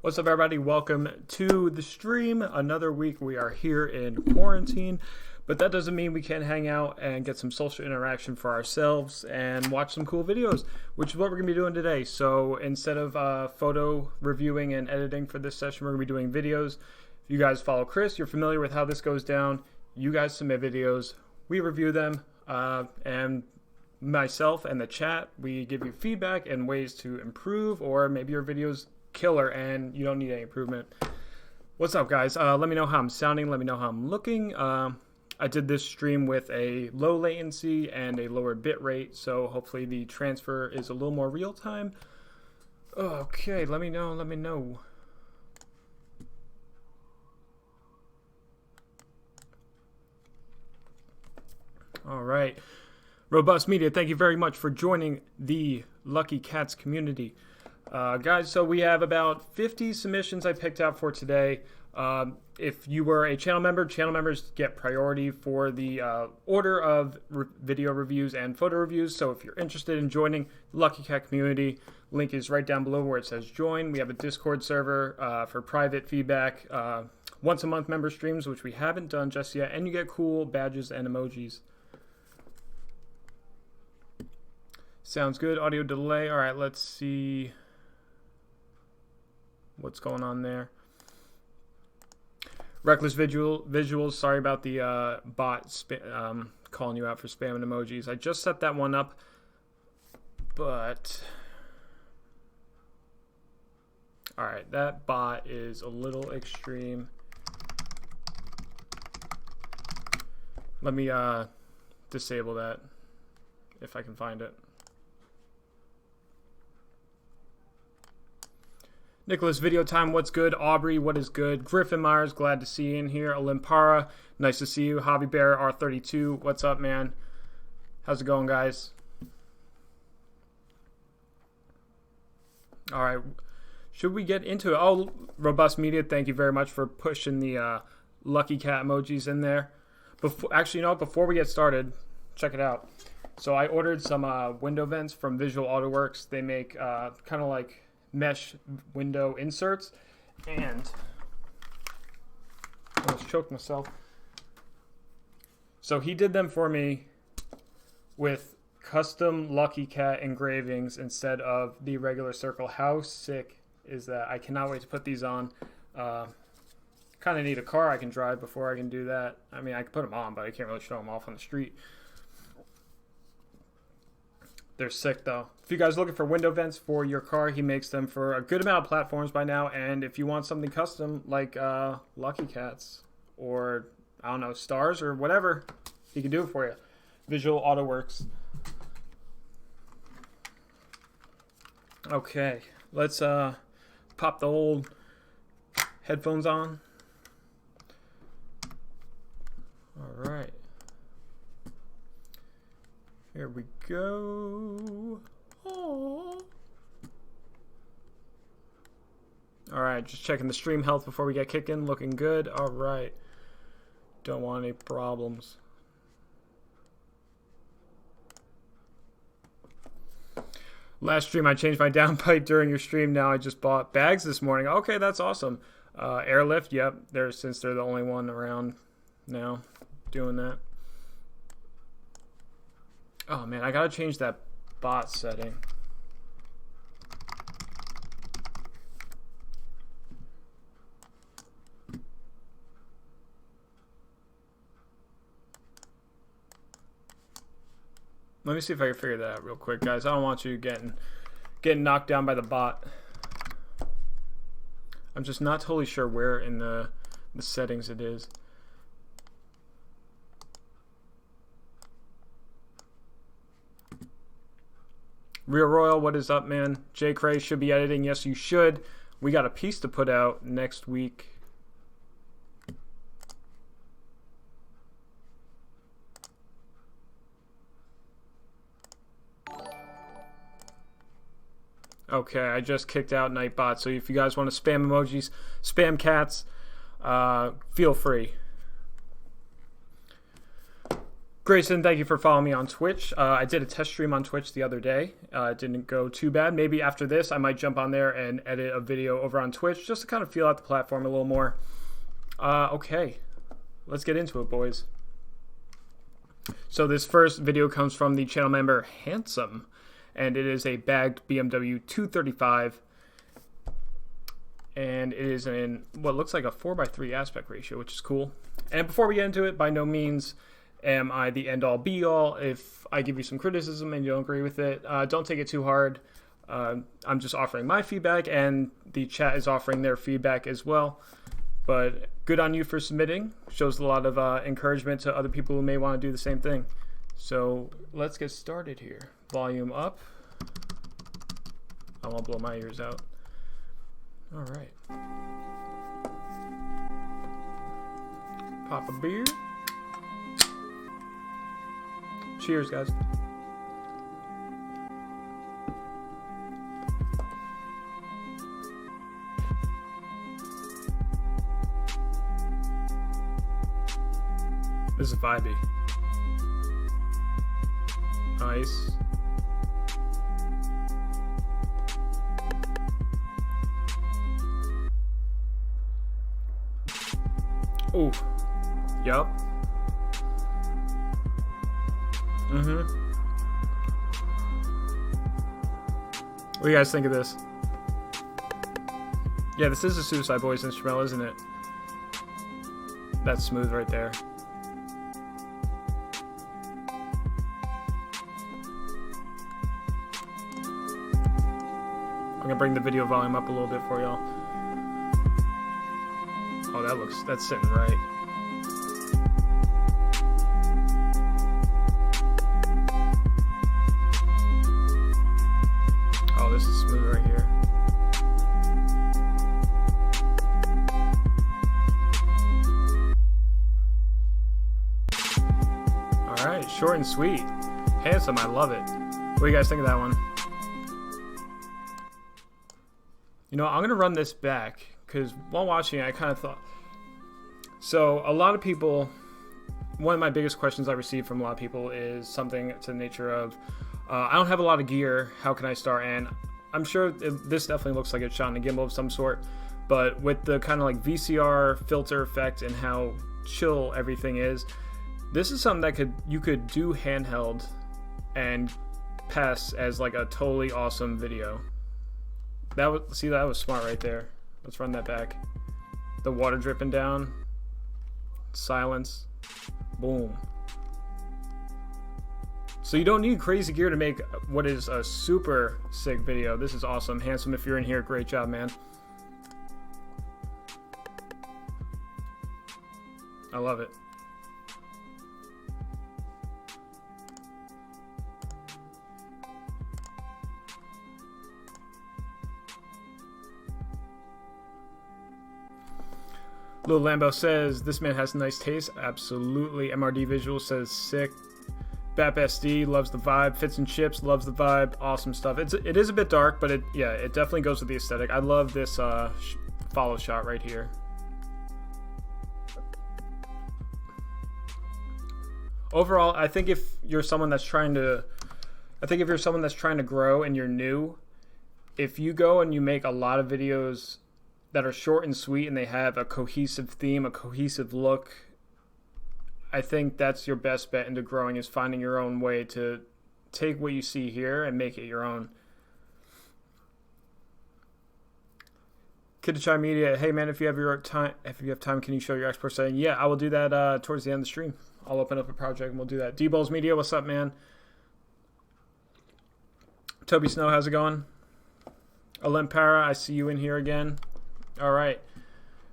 What's up, everybody? Welcome to the stream. Another week we are here in quarantine, but that doesn't mean we can't hang out and get some social interaction for ourselves and watch some cool videos, which is what we're going to be doing today. So instead of photo reviewing and editing for this session, we're going to be doing videos. If you guys follow Chris, you're familiar with how this goes down. You guys submit videos, we review them, and myself and the chat, we give you feedback and ways to improve, or maybe your video's killer and you don't need any improvement. What's up, guys? Let me know how I'm sounding. Let me know how I'm looking. I did this stream with a low latency and a lower bit rate, so hopefully the transfer is a little more real time. Okay, let me know. All right. Robust Media, thank you very much for joining the Lucky Cats community. Guys, so we have about 50 submissions I picked out for today. If you were a channel member, channel members get priority for the order of video reviews and photo reviews. So if you're interested in joining the Lucky Cat community, link is right down below where it says join. We have a Discord server for private feedback, once a month member streams, which we haven't done just yet, and you get cool badges and emojis. Sounds good. Audio delay. All right, let's see what's going on there. Reckless visuals. Sorry about the bot calling you out for spamming emojis. I just set that one up, but all right, that bot is a little extreme. Let me disable that if I can find it. Nicholas, video time, what's good? Aubrey, what is good? Griffin Myers, glad to see you in here. Olimpara, nice to see you. Hobby Bear R32, what's up, man? How's it going, guys? All right, should we get into it? Oh, Robust Media, thank you very much for pushing the Lucky Cat emojis in there. Actually, you know what? Before we get started, check it out. So I ordered some window vents from Visual AutoWorks. They make kind of like mesh window inserts, and I almost choked myself. So he did them for me with custom Lucky Cat engravings instead of the regular circle. How sick is that? I cannot wait to put these on. Kind of need a car I can drive before I can do that. I mean, I can put them on, but I can't really show them off on the street. They're sick, though. If you guys are looking for window vents for your car, he makes them for a good amount of platforms by now. And if you want something custom, like Lucky Cats or, I don't know, stars or whatever, he can do it for you. Visual AutoWorks. Okay, let's pop the old headphones on. All right. Here we go. Oh. All right, just checking the stream health before we get kicking. Looking good. All right. Don't want any problems. Last stream, I changed my downpipe during your stream. Now I just bought bags this morning. Okay, that's awesome. Airlift, yep. Since they're the only one around now doing that. Oh man, I gotta change that bot setting. Let me see if I can figure that out real quick, guys. I don't want you getting knocked down by the bot. I'm just not totally sure where in the settings it is. Real Royal, what is up, man? Jay Cray should be editing. Yes, you should. We got a piece to put out next week. Okay, I just kicked out Nightbot. So if you guys want to spam emojis, spam cats, feel free. Grayson, thank you for following me on Twitch. I did a test stream on Twitch the other day. It didn't go too bad. Maybe after this, I might jump on there and edit a video over on Twitch just to kind of feel out the platform a little more. Okay, let's get into it, boys. So this first video comes from the channel member Handsome, and it is a bagged BMW 235, and it is in what looks like a 4:3 aspect ratio, which is cool. And before we get into it, by no means am I the end-all be-all. If I give you some criticism and you don't agree with it, don't take it too hard. I'm just offering my feedback, and the chat is offering their feedback as well. But good on you for submitting. Shows a lot of encouragement to other people who may want to do the same thing. So let's get started here. Volume up. I won't blow my ears out. All right. Pop a beer. Cheers, guys. This is vibey. Nice. Ooh. Yup. What do you guys think of this? Yeah, this is a Suicide Boys instrumental, isn't it? That's smooth right there. I'm gonna bring the video volume up a little bit for y'all. Oh, that's sitting right. Oh, this is smooth right here. All right, short and sweet. Handsome, I love it. What do you guys think of that one? You know, I'm going to run this back because while watching it, I kind of thought... So, a lot of people... One of my biggest questions I receive from a lot of people is something to the nature of, I don't have a lot of gear, how can I start? And I'm sure this definitely looks like it's shot in a gimbal of some sort, but with the kind of like VCR filter effect and how chill everything is, this is something that you could do handheld and pass as like a totally awesome video. That was smart right there. Let's run that back. The water dripping down. Silence. Boom. So you don't need crazy gear to make what is a super sick video. This is awesome. Handsome, if you're in here, great job, man. I love it. Lil Lambo says, this man has nice taste. Absolutely. MRD Visual says, sick. Bap SD loves the vibe. Fits and Chips loves the vibe. Awesome stuff. It is a bit dark, but it definitely goes with the aesthetic. I love this follow shot right here. Overall, I think if you're someone that's trying to grow and you're new, if you go and you make a lot of videos that are short and sweet and they have a cohesive theme, a cohesive look, I think that's your best bet into growing, is finding your own way to take what you see here and make it your own. Kidachai Media, hey man, if you have time, can you show your export setting? Yeah, I will do that towards the end of the stream. I'll open up a project and we'll do that. D-Balls Media, what's up, man? Toby Snow, how's it going? Olempara, I see you in here again. All right,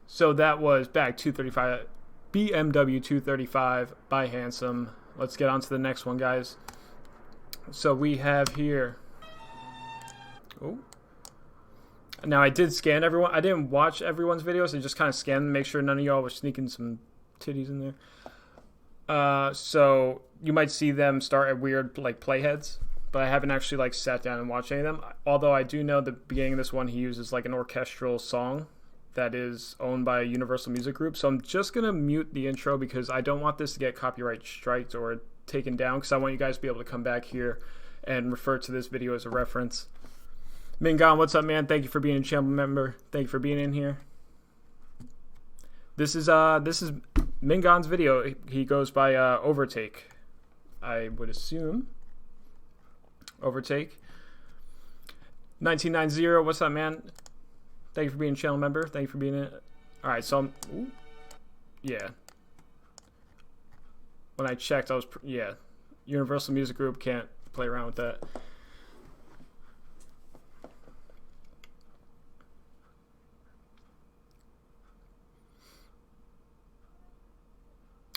so that was back 235, BMW 235 by Handsome. Let's get on to the next one, guys. So we have here. Oh, now I did scan everyone. I didn't watch everyone's videos. I just kind of scanned them, make sure none of y'all were sneaking some titties in there. So you might see them start at weird like playheads, but I haven't actually like sat down and watched any of them. Although I do know the beginning of this one, he uses like an orchestral song that is owned by a Universal Music Group. So I'm just going to mute the intro because I don't want this to get copyright striked or taken down because I want you guys to be able to come back here and refer to this video as a reference. Mingon, what's up, man? Thank you for being a channel member. Thank you for being in here. This is Mingon's video. He goes by Overtake. I would assume. Overtake. 1990, what's up, man? Thank you for being a channel member. Thank you for being in. Alright, so yeah. When I checked, I was yeah. Universal Music Group, can't play around with that.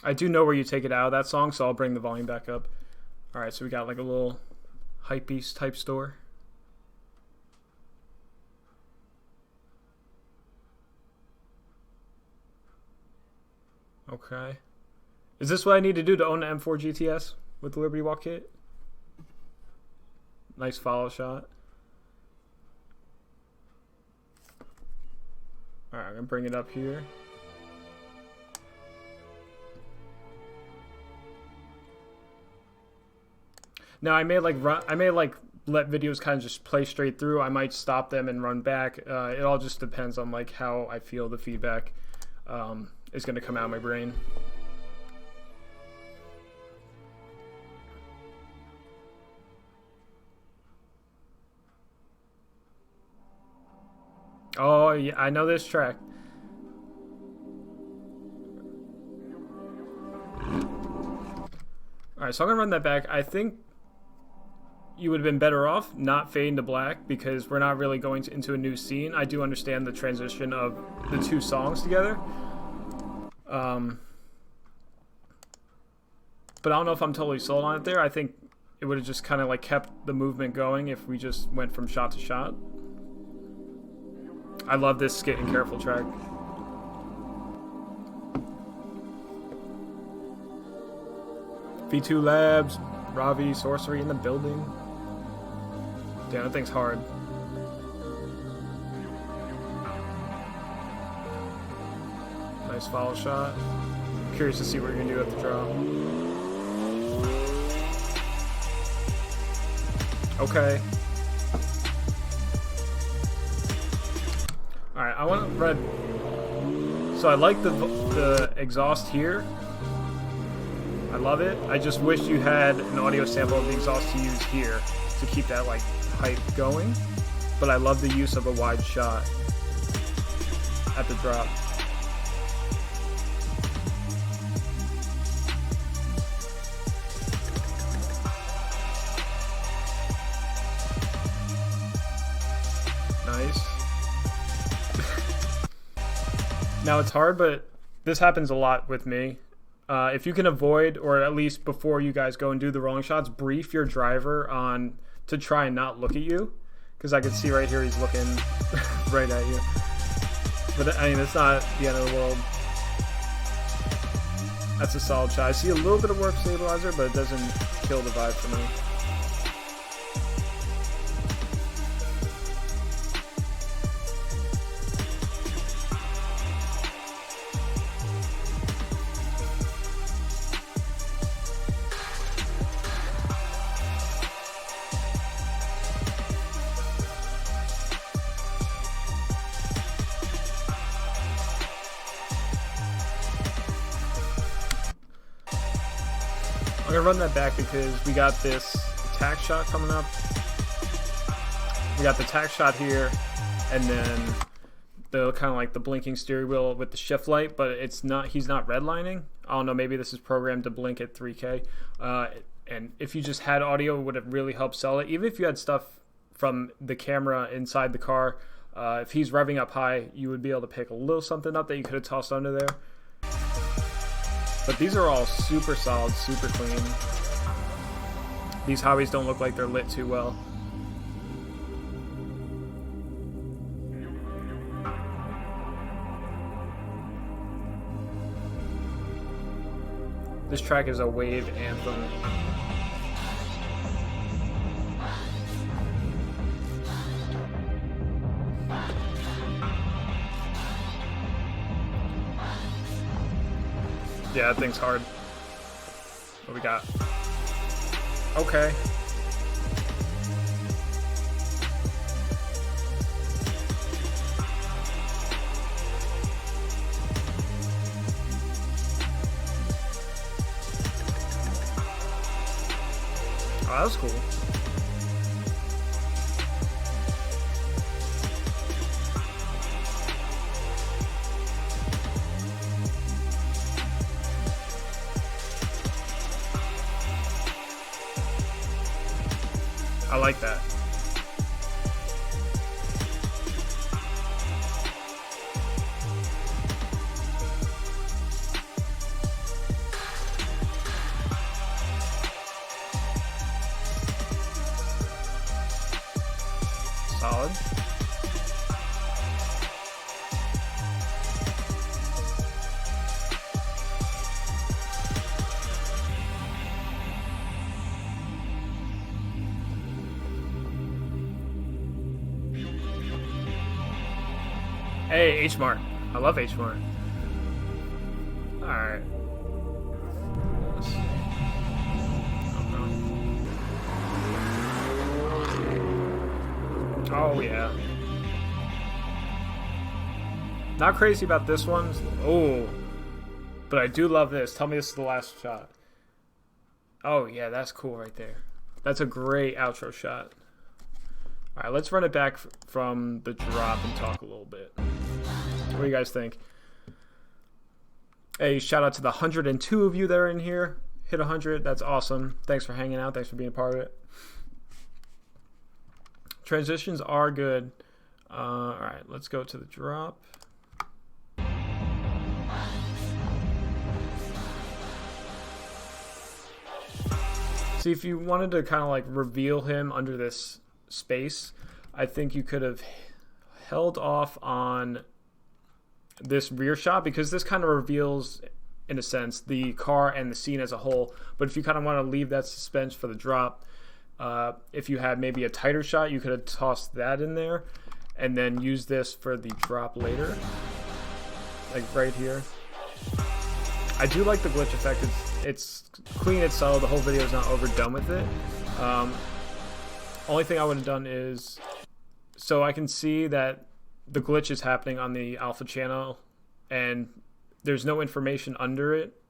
I do know where you take it out of that song, so I'll bring the volume back up. Alright, so we got like a little hypebeast type store. Okay. Is this what I need to do to own the M4 GTS with the Liberty Walk kit? Nice follow shot. Alright, I'm going to bring it up here. Now I may like let videos kind of just play straight through. I might stop them and run back. It all just depends on like how I feel the feedback is going to come out of my brain. Oh yeah, I know this track. Alright, so I'm gonna run that back. I think you would have been better off not fading to black because we're not really going into a new scene. I do understand the transition of the two songs together. But I don't know if I'm totally sold on it there. I think it would have just kind of like kept the movement going if we just went from shot to shot. I love this Skit and Careful track. V2 Labs, Ravi, Sorcery in the building. Damn, that thing's hard. Nice follow shot. Curious to see what you're gonna do at the drop. Okay. Alright, I want red. So I like the exhaust here. I love it. I just wish you had an audio sample of the exhaust to use here to keep that like hype going. But I love the use of a wide shot at the drop. Nice. Now it's hard, but this happens a lot with me. If you can avoid, or at least before you guys go and do the rolling shots, brief your driver on to try and not look at you, because I can see right here he's looking right at you. But I mean, it's not the end of the world. That's a solid shot. I see a little bit of warp stabilizer, but it doesn't kill the vibe for me. I'm gonna run that back because we got this tack shot coming up. We got the tack shot here, and then the kind of like the blinking steering wheel with the shift light, but it's not. He's not redlining. I don't know. Maybe this is programmed to blink at 3K. And if you just had audio, it would have really helped sell it. Even if you had stuff from the camera inside the car, if he's revving up high, you would be able to pick a little something up that you could have tossed under there. But these are all super solid, super clean. These hobbies don't look like they're lit too well. This track is a wave anthem. Yeah, that thing's hard. What we got? Okay. Oh, that was cool. I like that. Solid. Hey, H-Mart. I love H-Mart. Alright. Oh, yeah. Not crazy about this one. Oh. But I do love this. Tell me this is the last shot. Oh, yeah, that's cool right there. That's a great outro shot. Alright, let's run it back from the drop and talk a little bit. What do you guys think? Hey, shout out to the 102 of you that are in here. Hit 100. That's awesome. Thanks for hanging out. Thanks for being a part of it. Transitions are good. Alright, let's go to the drop. See, if you wanted to kind of like reveal him under this space, I think you could have held off on this rear shot, because this kind of reveals, in a sense, the car and the scene as a whole. But if you kind of want to leave that suspense for the drop, if you had maybe a tighter shot, you could have tossed that in there and then use this for the drop later, like right here. I do like the glitch effect. It's clean, it's subtle, the whole video is not overdone with it. Only thing I would have done is, so I can see that the glitch is happening on the alpha channel and there's no information under it.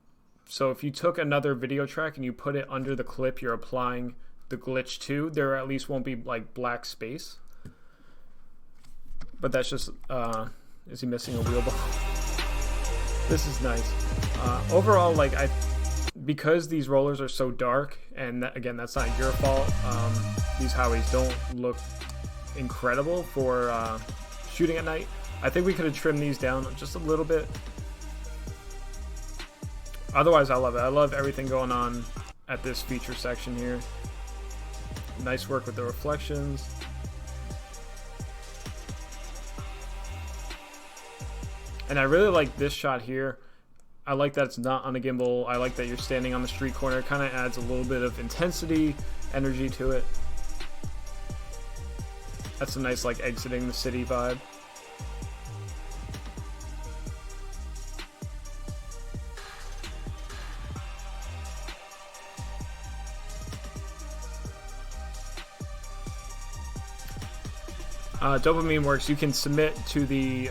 So if you took another video track and you put it under the clip you're applying the glitch to, there at least won't be like black space. But that's just, is he missing a wheel ball? This is nice. Overall, like, because these rollers are so dark, and that, again, that's not your fault, these highways don't look incredible for shooting at night. I think we could have trimmed these down just a little bit. Otherwise, I love it. I love everything going on at this feature section here. Nice work with the reflections. And I really like this shot here. I like that it's not on a gimbal. I like that you're standing on the street corner. It kind of adds a little bit of intensity, energy to it. That's a nice, like, exiting the city vibe. Dopamine works. You can submit to the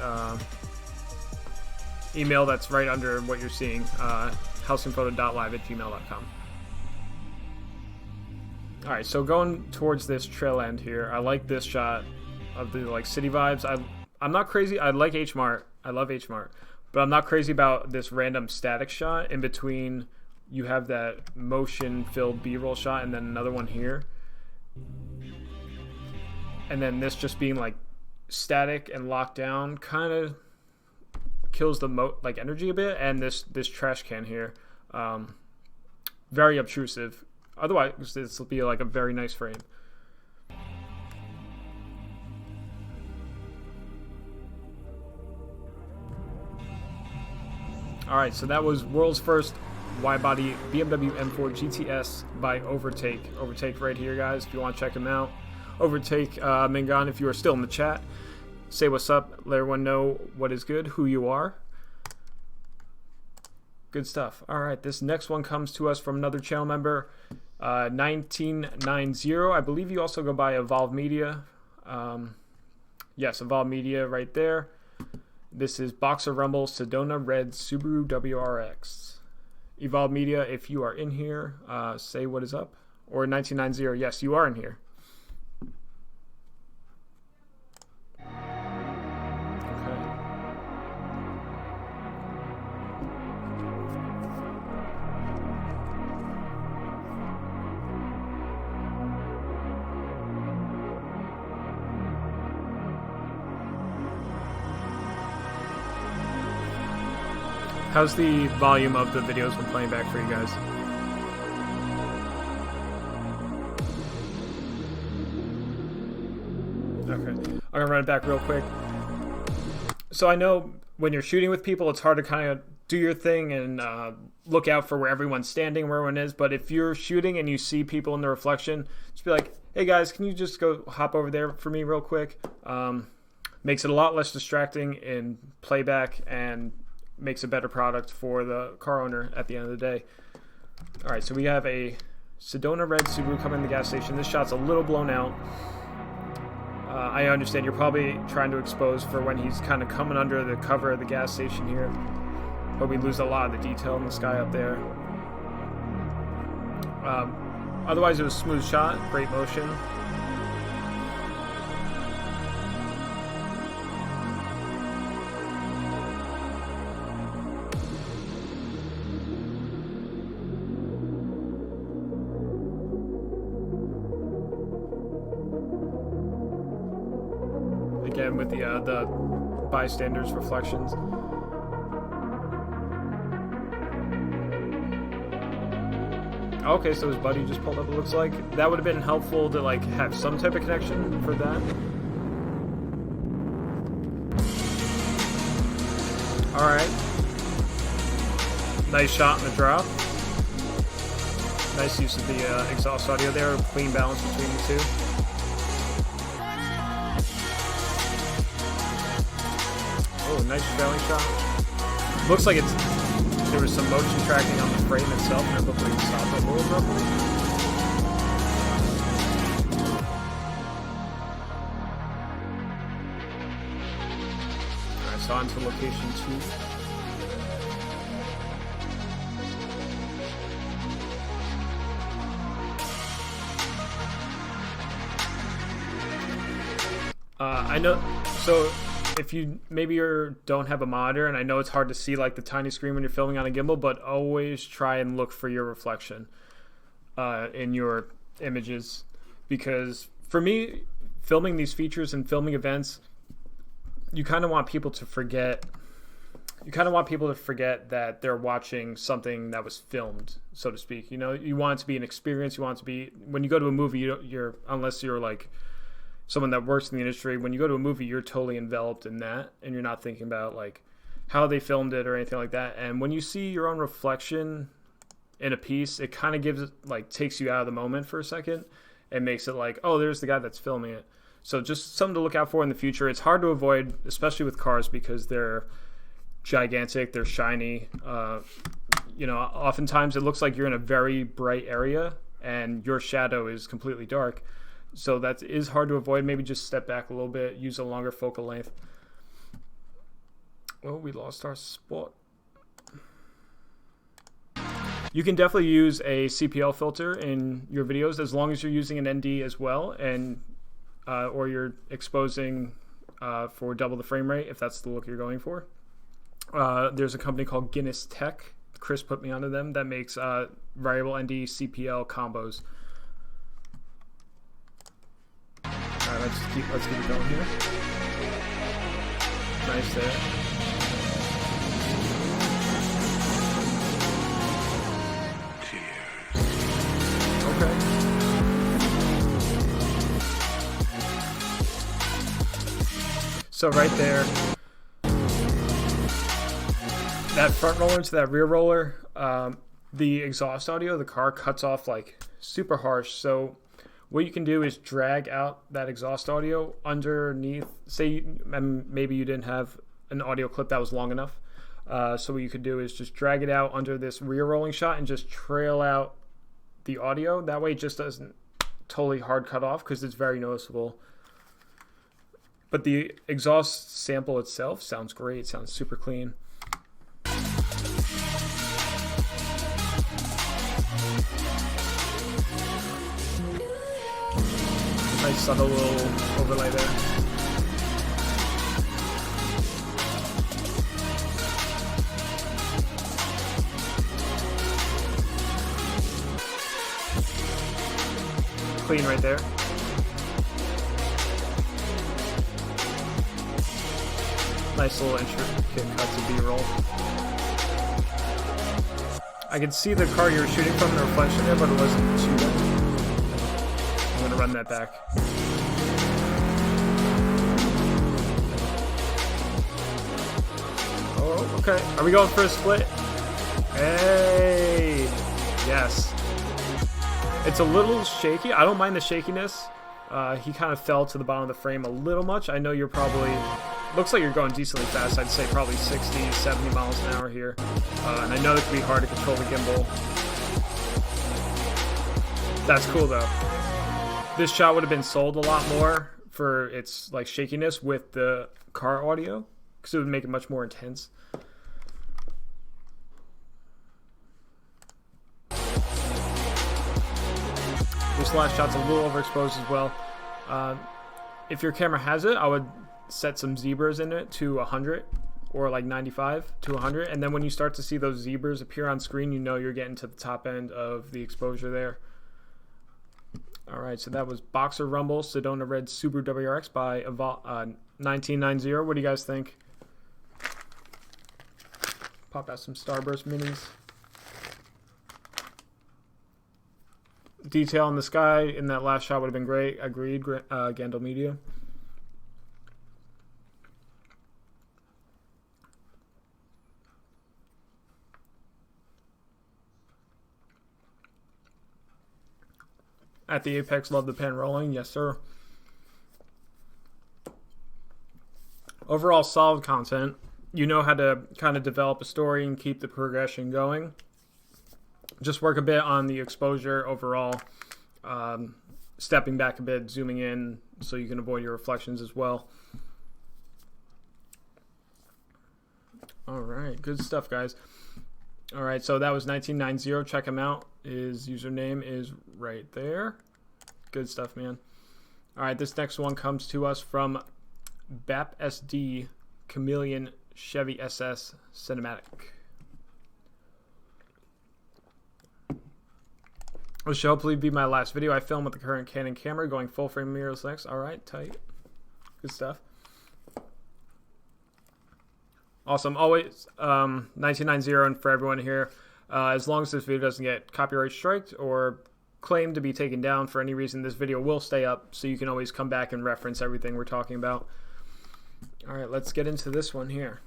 email that's right under what you're seeing, houseandphoto.live@gmail.com. Alright, so going towards this trail end here, I like this shot of the like city vibes. I'm not crazy. I like H-Mart. I love H-Mart. But I'm not crazy about this random static shot in between. You have that motion-filled B-roll shot and then another one here. And then this just being like static and locked down kind of kills the like energy a bit. And this trash can here, very obtrusive. Otherwise, this will be like a very nice frame. Alright, so that was world's first wide-body BMW M4 GTS by Overtake. Overtake right here, guys, if you want to check them out. Overtake, Mingan, if you are still in the chat, say what's up, let everyone know what is good, who you are. Good stuff. All right, this next one comes to us from another channel member, 1990. I believe you also go by Evolve Media. Yes, Evolve Media right there. This is Boxer Rumble Sedona Red Subaru WRX. Evolve Media, if you are in here, say what is up. Or 1990, yes, you are in here. How's the volume of the videos been playing back for you guys? Okay, I'm gonna run it back real quick. So I know when you're shooting with people, it's hard to kind of do your thing and look out for where everyone's standing, where everyone is. But if you're shooting and you see people in the reflection, just be like, hey guys, can you just go hop over there for me real quick? Makes it a lot less distracting in playback and makes a better product for the car owner at the end of the day. All right, so we have a Sedona Red Subaru coming in the gas station. This shot's a little blown out. I understand you're probably trying to expose for when he's kind of coming under the cover of the gas station here, but we lose a lot of the detail in the sky up there. Otherwise, it was a smooth shot, great motion. Again, with the bystanders' reflections. Okay, so his buddy just pulled up, it looks like. That would have been helpful to like have some type of connection for that. Alright. Nice shot in the drop. Nice use of the exhaust audio there, clean balance between the two. Oh, nice trailing shot. Looks like there was some motion tracking on the frame itself, and it looked like it stopped a little abruptly. Alright, so on to location 2. I know, so if you maybe don't have a monitor, and I know it's hard to see like the tiny screen when you're filming on a gimbal, but always try and look for your reflection in your images, because for me, filming these features and filming events, you kind of want people to forget. You kind of want people to forget that they're watching something that was filmed, so to speak. You know, you want it to be an experience. You want it to be, when you go to a movie, you're unless you're like someone that works in the industry, when you go to a movie, you're totally enveloped in that, and you're not thinking about like how they filmed it or anything like that. And when you see your own reflection in a piece, it kind of gives it, like, takes you out of the moment for a second and makes it like, oh, there's the guy that's filming it. So just something to look out for in the future. It's hard to avoid, especially with cars, because they're gigantic, they're shiny. You know, oftentimes it looks like you're in a very bright area and your shadow is completely dark. So that is hard to avoid. Maybe just step back a little bit, use a longer focal length. Oh, we lost our spot. You can definitely use a CPL filter in your videos as long as you're using an ND as well, and or you're exposing for double the frame rate if that's the look you're going for. There's a company called Guinness Tech. Chris put me onto them that makes variable ND CPL combos. Alright, let's keep it going here. Nice there. Okay. So right there, that front roller into that rear roller, the exhaust audio, the car cuts off like super harsh. So what you can do is drag out that exhaust audio underneath. Say maybe you didn't have an audio clip that was long enough. So what you could do is just drag it out under this rear rolling shot and just trail out the audio. That way it just doesn't totally hard cut off because it's very noticeable. But the exhaust sample itself sounds great. It sounds super clean. Nice subtle little overlay there. Clean right there. Nice little intricate cut to B-roll. I could see the car you were shooting from, the reflection there, but it wasn't too bad. I'm going to run that back. Oh, okay. Are we going for a split? Hey! Yes. It's a little shaky. I don't mind the shakiness. He kind of fell to the bottom of the frame a little much. I know you're probably... Looks like you're going decently fast. I'd say probably 60, 70 miles an hour here. And I know it can be hard to control the gimbal. That's cool though. This shot would have been sold a lot more for its like shakiness with the car audio, because it would make it much more intense. This last shot's a little overexposed as well. If your camera has it, I would set some zebras in it to 100 or like 95 to 100, and then when you start to see those zebras appear on screen, you know you're getting to the top end of the exposure there. Alright, so that was Boxer Rumble Sedona Red Subaru WRX by 1990. What do you guys think? Pop out some Starburst minis. Detail in the sky in that last shot would have been great. Agreed, Gandel Media. At the apex, love the pen rolling. Yes, sir. Overall, solid content. You know how to kind of develop a story and keep the progression going. Just work a bit on the exposure overall. Stepping back a bit, zooming in so you can avoid your reflections as well. All right, good stuff, guys. All right, so that was 1990. Check him out. His username is right there. Good stuff, man. All right, this next one comes to us from BAP SD Chameleon Chevy SS Cinematic. This should hopefully be my last video I film with the current Canon camera, going full frame mirrorless. All right, tight. Good stuff. Awesome. Always 1990, and for everyone here, as long as this video doesn't get copyright striked or claimed to be taken down for any reason, this video will stay up, so you can always come back and reference everything we're talking about. All right, let's get into this one here.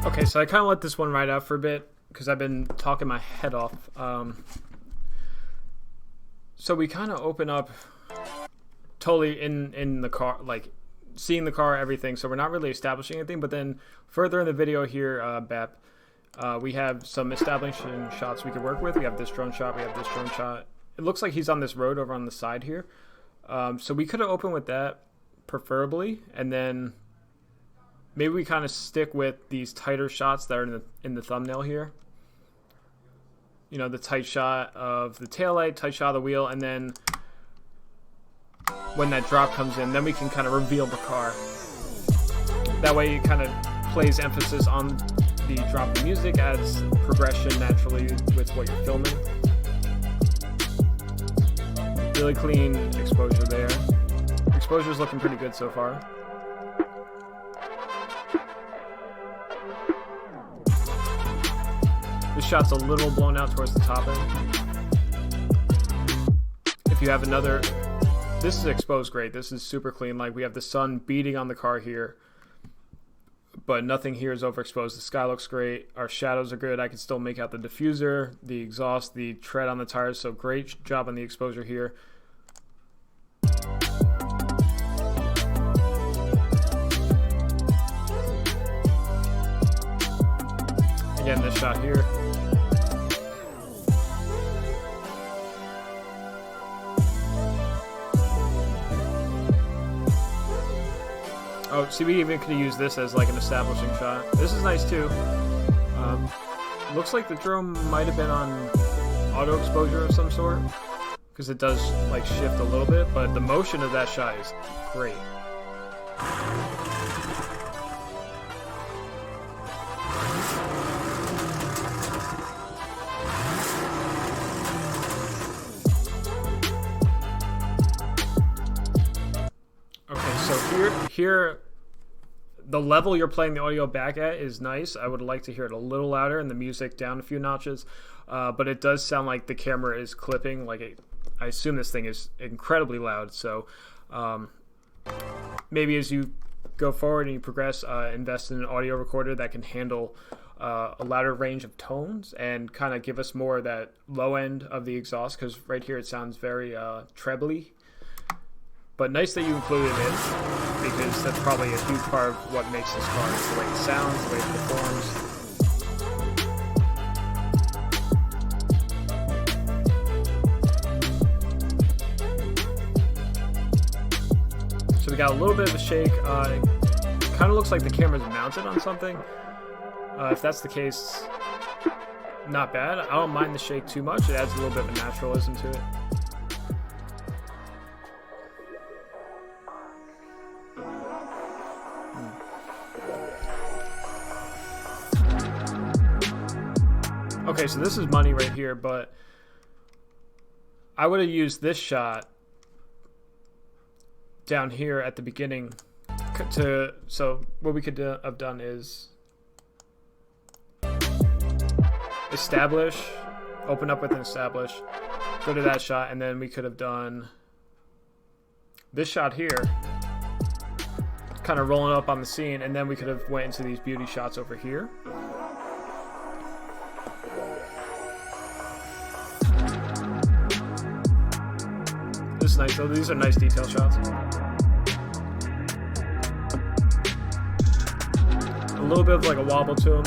Okay, so I kind of let this one ride out for a bit because I've been talking my head off. So we kind of open up totally in the car, like seeing the car, everything. So we're not really establishing anything, but then further in the video here, BAP, we have some establishing shots we could work with. We have this drone shot, we have this drone shot. It looks like he's on this road over on the side here. So we could have opened with that, preferably, and then maybe we kind of stick with these tighter shots that are in the thumbnail here. You know, the tight shot of the taillight, tight shot of the wheel, and then when that drop comes in, then we can kind of reveal the car. That way it kind of plays emphasis on the drop of music, adds progression naturally with what you're filming. Really clean exposure there. Exposure's looking pretty good so far. This shot's a little blown out towards the top end. If you have another, this is exposed great. This is super clean. Like, we have the sun beating on the car here, but nothing here is overexposed. The sky looks great. Our shadows are good. I can still make out the diffuser, the exhaust, the tread on the tires. So great job on the exposure here. Again, this shot here. Oh, see, we even could have used this as like an establishing shot. This is nice too. Looks like the drone might have been on auto exposure of some sort, because it does like shift a little bit, but the motion of that shot is great. Okay, so here, the level you're playing the audio back at is nice. I would like to hear it a little louder and the music down a few notches, but it does sound like the camera is clipping. Like, I assume this thing is incredibly loud, so maybe as you go forward and you progress, invest in an audio recorder that can handle a louder range of tones and kind of give us more of that low end of the exhaust, because right here it sounds very trebly. But nice that you included it, because that's probably a huge part of what makes this car, is the way it sounds, the way it performs. So we got a little bit of a shake. It kind of looks like the camera's mounted on something. If that's the case, not bad. I don't mind the shake too much. It adds a little bit of a naturalism to it. Okay, so this is money right here, but I would have used this shot down here at the beginning to, so what we could have done is establish, open up with an establish, go to that shot, and then we could have done this shot here, kind of rolling up on the scene, and then we could have went into these beauty shots over here. This is nice though. These are nice detail shots. A little bit of like a wobble to them.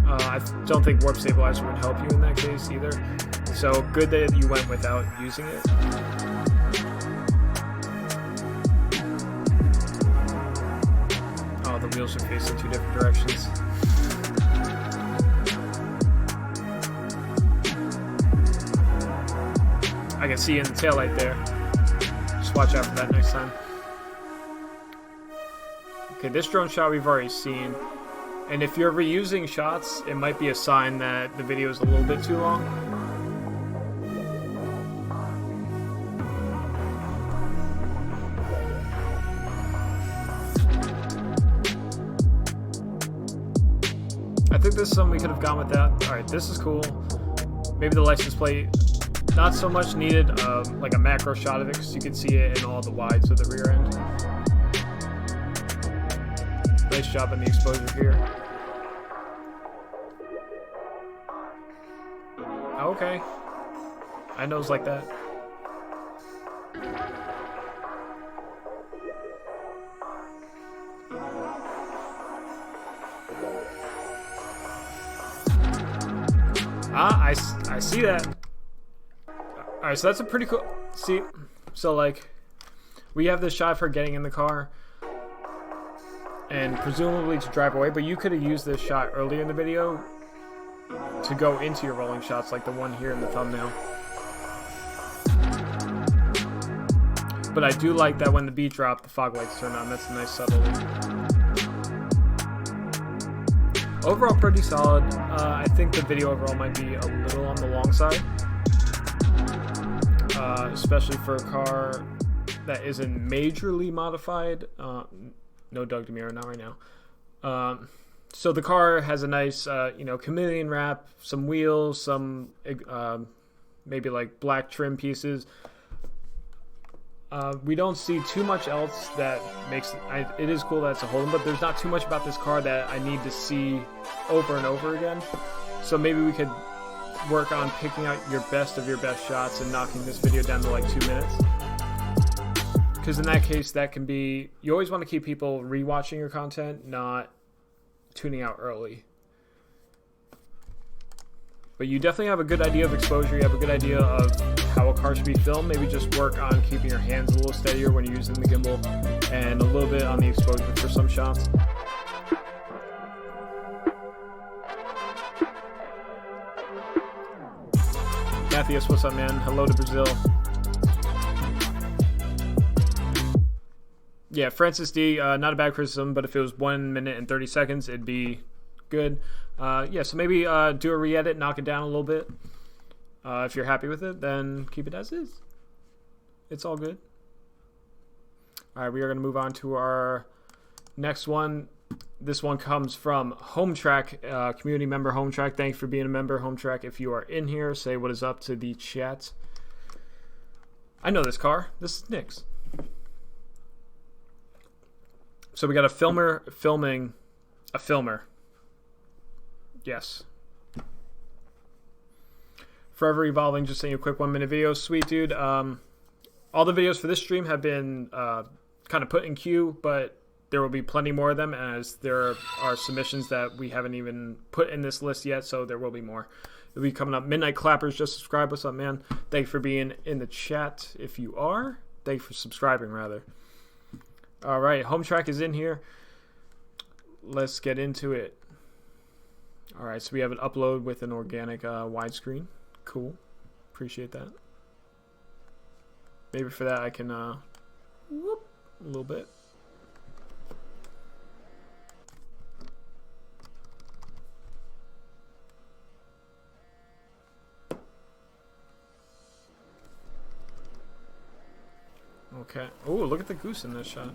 I don't think warp stabilizer would help you in that case either. So good that you went without using it. Oh, the wheels are facing two different directions. I can see you in the taillight there. Just watch out for that next time. Okay, this drone shot we've already seen. And if you're reusing shots, it might be a sign that the video is a little bit too long. I think this is something we could have gone with that. Alright, this is cool. Maybe the license plate, not so much needed, like a macro shot of it, because you can see it in all the wides of the rear end. Nice job on the exposure here. Okay. I know it's like that. I see that. Alright, so that's a pretty cool... See? So, like, we have this shot of her getting in the car and presumably to drive away, but you could have used this shot earlier in the video to go into your rolling shots, like the one here in the thumbnail. But I do like that when the beat dropped, the fog lights turn on. That's a nice subtlety. Overall, pretty solid. I think the video overall might be a little on the long side, especially for a car that isn't majorly modified. No Doug DeMuro, not right now. So the car has a nice, chameleon wrap, some wheels, some maybe like black trim pieces. We don't see too much else that makes it is cool that it's a Holden, but there's not too much about this car that I need to see over and over again. So maybe we could work on picking out your best of your best shots and knocking this video down to like 2 minutes. Because in that case, that can be, you always want to keep people rewatching your content, not tuning out early. But you definitely have a good idea of exposure. You have a good idea of how a car should be filmed. Maybe just work on keeping your hands a little steadier when you're using the gimbal, and a little bit on the exposure for some shots. Matthias, what's up, man? Hello to Brazil. Yeah, Francis D, not a bad criticism, but if it was 1 minute and 30 seconds, it'd be good. Yeah, so maybe do a re-edit, knock it down a little bit. If you're happy with it, then keep it as is. It's all good. All right, we are going to move on to our next one. This one comes from HomeTrack, community member HomeTrack. Thanks for being a member, HomeTrack. If you are in here, say what is up to the chat. I know this car. This is Nick's. So we got a filmer filming a filmer. Yes. Forever Evolving, just saying a quick 1 minute video. Sweet, dude. All the videos for this stream have been kind of put in queue, but there will be plenty more of them as there are submissions that we haven't even put in this list yet, so there will be more. It'll be coming up. Midnight Clappers, just subscribe. What's up, man? Thank you for being in the chat if you are. Thank you for subscribing, rather. All right, HomeTrack is in here. Let's get into it. All right, so we have an upload with an organic widescreen. Cool. Appreciate that. Maybe for that I can whoop a little bit. Okay. Oh, look at the goose in this shot.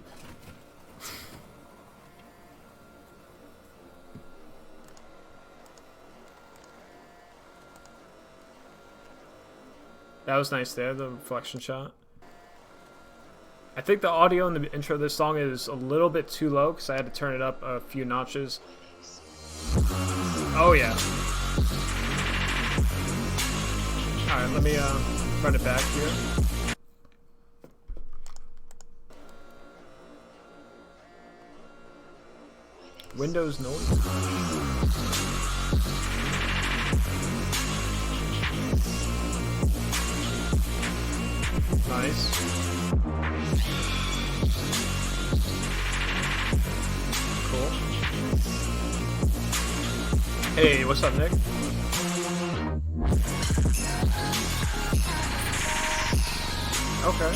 That was nice there, the reflection shot. I think the audio in the intro of this song is a little bit too low because I had to turn it up a few notches. Oh yeah. Alright, let me run it back here. Windows noise. Nice. Cool. Hey, what's up, Nick? Okay.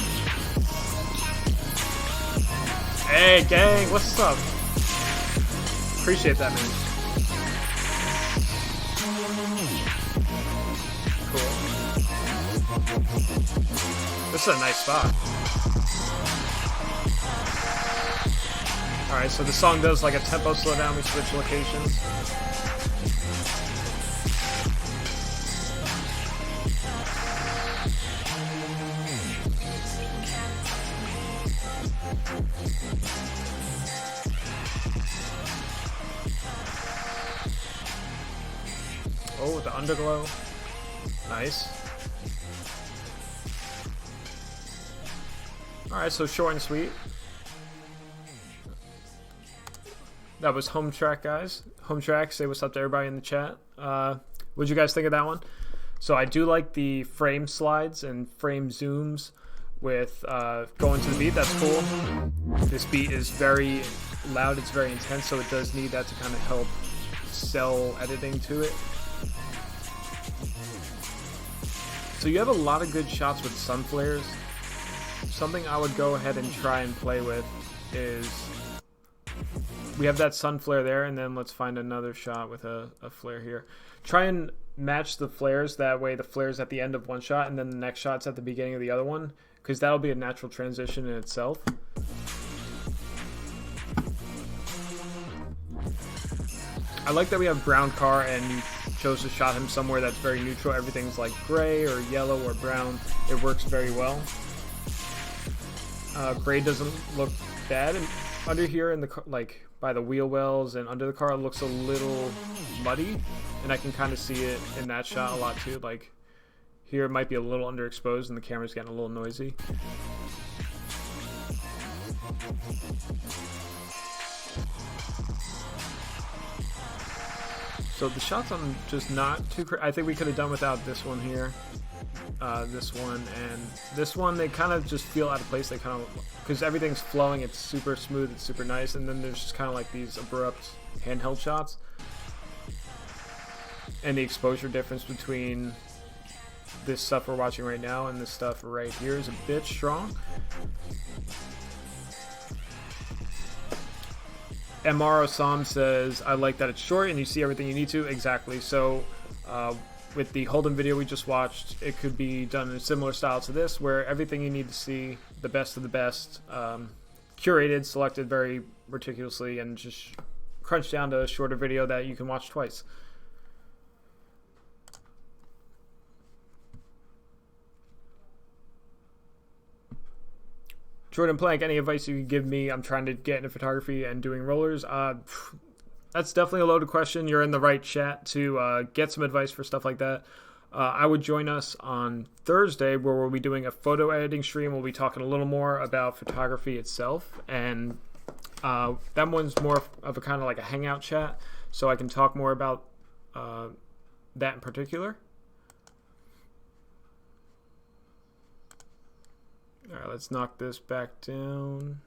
Hey, gang, what's up? Appreciate that, man. Cool. This is a nice spot. Alright, so the song does like a tempo slowdown. We switch locations. Oh, the underglow. Nice. Alright, so short and sweet. That was HomeTrack, guys. HomeTrack, say what's up to everybody in the chat. What'd you guys think of that one? So I do like the frame slides and frame zooms with going to the beat. That's cool. This beat is very loud. It's very intense, so it does need that to kind of help sell editing to it. So you have a lot of good shots with sun flares. Something I would go ahead and try and play with is we have that sun flare there, and then let's find another shot with a flare here. Try and match the flares. That way the flare's at the end of one shot and then the next shot's at the beginning of the other one, because that'll be a natural transition in itself. I like that we have brown car and you chose to shot him somewhere that's very neutral. Everything's like gray or yellow or brown. It works very well. Gray doesn't look bad, and under here in the car, like by the wheel wells and under the car, it looks a little muddy, and I can kind of see it in that shot a lot too. Like here it might be a little underexposed and the camera's getting a little noisy. So the shots I'm just not too I think we could have done without this one here. This one and this one, they kind of just feel out of place. They kind of, because everything's flowing, it's super smooth, it's super nice, and then there's just kind of like these abrupt handheld shots. And the exposure difference between this stuff we're watching right now and this stuff right here is a bit strong. MR Osam says, I like that it's short and you see everything you need to. Exactly. So with the Holden video we just watched, it could be done in a similar style to this, where everything you need to see, the best of the best, curated, selected very meticulously, and just crunched down to a shorter video that you can watch twice. Jordan Plank, any advice you could give me? I'm trying to get into photography and doing rollers. That's definitely a loaded question. You're in the right chat to get some advice for stuff like that. I would join us on Thursday, where we'll be doing a photo editing stream. We'll be talking a little more about photography itself, and that one's more of a kind of like a hangout chat, so I can talk more about that in particular. All right, let's knock this back down.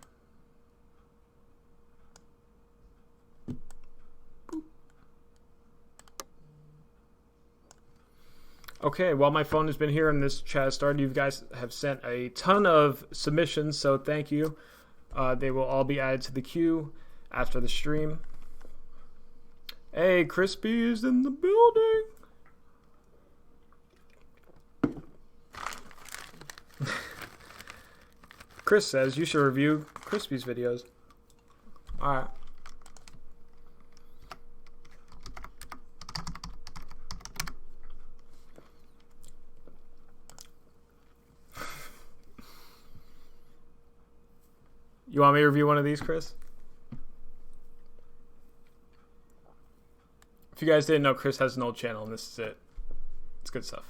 Okay, while my phone has been here and this chat started, you guys have sent a ton of submissions, so thank you. They will all be added to the queue after the stream. Hey, Crispy is in the building. Chris says you should review Crispy's videos. Alright. You want me to review one of these, Chris? If you guys didn't know, Chris has an old channel, and this is it. It's good stuff.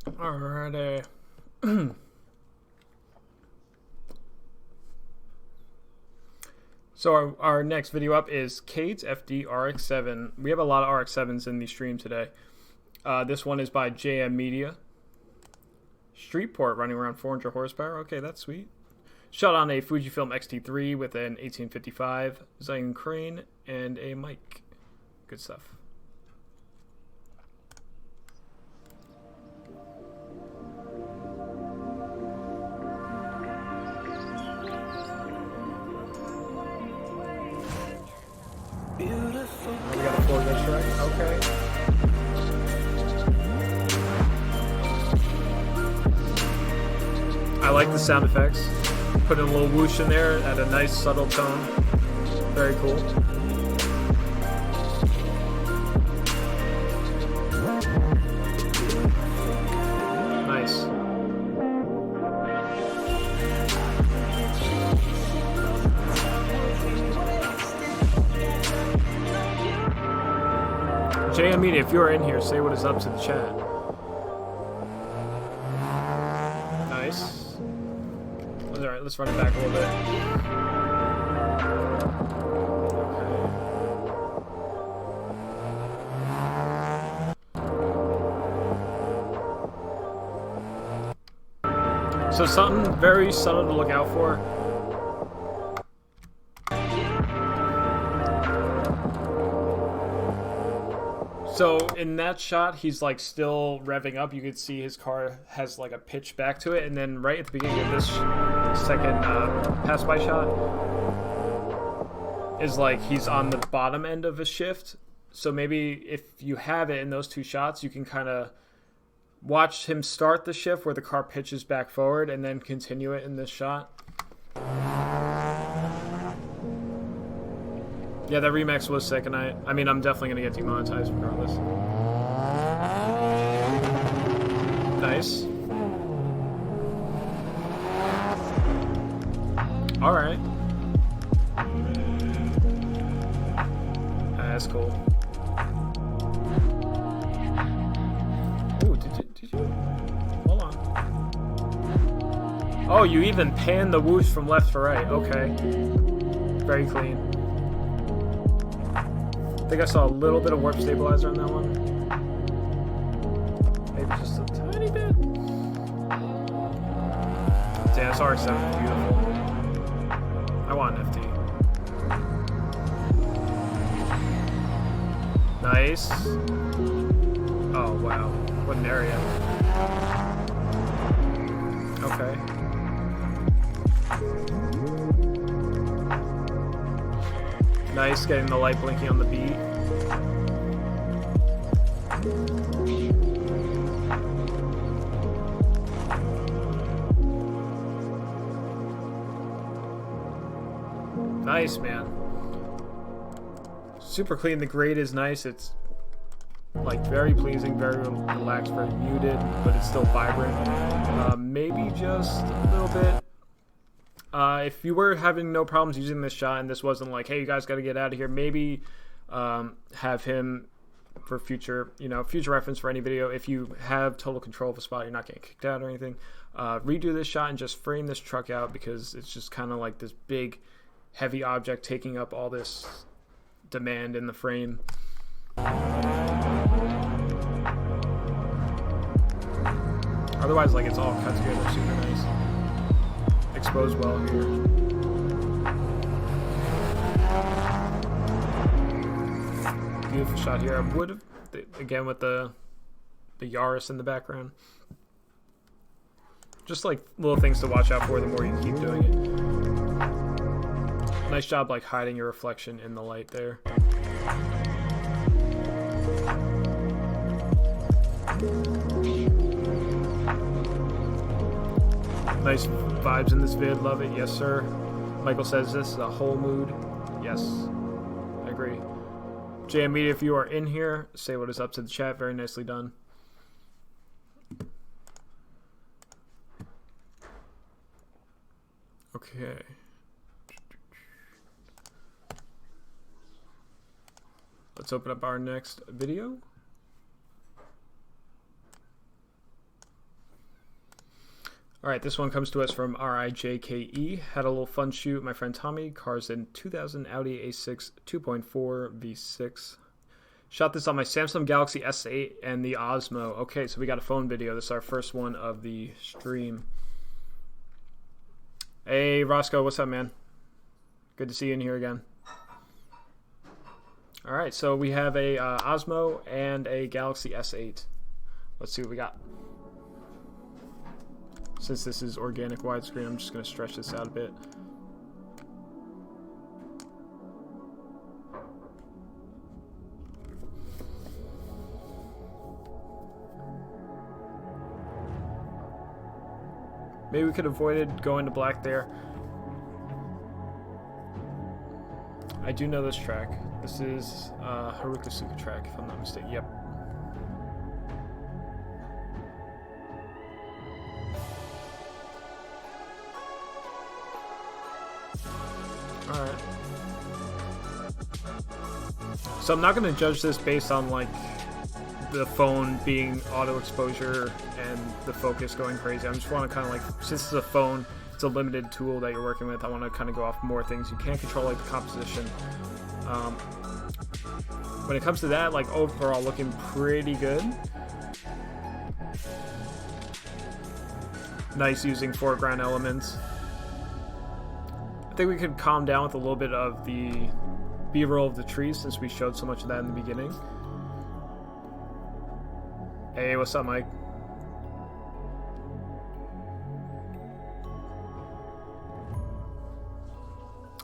Alrighty. So our next video up is Cade's FD RX-7. We have a lot of RX-7s in the stream today. This one is by JM Media. Streetport running around 400 horsepower. Okay, that's sweet. Shot on a Fujifilm X-T3 with an 1855 Zion crane and a mic. Good stuff. Beautiful. We got a 4-inch track. Okay. I like the sound effects. Put in a little whoosh in there at a nice subtle tone. Very cool. Nice. JM Media, if you're in here, say what is up to the chat. Nice. Alright, let's run it back a little bit. Okay. So something very subtle to look out for. So in that shot, he's like still revving up. You could see his car has like a pitch back to it, and then right at the beginning of this second pass-by shot is like he's on the bottom end of a shift. So maybe if you have it in those two shots, you can kind of Watch him start the shift where the car pitches back forward and then continue it in this shot. Yeah, that remix was sick, and I mean, I'm definitely going to get demonetized regardless. Nice. Alright. That's cool. Ooh, did you? Hold on. Oh, you even pan the whoosh from left to right. Okay. Very clean. I think I saw a little bit of warp stabilizer on that one. Maybe just a tiny bit. Damn, this RX-7 is beautiful. I want an FT. Nice. Oh, wow. What an area. Okay. Nice, getting the light blinking on the beat. Nice, man. Super clean. The grade is nice. It's like very pleasing, very relaxed, very muted, but it's still vibrant. Maybe just a little bit. If you were having no problems using this shot and this wasn't like, hey, you guys got to get out of here, maybe have him for future reference for any video. If you have total control of a spot, you're not getting kicked out or anything. Redo this shot and just frame this truck out because it's just kind of like this big, heavy object taking up all this demand in the frame. Otherwise, like, it's all cut together super nice. Exposed well here. Beautiful shot here. I would have, again, with the Yaris in the background. Just like little things to watch out for the more you keep doing it. Nice job like hiding your reflection in the light there. Nice vibes in this vid, love it, yes sir. Michael says this is a whole mood. Yes, I agree. JM Media, if you are in here, say what is up to the chat. Very nicely done. Okay. Let's open up our next video. All right, this one comes to us from RIJKE. Had a little fun shoot. My friend Tommy, cars in 2000 Audi A6 2.4 V6. Shot this on my Samsung Galaxy S8 and the Osmo. Okay, so we got a phone video. This is our first one of the stream. Hey, Roscoe, what's up, man? Good to see you in here again. All right, so we have a Osmo and a Galaxy S8. Let's see what we got. Since this is organic widescreen, I'm just going to stretch this out a bit. Maybe we could have avoided going to black there. I do know this track. This is Haruka Suka track, if I'm not mistaken. Yep. Alright. So I'm not going to judge this based on like the phone being auto exposure and the focus going crazy. I just want to kind of like, since it's a phone, it's a limited tool that you're working with, I want to kind of go off more things you can't control, like the composition. When it comes to that, like overall looking pretty good. Nice using foreground elements. I think we could calm down with a little bit of the B-roll of the trees since we showed so much of that in the beginning. Hey, what's up, Mike?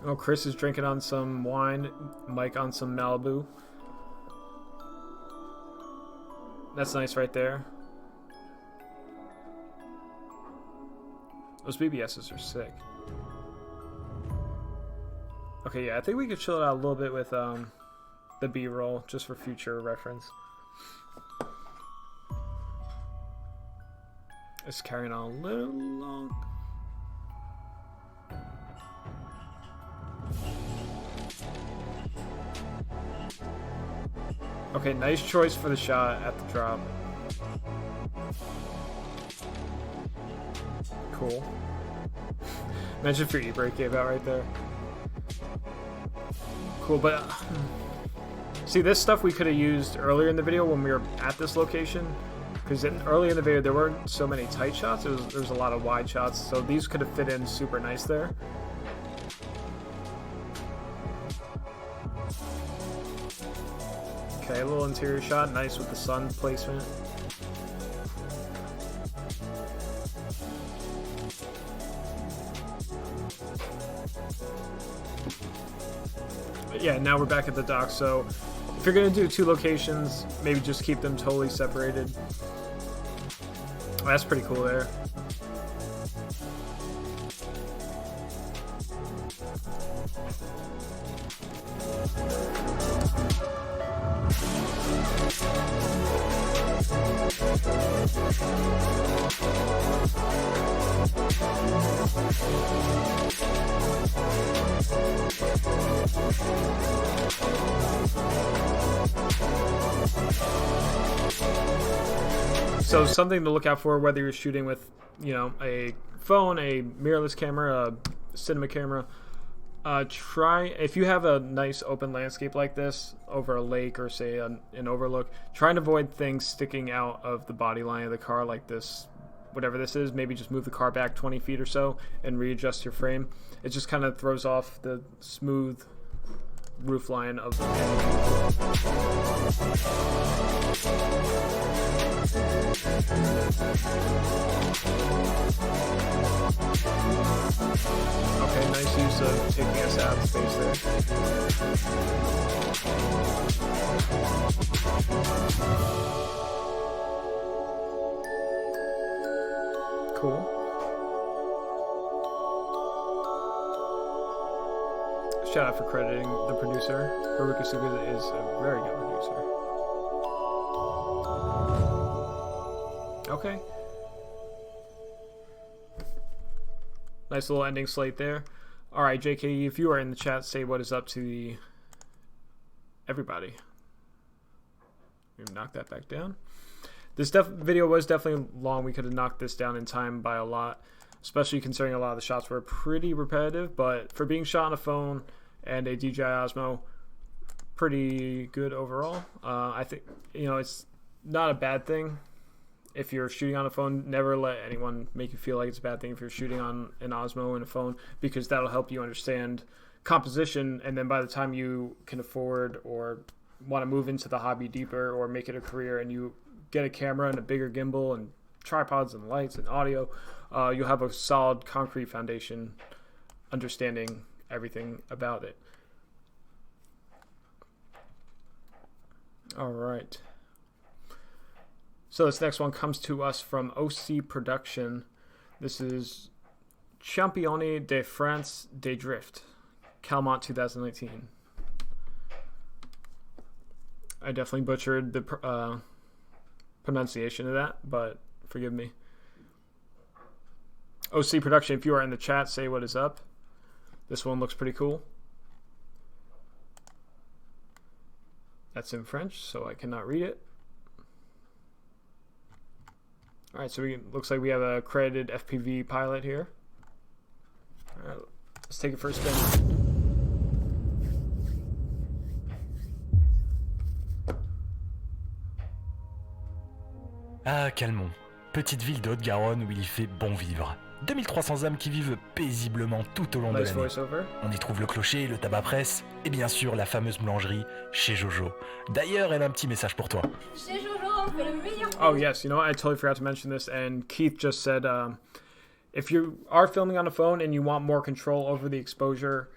Oh, Chris is drinking on some wine, Mike on some Malibu. That's nice right there. Those BBSs are sick. Okay, yeah, I think we could chill it out a little bit with the B-roll, just for future reference. It's carrying on a little long. Okay, nice choice for the shot at the drop. Cool. Imagine if your e-brake gave out right there. Cool, but see, this stuff we could have used earlier in the video when we were at this location, because early in the video there weren't so many tight shots. There was a lot of wide shots, so these could have fit in super nice there. Okay, a little interior shot, nice with the sun placement. But yeah, now we're back at the dock, so if you're gonna do two locations, maybe just keep them totally separated. Oh, that's pretty cool there. So something to look out for whether you're shooting with, you know, a phone, a mirrorless camera, a cinema camera. Try, if you have a nice open landscape like this over a lake or say an overlook, try and avoid things sticking out of the body line of the car like this, whatever this is. Maybe just move the car back 20 feet or so and readjust your frame. It just kind of throws off the smooth roof line of the Okay, nice use of taking us out of space there. Cool. Shout out for crediting the producer. Haruka Suga is a very good producer. Okay. Nice little ending slate there. Alright, JK, if you are in the chat, say what is up to everybody. Knock that back down. This video was definitely long. We could have knocked this down in time by a lot, especially considering a lot of the shots were pretty repetitive, but for being shot on a phone and a DJI Osmo, pretty good overall. I think, you know, it's not a bad thing. If you're shooting on a phone, never let anyone make you feel like it's a bad thing if you're shooting on an Osmo and a phone, because that'll help you understand composition, and then by the time you can afford or want to move into the hobby deeper or make it a career and you get a camera and a bigger gimbal and tripods and lights and audio, you'll have a solid concrete foundation understanding everything about it. All right. So this next one comes to us from OC Production. This is Championnat de France de Drift, Calmont 2019. I definitely butchered the pronunciation of that, but forgive me. OC Production, if you are in the chat, say what is up. This one looks pretty cool. That's in French, so I cannot read it. All right, so looks like we have a credited FPV pilot here. All right, let's take it for a spin. Ah, Calmont, petite ville de Haute-Garonne où il y fait bon vivre. 2300 âmes qui vivent paisiblement tout au long de Nice l'année. voiceover. On y trouve le clocher, le tabac-presse et bien sûr la fameuse boulangerie chez Jojo. D'ailleurs, elle a un petit message pour toi. Chez Jojo, on fait le meilleur. Oh yes, you know what? I totally forgot to mention this, and Keith just said, if you are filming on a phone and you want more control over the exposure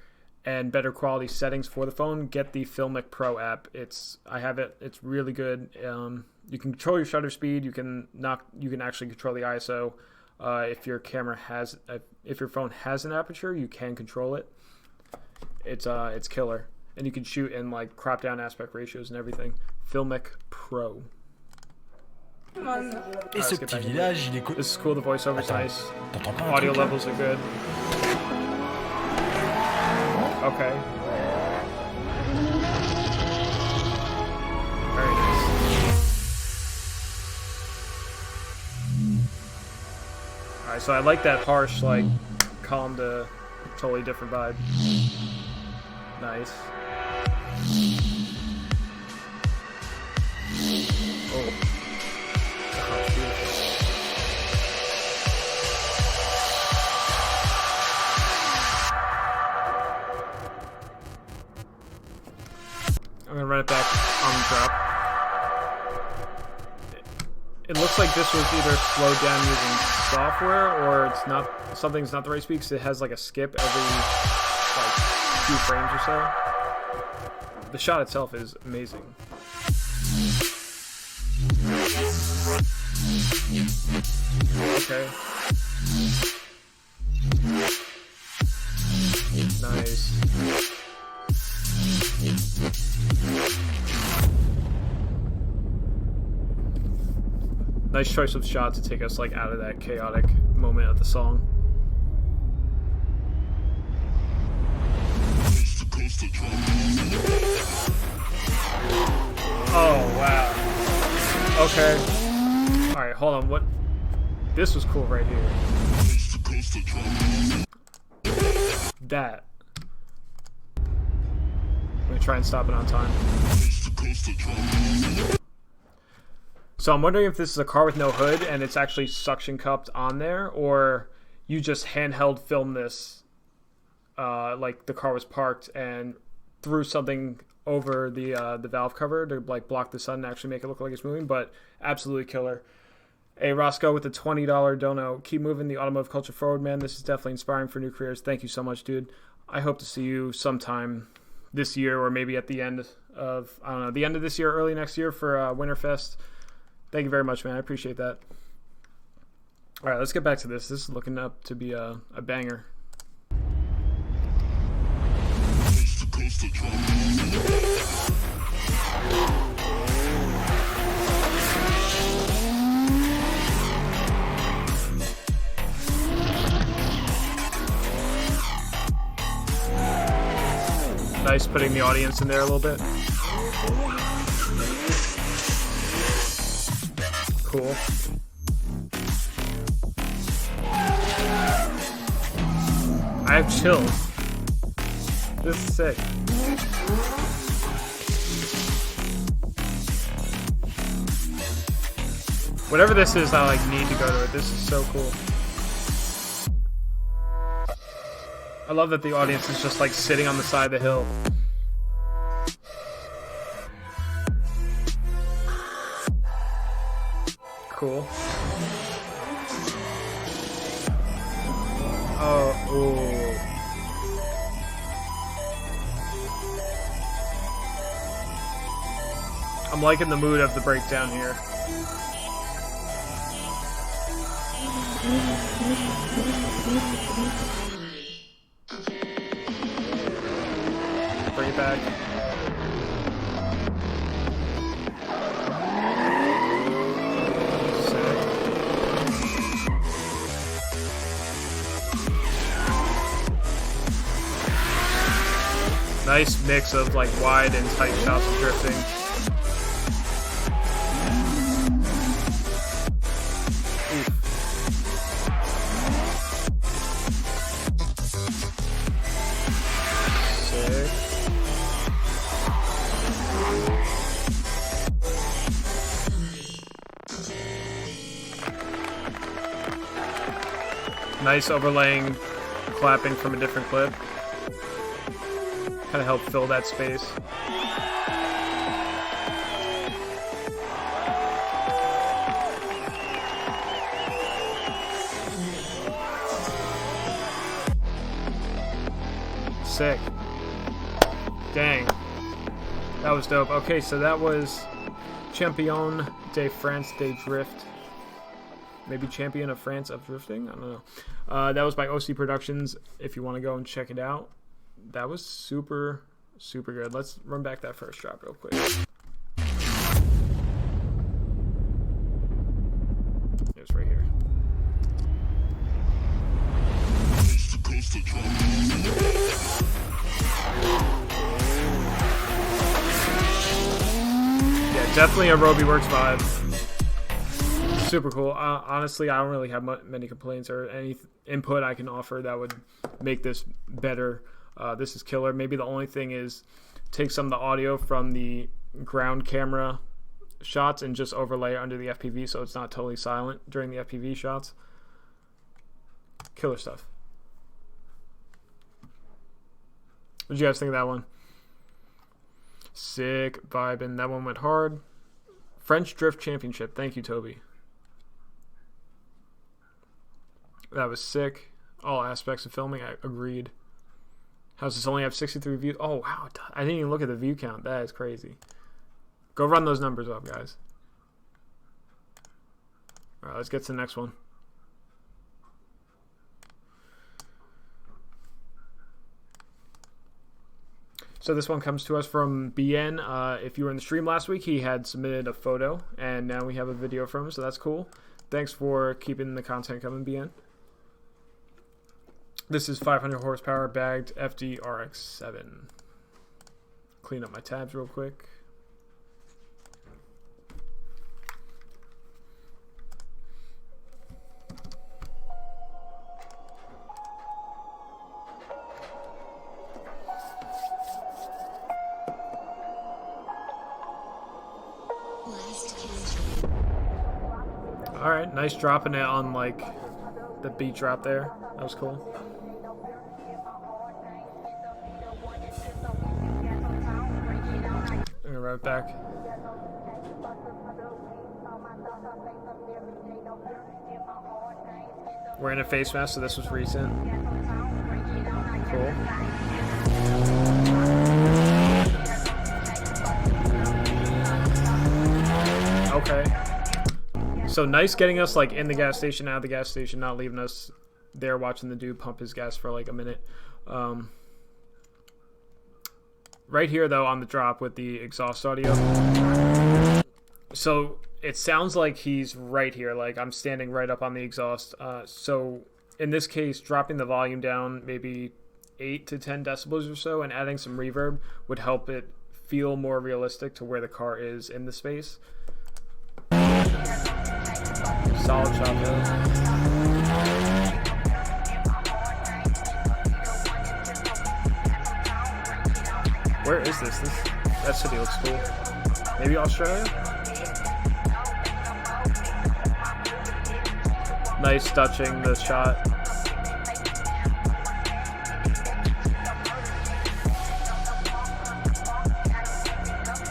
and better quality settings for the phone, get the Filmic Pro app. I have it. It's really good. You can control your shutter speed. You can actually control the ISO. If your camera has, if your phone has an aperture, you can control it. It's killer, and you can shoot in like crop down aspect ratios and everything. Filmic Pro. Et ce petit village, il est This is cool. The voiceover's nice. T'entends pas un Audio truc, là levels are good. Okay. Very nice. Alright, so I like that harsh, like, calm to totally different vibe. Nice. Oh. Oh, it's beautiful. I'm gonna run it back on the drop. It looks like this was either slowed down using software or it's not, something's not the right speed because it has like a skip every like few frames or so. The shot itself is amazing. Okay. Nice. Nice choice of shot to take us like out of that chaotic moment of the song. Oh wow. Okay. Alright, hold on, what? This was cool right here. That. I'm gonna try and stop it on time. So I'm wondering if this is a car with no hood and it's actually suction cupped on there, or you just handheld filmed this like the car was parked and threw something over the valve cover to like block the sun and actually make it look like it's moving. But absolutely killer. Hey, Roscoe with the $20 dono. Keep moving the automotive culture forward, man. This is definitely inspiring for new careers. Thank you so much, dude. I hope to see you sometime this year or maybe at the end of, I don't know, the end of this year, early next year for Winterfest. Thank you very much, man. I appreciate that. All right, let's get back to this. This is looking up to be a banger. Nice putting the audience in there a little bit. Cool. I have chills. This is sick. Whatever this is, I like need to go to it. This is so cool. I love that the audience is just like sitting on the side of the hill. Cool. Oh, ooh. I'm liking the mood of the breakdown here. Bring it back. Nice mix of like wide and tight shots of drifting. Oof. Sick. Nice overlaying clapping from a different clip. Kind of help fill that space. Sick. Dang. That was dope. Okay, so that was Champion de France de Drift. maybe champion of France of drifting. I don't know. That was by OC Productions. If you want to go and check it out, that was super good. Let's run back that first drop real quick. It's right here. Yeah, definitely a Roby Works vibe. Super cool. Honestly, I don't really have many complaints or any input I can offer that would make this better. This is killer. Maybe the only thing is take some of the audio from the ground camera shots and just overlay it under the FPV so it's not totally silent during the FPV shots. Killer stuff. What did you guys think of that one? Sick vibe, and that one went hard. French Drift Championship. Thank you, Toby. That was sick. All aspects of filming, I agreed. How's this only have 63 views? Oh, wow. I didn't even look at the view count. That is crazy. Go run those numbers up, guys. All right, let's get to the next one. So this one comes to us from BN. If you were in the stream last week, he had submitted a photo, and now we have a video from him, so that's cool. Thanks for keeping the content coming, BN. This is 500 horsepower bagged FD RX-7. Clean up my tabs real quick. Alright, nice dropping it on like the beat drop there. That was cool. Right back. Wearing a face mask, so this was recent. Cool. Okay. So nice getting us like in the gas station, out of the gas station, not leaving us there watching the dude pump his gas for like a minute. Right here, though, on the drop with the exhaust audio. So it sounds like he's right here. Like I'm standing right up on the exhaust. So in this case, dropping the volume down maybe 8 to 10 decibels or so and adding some reverb would help it feel more realistic to where the car is in the space. Solid shot, though. Where is this? That city looks cool. Maybe Australia? Nice touching the shot.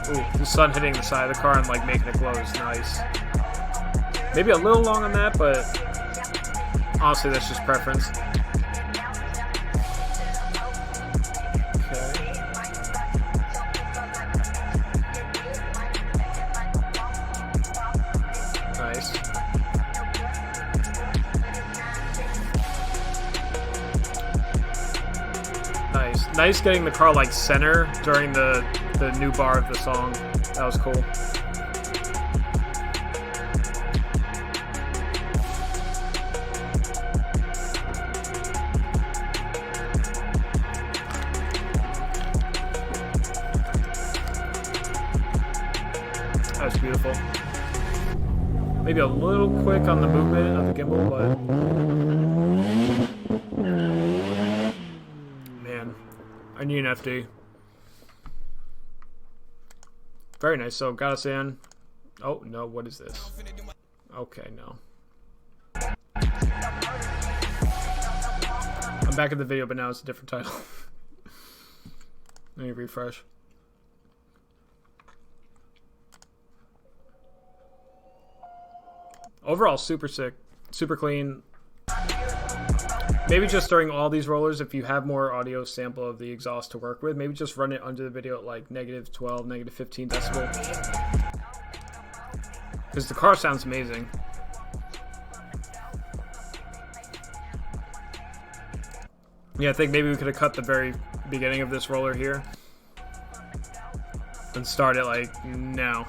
Ooh, the sun hitting the side of the car and like making it glow is nice. Maybe a little long on that, but honestly that's just preference. Nice getting the car like center during the new bar of the song. That was cool. That was beautiful. Maybe a little quick on the movement of the gimbal, but man, I need an FD. Very nice. So got us in. Oh no, what is this? Okay, no. I'm back in the video, but now it's a different title. Let me refresh. Overall, super sick, super clean. Maybe just during all these rollers, if you have more audio sample of the exhaust to work with, maybe just run it under the video at like -12, -15 decibel. Because the car sounds amazing. Yeah, I think maybe we could have cut the very beginning of this roller here and start it like now.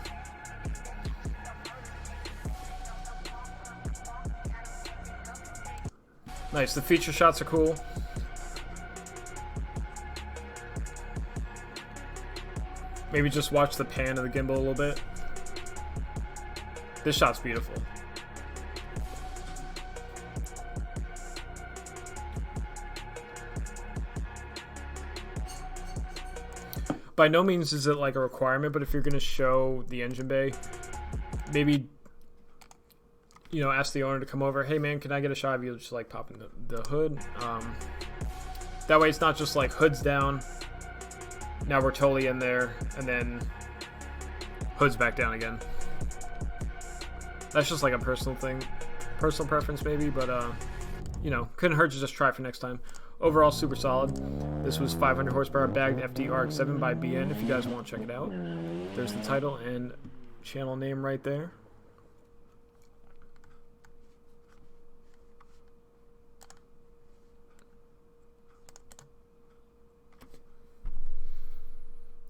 Nice, the feature shots are cool. Maybe just watch the pan of the gimbal a little bit. This shot's beautiful. By no means is it like a requirement, but if you're going to show the engine bay, maybe, you know, ask the owner to come over. Hey man, can I get a shot of you just like popping the hood? That way it's not just like hood's down, now we're totally in there, and then hood's back down again. That's just like a personal thing, personal preference maybe, but you know, couldn't hurt to just try for next time. Overall, super solid. This was 500 horsepower bagged FD RX-7 by BN. If you guys want to check it out, there's the title and channel name right there.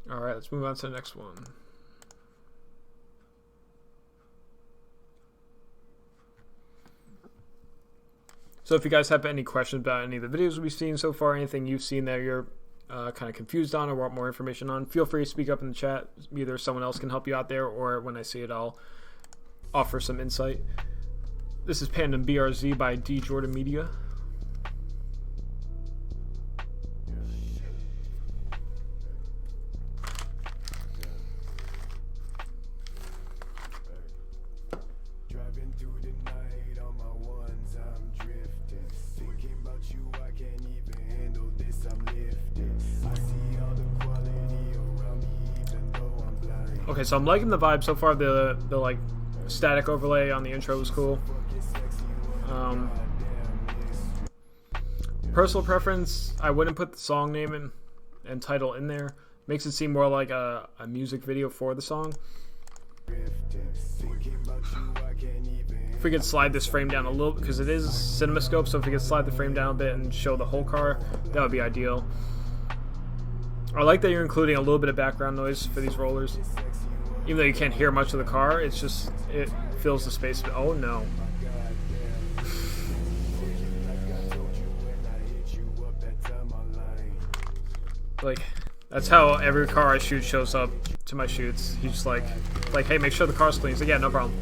All right, let's move on to the next one. So if you guys have any questions about any of the videos we've seen so far, anything you've seen that you're kind of confused on or want more information on, feel free to speak up in the chat. Either someone else can help you out there, or when I see it, I'll offer some insight. This is Pandem BRZ by D Jordan Media. Okay, so I'm liking the vibe so far. The like static overlay on the intro was cool. Personal preference, I wouldn't put the song name and title in there. Makes it seem more like a music video for the song. If we could slide this frame down a little, because it is CinemaScope, so if we could slide the frame down a bit and show the whole car, that would be ideal. I like that you're including a little bit of background noise for these rollers. Even though you can't hear much of the car, it's just, it fills the space. Oh no. Like, that's how every car I shoot shows up to my shoots. He's just like, hey, make sure the car's clean. He's like, yeah, no problem.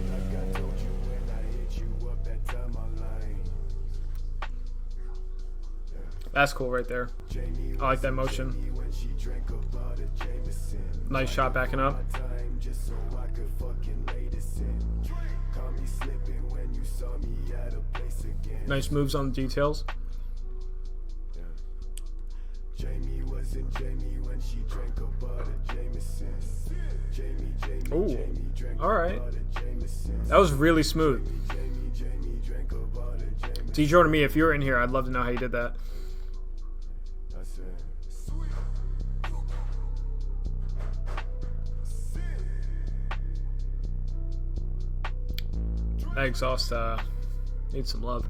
That's cool right there. I like that motion. Nice shot backing up. Nice moves on the details. Ooh, alright. That was really smooth. D Jordan me, if you're in here, I'd love to know how you did that. That exhaust needs some love.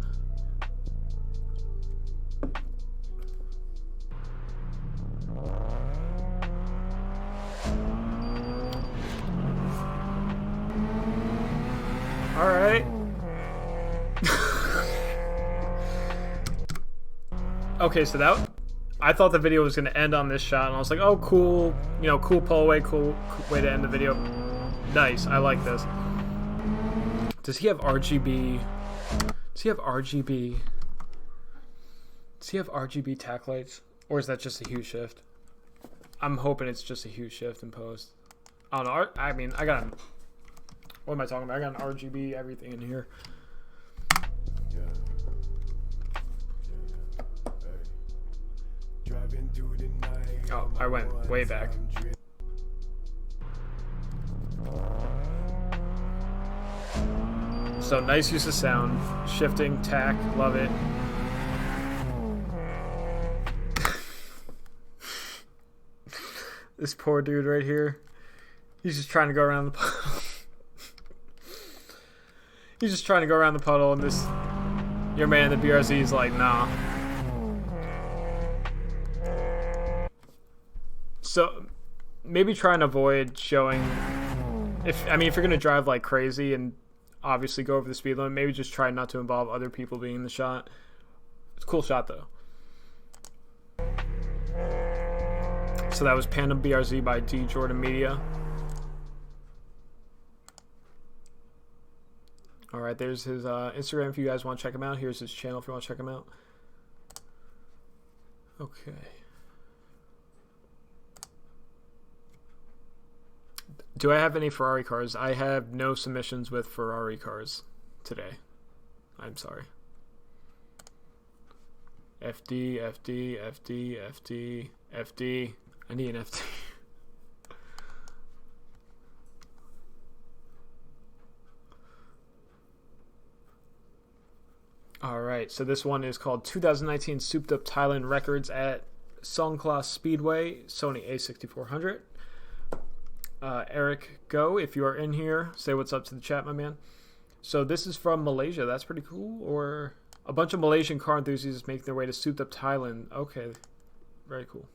All right. Okay, so that I thought the video was going to end on this shot, and I was like, "Oh, cool! You know, cool pull away, cool way to end the video. Nice, I like this." Does he have RGB? Does he have RGB? Does he have RGB tack lights? Or is that just a hue shift? I'm hoping it's just a hue shift in post. I don't know. I mean, I got... What am I talking about? I got an RGB everything in here. Oh, I went way back. So nice use of sound, shifting, tack, love it. This poor dude right here, he's just trying to go around the puddle. He's just trying to go around the puddle, and this, your man in the BRZ is like, nah. So maybe try and avoid showing. If you're gonna drive like crazy and obviously go over the speed limit, maybe just try not to involve other people being in the shot. It's a cool shot though. So that was Panda BRZ by D Jordan Media. All right, there's his Instagram if you guys want to check him out. Here's his channel if you want to check him out. Okay. Do I have any Ferrari cars? I have no submissions with Ferrari cars today. I'm sorry. FD, FD, FD, FD, FD. I need an FD. Alright, so this one is called 2019 Souped Up Thailand Records at Songkla Speedway, Sony A6400. Eric Go, if you are in here, say what's up to the chat, my man. So this is from Malaysia. That's pretty cool. Or a bunch of Malaysian car enthusiasts making their way to Souped Up Thailand. Okay, very cool.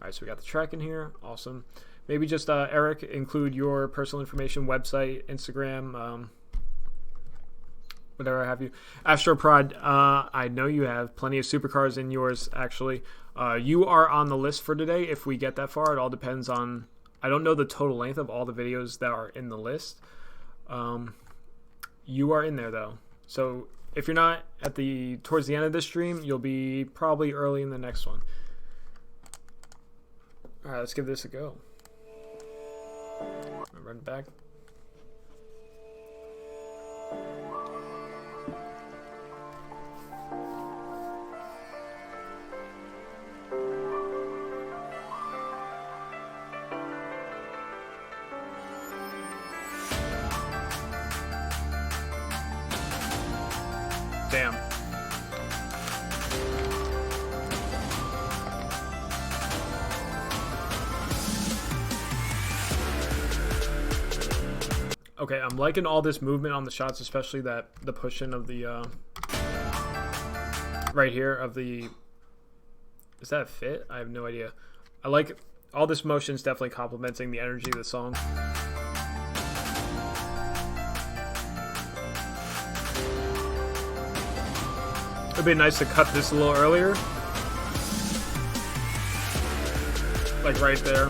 Alright, so we got the track in here. Awesome. Maybe just, Eric, include your personal information, website, Instagram, whatever have you. Astro Prod, I know you have plenty of supercars in yours, actually. You are on the list for today if we get that far. It all depends on... I don't know the total length of all the videos that are in the list. You are in there, though. So if you're not at towards the end of this stream, you'll be probably early in the next one. All right, let's give this a go. I'm running back. Damn. Okay, I'm liking all this movement on the shots, especially the push-in of the right here of the... Is that a fit? I have no idea. I like all this motion is definitely complementing the energy of the song. It'd be nice to cut this a little earlier. Like right there.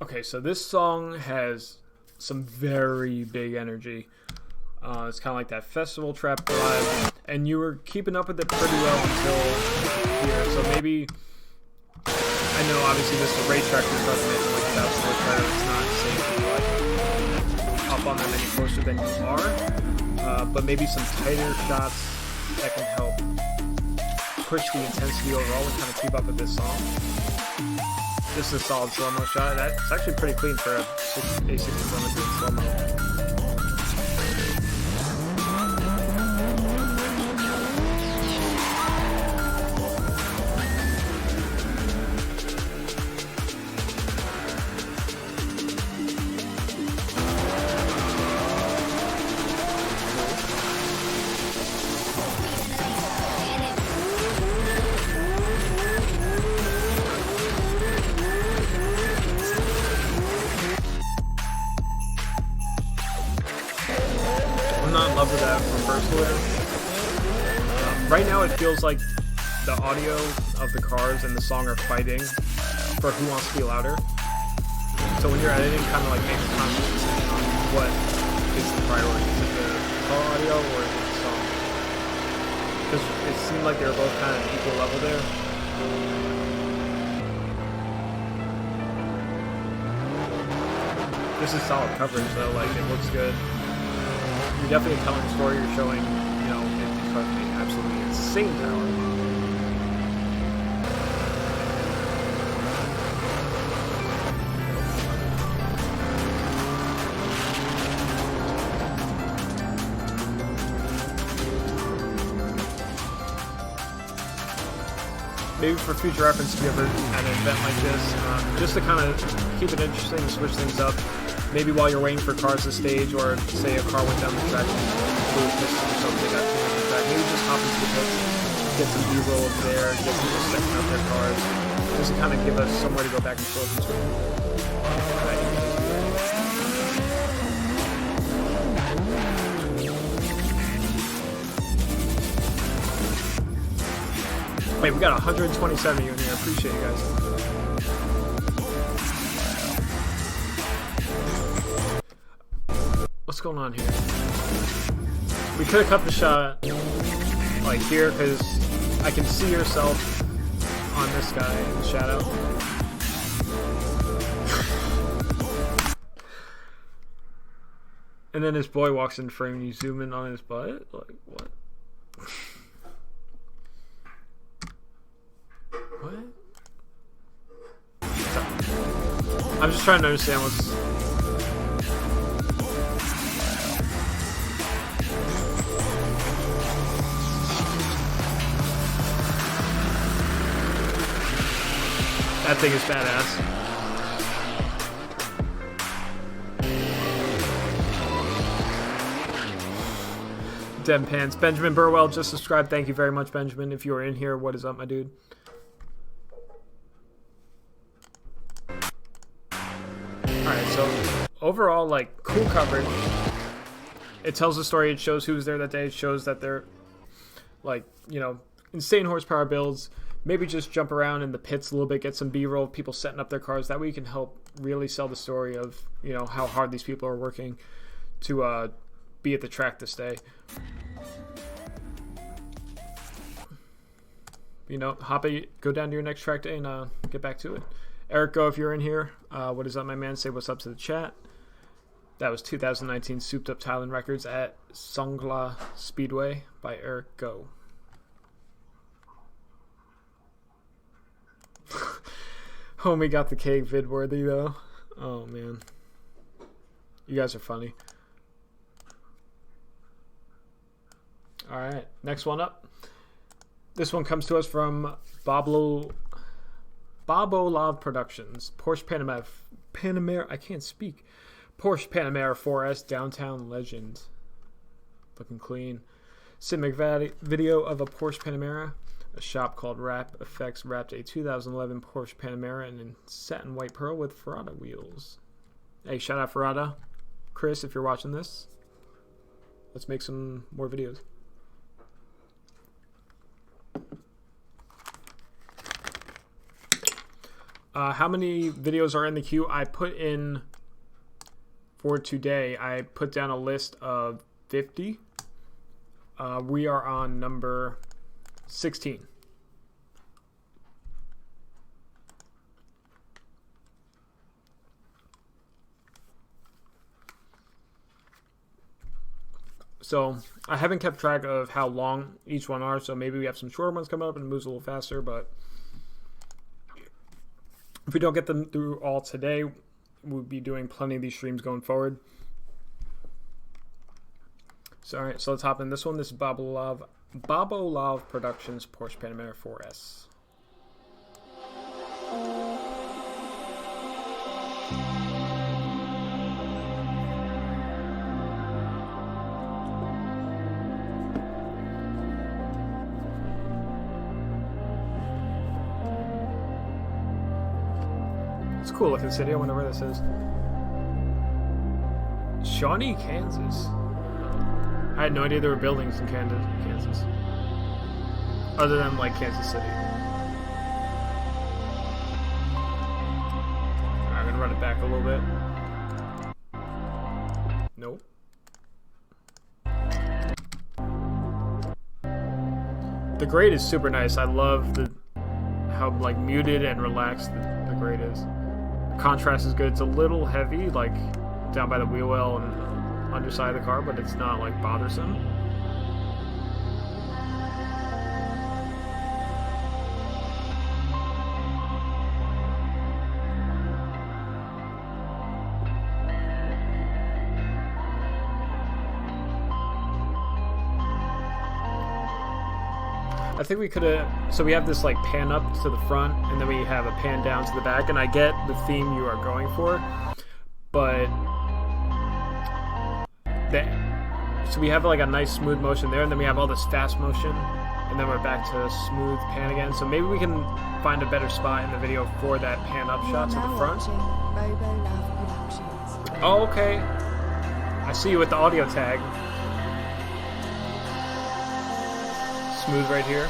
Okay, so this song has some very big energy. It's kind of like that festival trap vibe, and you were keeping up with it pretty well until here. So maybe, I know obviously this is a racetrack, you're starting to make like a thousand horsepower. It's not safe to like up on them any closer than you are, but maybe some tighter shots that can help push the intensity overall and kind of keep up with this song. This is a solid slow-mo shot. That's actually pretty clean for a 6400 slow-mo. Love with that reversal there. Right now it feels like the audio of the cars and the song are fighting for who wants to be louder. So when you're editing, kind of like make a conscious decision on what is the priority. Is it the car audio or is it the song? Because it seemed like they were both kind of equal level there. This is solid coverage though, like it looks good. You're definitely telling a story. You're showing, you know, it cars being absolutely insane power. maybe for future reference, if you ever at an event like this, just to kind of keep it interesting and switch things up. Maybe while you're waiting for cars to stage, or say a car went down the track and blew a piston or something, they got to the track. Maybe just hop into the pits, get some B-roll over there, get people stepping out their cars, just to kind of give us somewhere to go back and forth between. Wait, we got 127 of you in here. I appreciate you guys. What's going on here? We could have cut the shot like here because I can see yourself on this guy in the shadow. And then this boy walks in frame and you zoom in on his butt? Like, what? What? I'm just trying to understand what's... That thing is badass. Dem Pants. Benjamin Burwell just subscribed. Thank you very much, Benjamin. If you are in here, what is up, my dude? Alright, so overall, like, cool coverage. It tells the story. It shows who was there that day. It shows that they're, like, you know, insane horsepower builds. Maybe just jump around in the pits a little bit, get some B-roll of people setting up their cars. That way you can help really sell the story of, you know, how hard these people are working to be at the track this day. You know, go down to your next track day and get back to it. Eric Go, if you're in here, what is up, my man? Say what's up to the chat. That was 2019 Souped Up Thailand Records at Songla Speedway by Eric Go. Homie got the cake vid worthy though. Oh man. You guys are funny. Alright, next one up. This one comes to us from Bobolov Productions. Porsche Panamera, I can't speak. Porsche Panamera 4S Downtown Legend. Looking clean. Cinematic video of a Porsche Panamera. A shop called Wrap Effects wrapped a 2011 Porsche Panamera in satin white pearl with Ferrata wheels. Hey, shout out Ferrata. Chris, if you're watching this, let's make some more videos. How many videos are in the queue? I put in for today, I put down a list of 50. We are on number 16. So I haven't kept track of how long each one are, so maybe we have some shorter ones coming up and it moves a little faster, but if we don't get them through all today, we'll be doing plenty of these streams going forward. So alright, so let's hop in this one. This is Bobolov Productions Porsche Panamera 4S. It's a cool looking city. I wonder where this is. Shawnee, Kansas. I had no idea there were buildings in Kansas. Other than, like, Kansas City. Alright, I'm gonna run it back a little bit. Nope. The grade is super nice. I love how, like, muted and relaxed the grade is. The contrast is good. It's a little heavy, like, down by the wheel well and underside of the car, but it's not like bothersome. I think we could have... So we have this like pan up to the front, and then we have a pan down to the back, and I get the theme you are going for, but... So we have like a nice smooth motion there, and then we have all this fast motion, and then we're back to smooth pan again. So maybe we can find a better spot in the video for that pan up shot to the front. Oh, okay. I see you with the audio tag. Smooth right here.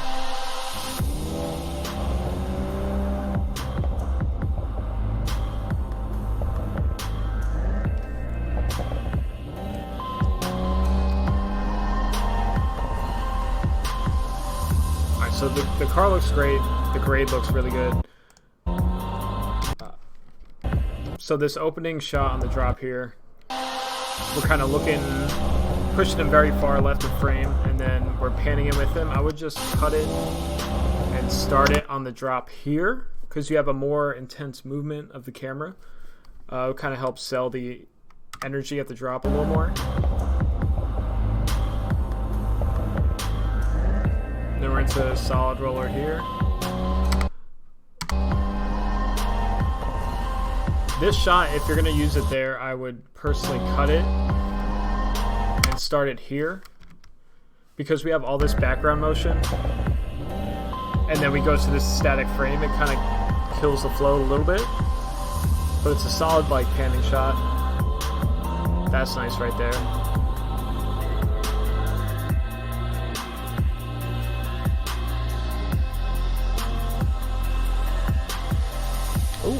Alright, so the car looks great. The grade looks really good. So this opening shot on the drop here, we're kind of looking, pushing him very far left of frame, and then we're panning in with him. I would just cut it and start it on the drop here, because you have a more intense movement of the camera. It kind of helps sell the energy at the drop a little more. Then we're into a solid roller here. This shot, if you're going to use it there, I would personally cut it and start it here, because we have all this background motion, and then we go to this static frame. It kind of kills the flow a little bit, but it's a solid like panning shot. That's nice right there. Ooh.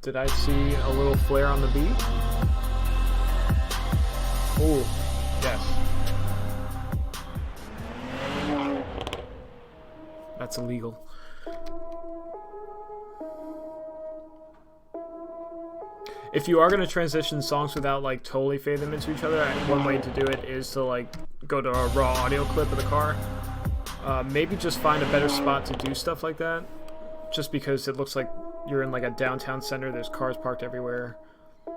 Did I see a little flare on the beat? Oh, yes. That's illegal. If you are going to transition songs without like totally fade them into each other, one way to do it is to like go to a raw audio clip of the car. Maybe just find a better spot to do stuff like that, just because it looks like you're in like a downtown center. There's cars parked everywhere. A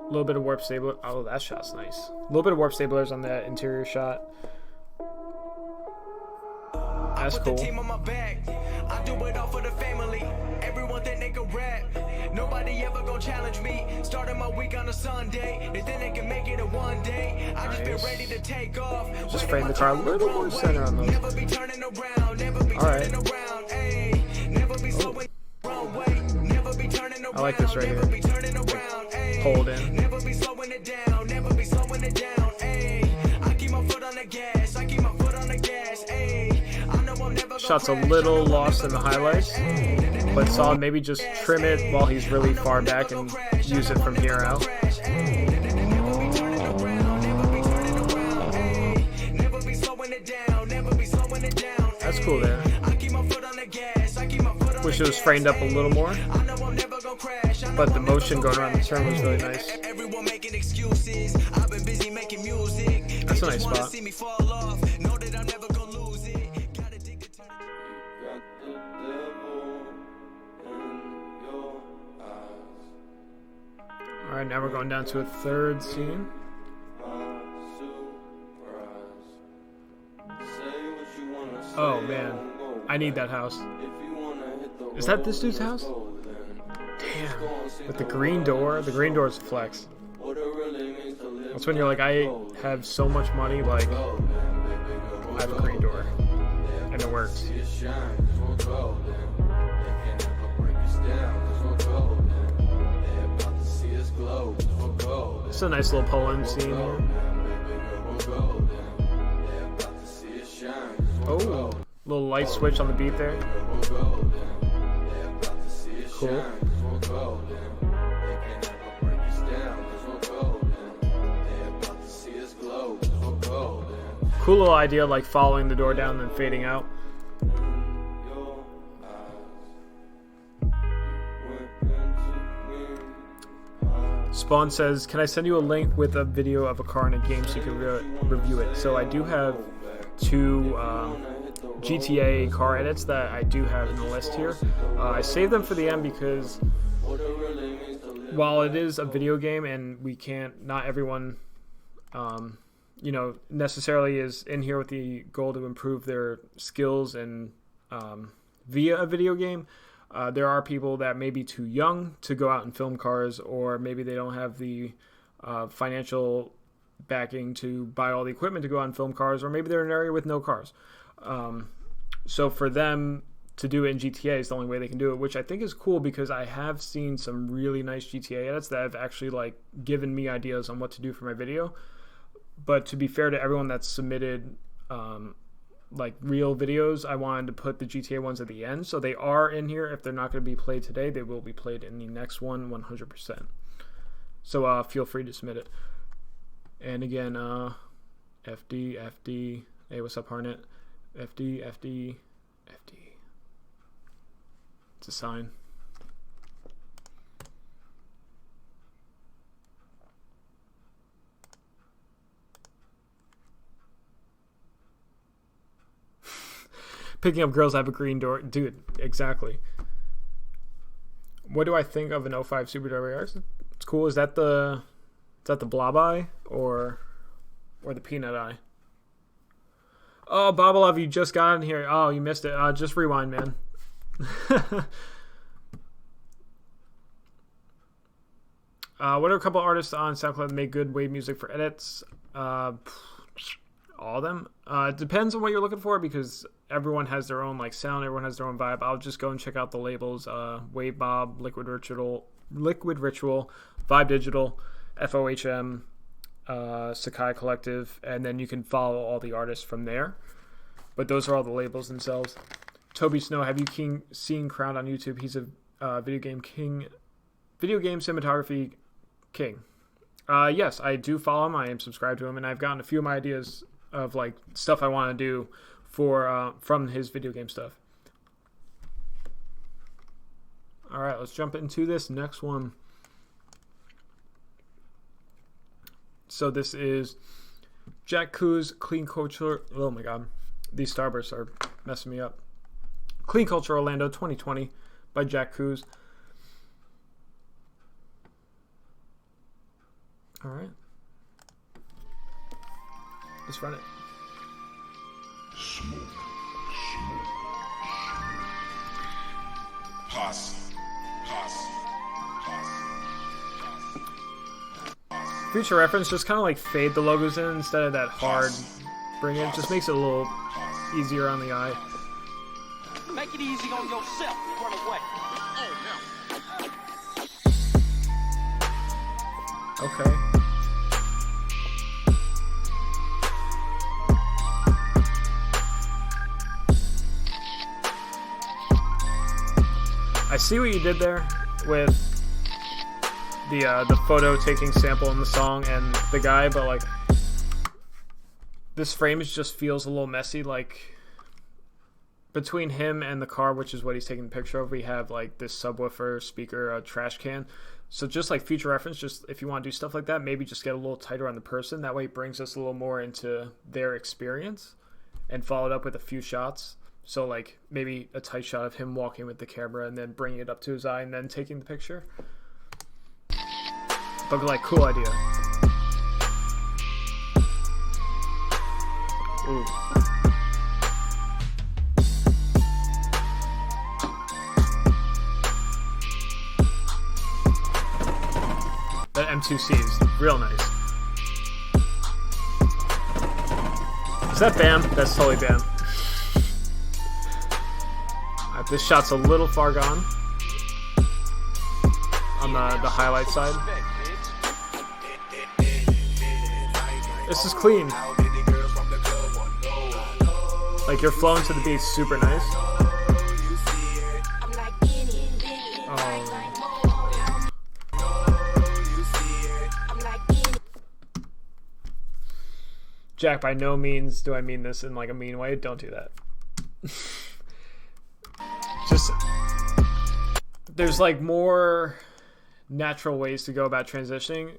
little bit of warp stabilizer. Oh, that shot's nice. A little bit of warp stabilizers on that interior shot. That's cool. I do it all for the family. Everyone think they can rap. Nobody ever gonna challenge me. Starting my week on a Sunday. They think they can make it a one day. I just been ready to take off. Just frame the car a little more center on those. Never be turning around. Never be turning around. Ay, never be slowing wrong way. Never be turning around. I like this right here. Never be turning around. Ay, hold in. Never be slowing it down. Never be slowing it down. Ay, I keep my foot on the gas. I keep my foot on the gas. Ay, I know I'm never shot's a little lost in the highlights, but solid. Maybe just trim it while he's really far back and use it from here out. That's cool there. Wish it was framed up a little more, but the motion going around the turn was really nice. That's a nice spot. Alright, now we're going down to a third scene. Oh man, I need that house. Is that this dude's house? Damn, with the green door. The green door is flex. That's when you're like, I have so much money, like, I have a green door. And it works. It's a nice little Poland scene here. Oh, little light switch on the beat there. Cool. Cool little idea, like following the door down and then fading out. Spawn says, can I send you a link with a video of a car in a game so you can review it? So I do have two GTA car edits that I do have in the list here. I saved them for the end because while it is a video game and we can't, not everyone necessarily is in here with the goal to improve their skills and via a video game. There are people that may be too young to go out and film cars, or maybe they don't have the financial backing to buy all the equipment to go out and film cars, or maybe they're in an area with no cars. So for them to do it in GTA is the only way they can do it, which I think is cool because I have seen some really nice GTA edits that have actually like given me ideas on what to do for my video. But to be fair to everyone that's submitted like real videos, I wanted to put the GTA ones at the end, so they are in here. If they're not going to be played today, they will be played in the next one 100%. So feel free to submit it. And again, FD. Hey, what's up, Harnett? FD. It's a sign. Picking up girls have a green door. Dude, exactly. What do I think of an 05 Super Derby RS? It's cool. Is that the blob eye or the peanut eye? Oh, Bobolov, you just got in here. Oh, you missed it. Just rewind, man. What are a couple artists on SoundCloud that make good wave music for edits? All of them. It depends on what you're looking for because everyone has their own like sound. Everyone has their own vibe. I'll just go and check out the labels: Wave Bob, Liquid Ritual, Vibe Digital, FOHM, Sakai Collective, and then you can follow all the artists from there. But those are all the labels themselves. Toby Snow, have you seen Crowned on YouTube? He's a video game cinematography king. Yes, I do follow him. I am subscribed to him, and I've gotten a few of my ideas of like stuff I want to do for from his video game stuff. All right, let's jump into this next one. So this is Jack Koo's Clean Culture. Oh my god, these Starbursts are messing me up. Clean Culture Orlando 2020 by Jack Koos. All right, let's run it. Smoke. Posse. Future reference, just kind of like fade the logos in instead of that hard bring in. Just makes it a little easier on the eye. Make it easy on yourself. Run away. Okay. I see what you did there with the photo taking sample in the song and the guy, but like this frame just feels a little messy. Like between him and the car, which is what he's taking the picture of, we have like this subwoofer, speaker, a trash can. So just like future reference, just if you want to do stuff like that, maybe just get a little tighter on the person. That way it brings us a little more into their experience and follow it up with a few shots. So like maybe a tight shot of him walking with the camera and then bringing it up to his eye and then taking the picture. But like, cool idea. Ooh. That M2C is real nice. Is that BAM? That's totally BAM. Alright, this shot's a little far gone on the highlight side. This is clean. Like you're flowing to the beat, super nice. Jack, by no means do I mean this in like a mean way. Don't do that. Just there's like more natural ways to go about transitioning.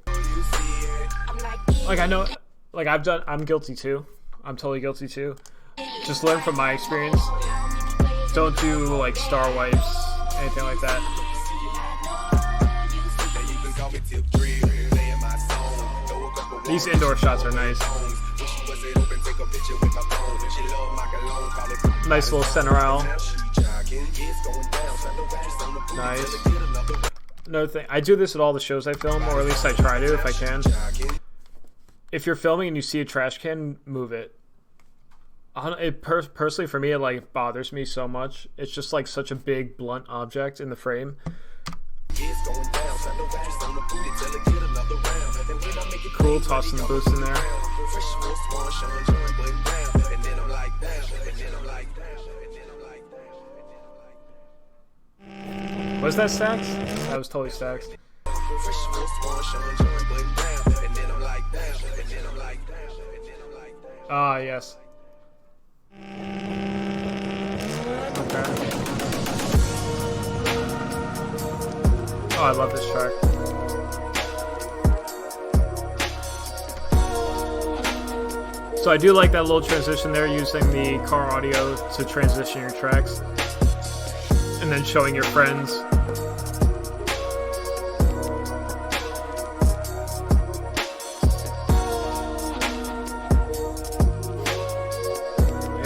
Like I know, like I'm guilty too. I'm totally guilty too. Just learn from my experience. Don't do like star wipes, anything like that. These indoor shots are nice. Nice little center aisle. Nice. Another thing, I do this at all the shows I film, or at least I try to if I can. If you're filming and you see a trash can, move it. Personally, for me, it like bothers me so much. It's just like such a big blunt object in the frame. Cool, tossing the boost in there. Was that stacks? That was totally stacks. Ah, yes. Okay. Oh, I love this track. So I do like that little transition there, using the car audio to transition your tracks. And then showing your friends.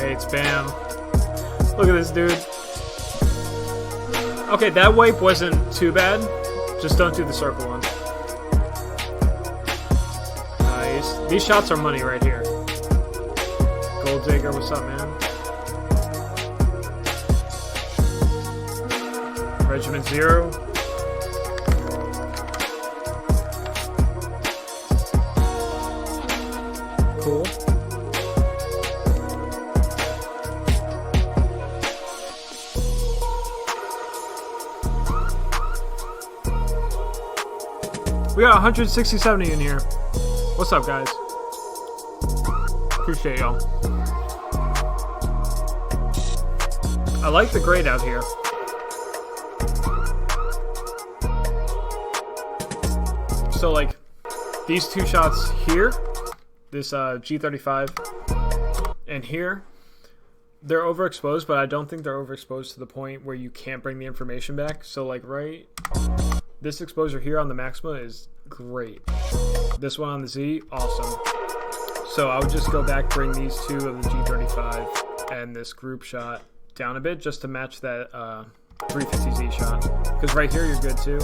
Hey, it's Bam. Look at this dude. Okay, that wipe wasn't too bad. Just don't do the circle one. Nice. These shots are money right here. Gold Digger, what's up, man? Regiment 0. Cool. We got 167 in here. What's up, guys? Appreciate y'all. I like the grade out here. So like these two shots here, this G35 and here, they're overexposed, but I don't think they're overexposed to the point where you can't bring the information back. So like right, this exposure here on the Maxima is great. This one on the Z, awesome. So I would just go back, bring these two of the G35 and this group shot down a bit just to match that 350Z shot. Because right here you're good too.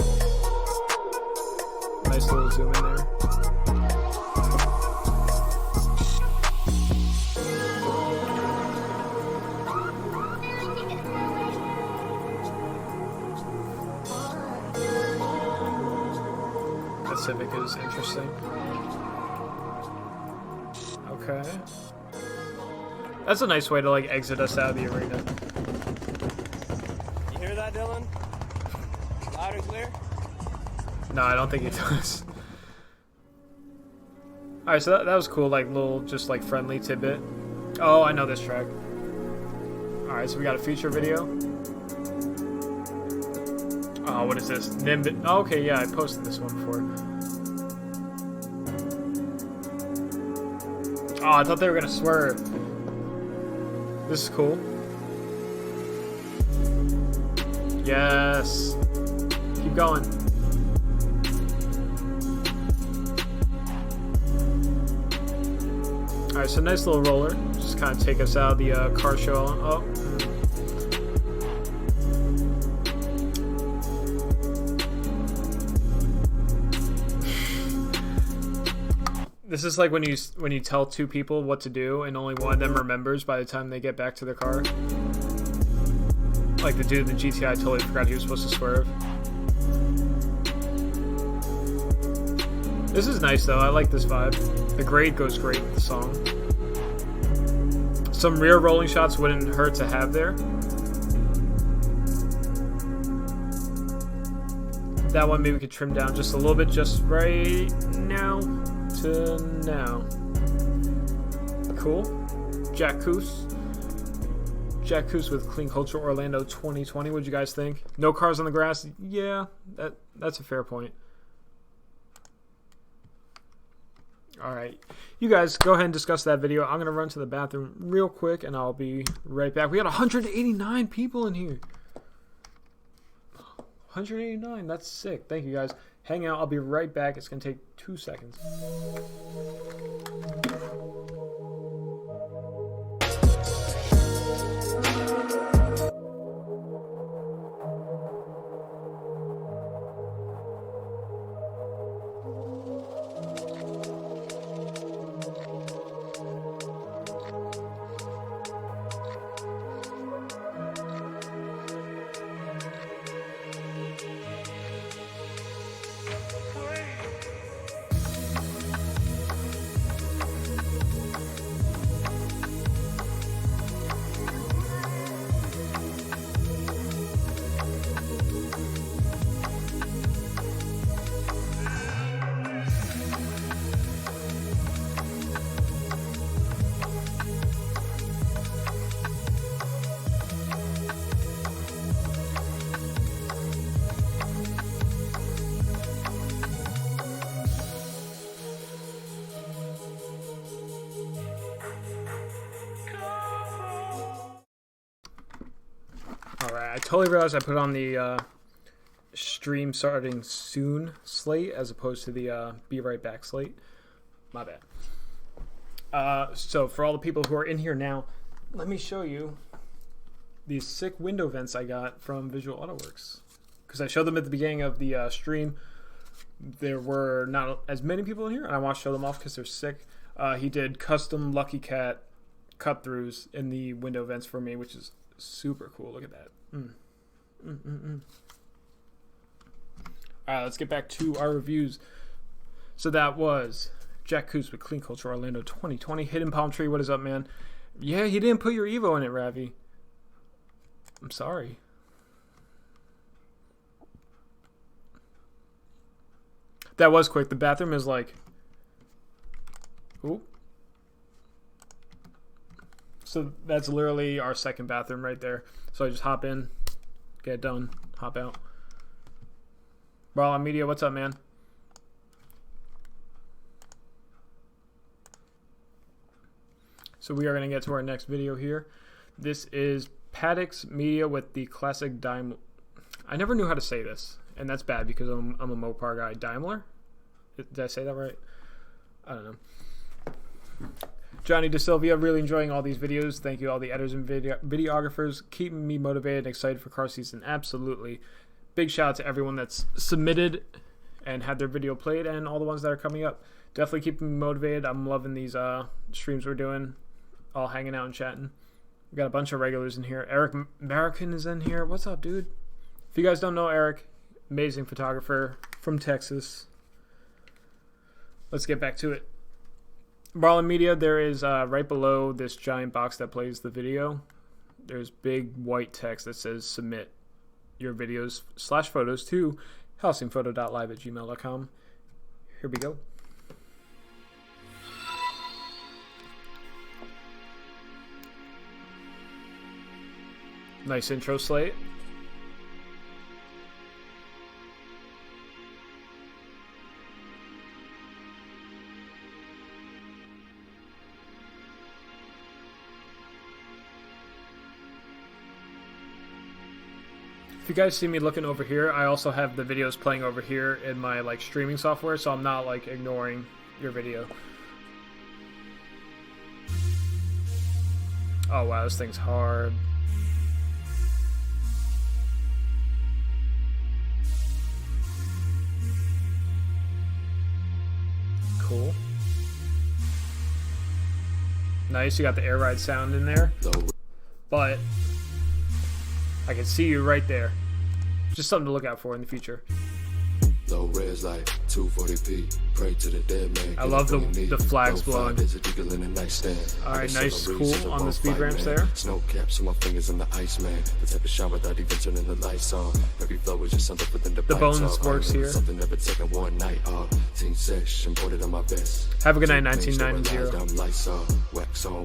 Nice little zoom in there. That Civic is interesting. Okay. That's a nice way to like exit us out of the arena. You hear that, Dylan? Loud and clear? No, I don't think it does. Alright, so that was cool, like little, just like friendly tidbit. Oh, I know this track. Alright, so we got a feature video. Oh, what is this? Nimbit. Oh, okay, yeah, I posted this one before. Oh, I thought they were gonna swerve. This is cool. Yes. Keep going. Alright, so nice little roller. Just kind of take us out of the car show. Oh. This is like when you tell two people what to do and only one of them remembers by the time they get back to their car. Like the dude in the GTI totally forgot he was supposed to swerve. This is nice though, I like this vibe. The grade goes great with the song. Some rear rolling shots wouldn't hurt to have there. That one maybe we could trim down just a little bit, just right now to now. Cool. Jack Coos with Clean Culture Orlando 2020. What'd you guys think? No cars on the grass? Yeah, that's a fair point. Alright, you guys go ahead and discuss that video. I'm going to run to the bathroom real quick and I'll be right back. We got 189 people in here. 189, that's sick. Thank you guys. Hang out, I'll be right back. It's going to take 2 seconds. Alright, I totally realized I put on the stream starting soon slate as opposed to the be right back slate. My bad. So for all the people who are in here now, let me show you these sick window vents I got from Visual AutoWorks. Because I showed them at the beginning of the stream. There were not as many people in here, and I want to show them off because they're sick. He did custom Lucky Cat cut-throughs in the window vents for me, which is super cool. Look at that. Alright, let's get back to our reviews. So that was Jack Coops with Clean Culture Orlando 2020. Hidden Palm Tree, what is up, man? Yeah, he didn't put your Evo in it, Ravi. I'm sorry. That was quick. The bathroom is like... Ooh. So that's literally our second bathroom right there. So I just hop in, get it done, hop out. Barlaw Media, what's up, man? So we are going to get to our next video here. This is Paddocks Media with the classic Daimler. I never knew how to say this, and that's bad because I'm a Mopar guy. Daimler? Did I say that right? I don't know. Johnny DeSilvia, really enjoying all these videos. Thank you all the editors and videographers. Keeping me motivated and excited for car season. Absolutely. Big shout out to everyone that's submitted and had their video played and all the ones that are coming up. Definitely keeping me motivated. I'm loving these streams we're doing. All hanging out and chatting. We got a bunch of regulars in here. Eric American is in here. What's up, dude? If you guys don't know Eric, amazing photographer from Texas. Let's get back to it. Barlin Media, there is right below this giant box that plays the video, there's big white text that says submit your videos / photos to helsingphoto.live@gmail.com. Here we go. Nice intro slate. If you guys see me looking over here, I also have the videos playing over here in my like streaming software, so I'm not like ignoring your video. Oh wow, this thing's hard. Cool. Nice, you got the air ride sound in there. But I can see you right there. Just something to look out for in the future. Low res like 240p. Pray to the dead man. I love the flags blowing. Alright, nice, cool on the speed ramps there. Snow caps on my fingers in the ice, man. The type of shine without even turning the lights on. Every flow is just something within the bones works here. Something never taken one night off. Team session, put it on my vest. Have a good night, 1990.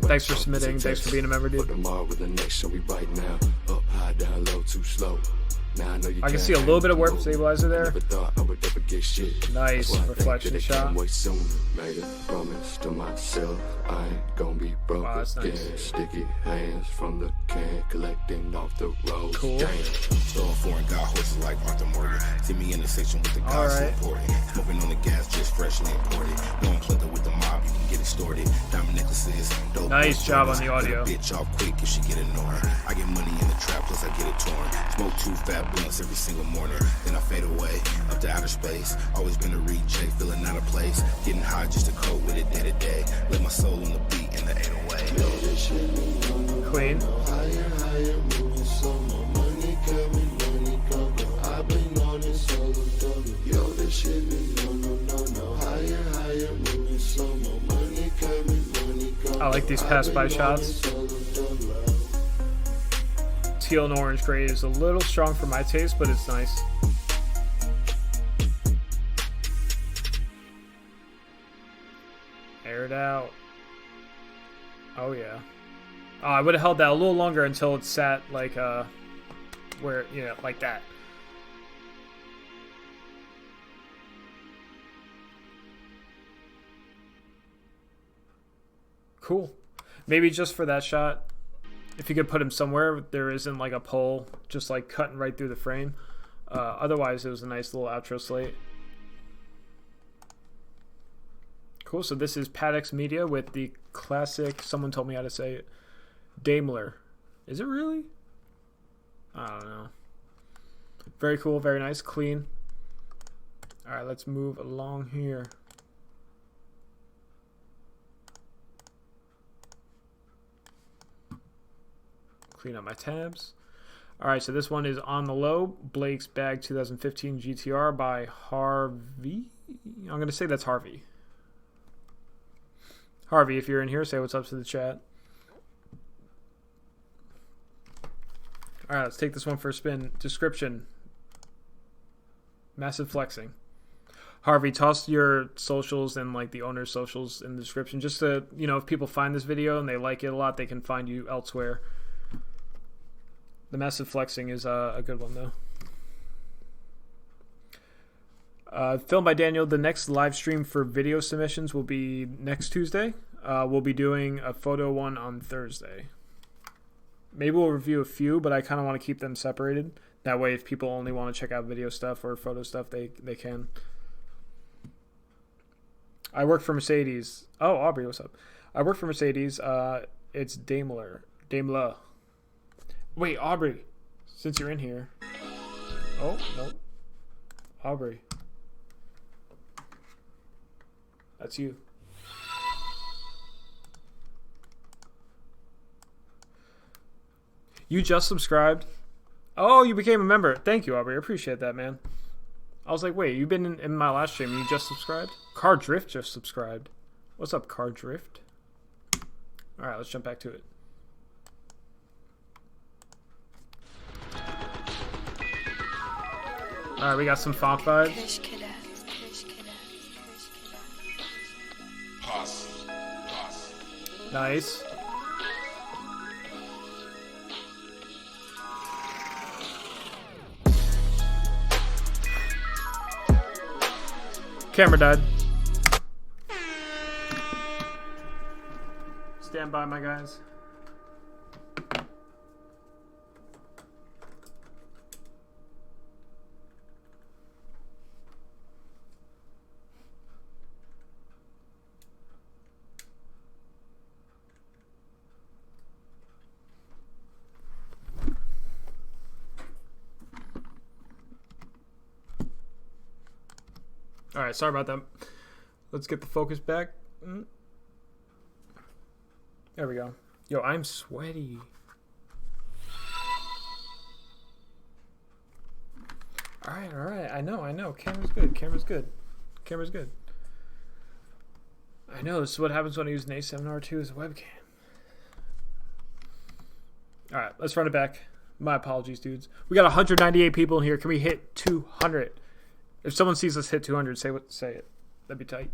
Thanks for submitting. Thanks for being a member, dude. With the next show we right now. Up high, down low, too slow. Now I can see a little bit of warp stabilizer there. Nice reflection shot. Made a promise to myself, I ain't gonna be broke again. Sticky hands from the can, collecting off the road. Cool. Throwing foreign god horses like Arthur Morgan. See me in the section with the guys supporting. Smoking on the gas, just freshly imported. Going Clinton with the mob, you can get extorted. Diamond necklaces, dope. Nice job on the audio. Bitch off quick if she get annoying. I get money in the trap, plus I get it torn. Smoke 2 fat blunts every single morning. Then I fade away up to outer space. Always been a reject, feeling out of place. Getting high just to cope with it day to day. Let my soul on the beat in the 808. Clean. I like these pass by shots. Teal and orange gray is a little strong for my taste, but it's nice. Air it out. Oh yeah. Oh, I would have held that a little longer until it sat like where, you know, like that. Cool. Maybe just for that shot, if you could put him somewhere there isn't like a pole just like cutting right through the frame. Otherwise, it was a nice little outro slate. Cool. So this is Paddock's Media with the classic. Someone told me how to say it. Daimler. Is it really? I don't know. Very cool. Very nice. Clean. All right. Let's move along here. Clean up my tabs. All right, so this one is On the Low, Blake's Bag 2015 GTR by Harvey. I'm going to say that's Harvey. Harvey, if you're in here, say what's up to the chat. All right, let's take this one for a spin. Description. Massive flexing. Harvey, toss your socials and like the owner's socials in the description. Just to, you know, if people find this video and they like it a lot, they can find you elsewhere. The massive flexing is a good one, though. Filmed by Daniel. The next live stream for video submissions will be next Tuesday. We'll be doing a photo one on Thursday. Maybe we'll review a few, but I kind of want to keep them separated. That way, if people only want to check out video stuff or photo stuff, they can. I work for Mercedes. Oh, Aubrey, what's up? I work for Mercedes. It's Daimler. Daimler. Wait, Aubrey, since you're in here. Oh, no. Aubrey. That's you. You just subscribed? Oh, you became a member. Thank you, Aubrey. I appreciate that, man. I was like, wait, you've been in my last stream. You just subscribed? Car Drift just subscribed. What's up, Car Drift? All right, let's jump back to it. All right, we got some font vibes. Nice. Camera died. Stand by, my guys. All right, sorry about that. Let's get the focus back. There we go. Yo, I'm sweaty. All right. I know. Camera's good. Camera's good. I know, this is what happens when I use an A7R2 as a webcam. All right, let's run it back. My apologies, dudes. We got 198 people in here. Can we hit 200? If someone sees us hit 200, say it. That'd be tight.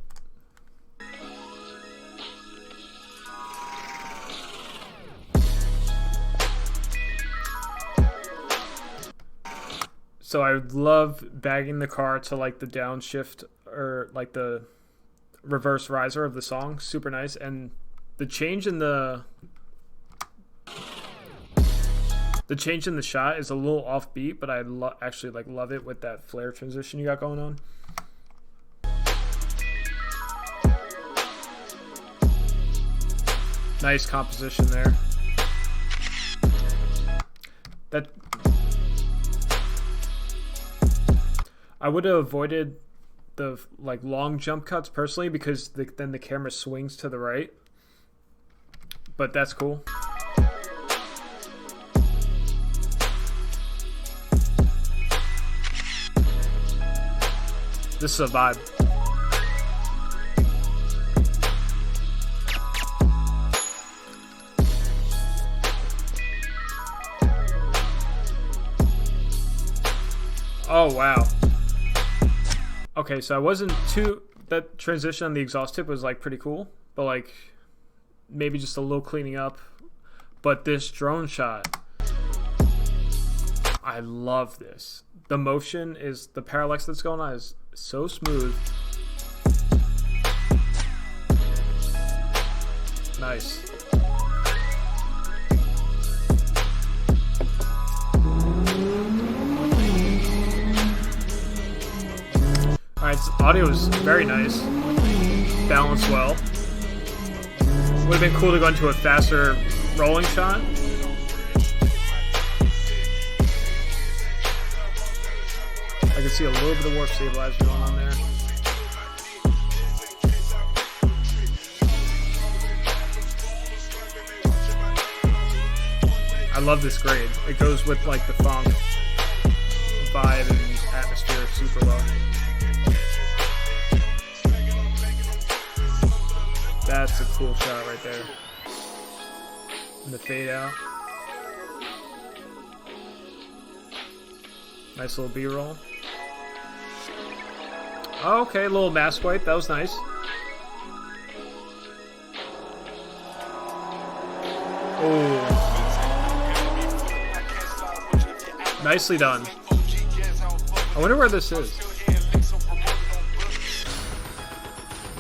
So I love bagging the car to like the downshift or like the reverse riser of the song. Super nice. And the change in the shot is a little offbeat, but I actually like love it with that flare transition you got going on. Nice composition there. That I would have avoided the like long jump cuts personally because then the camera swings to the right. But that's cool. This is a vibe. Oh, wow. Okay, so I wasn't too... That transition on the exhaust tip was, like, pretty cool. But, like, maybe just a little cleaning up. But this drone shot... I love this. The motion is... The parallax that's going on is so smooth. Nice. Alright, so audio is very nice. Balanced well. Would have been cool to go into a faster rolling shot. I can see a little bit of warp stabilizer going on there. I love this grade. It goes with like the funk vibe and atmosphere super well. That's a cool shot right there. And the fade out. Nice little B-roll. Oh, okay, a little mask wipe. That was nice. Oh. Nicely done. I wonder where this is.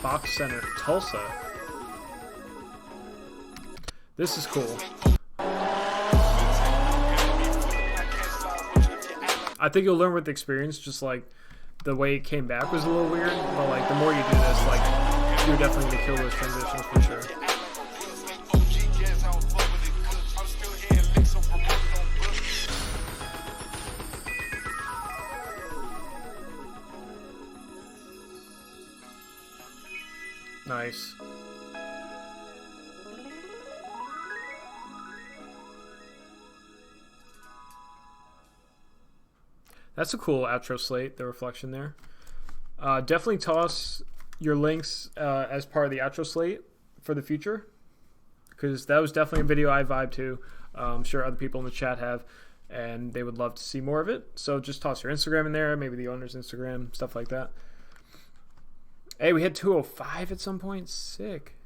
Box Center, Tulsa. This is cool. I think you'll learn with experience, just like the way it came back was a little weird, but like the more you do this, like you're definitely gonna kill those transitions for sure. Nice. That's a cool outro slate, the reflection there. Definitely toss your links as part of the outro slate for the future, because that was definitely a video I vibe to. I'm sure other people in the chat have, and they would love to see more of it. So just toss your Instagram in there, maybe the owner's Instagram, stuff like that. Hey, we hit 205 at some point. Sick.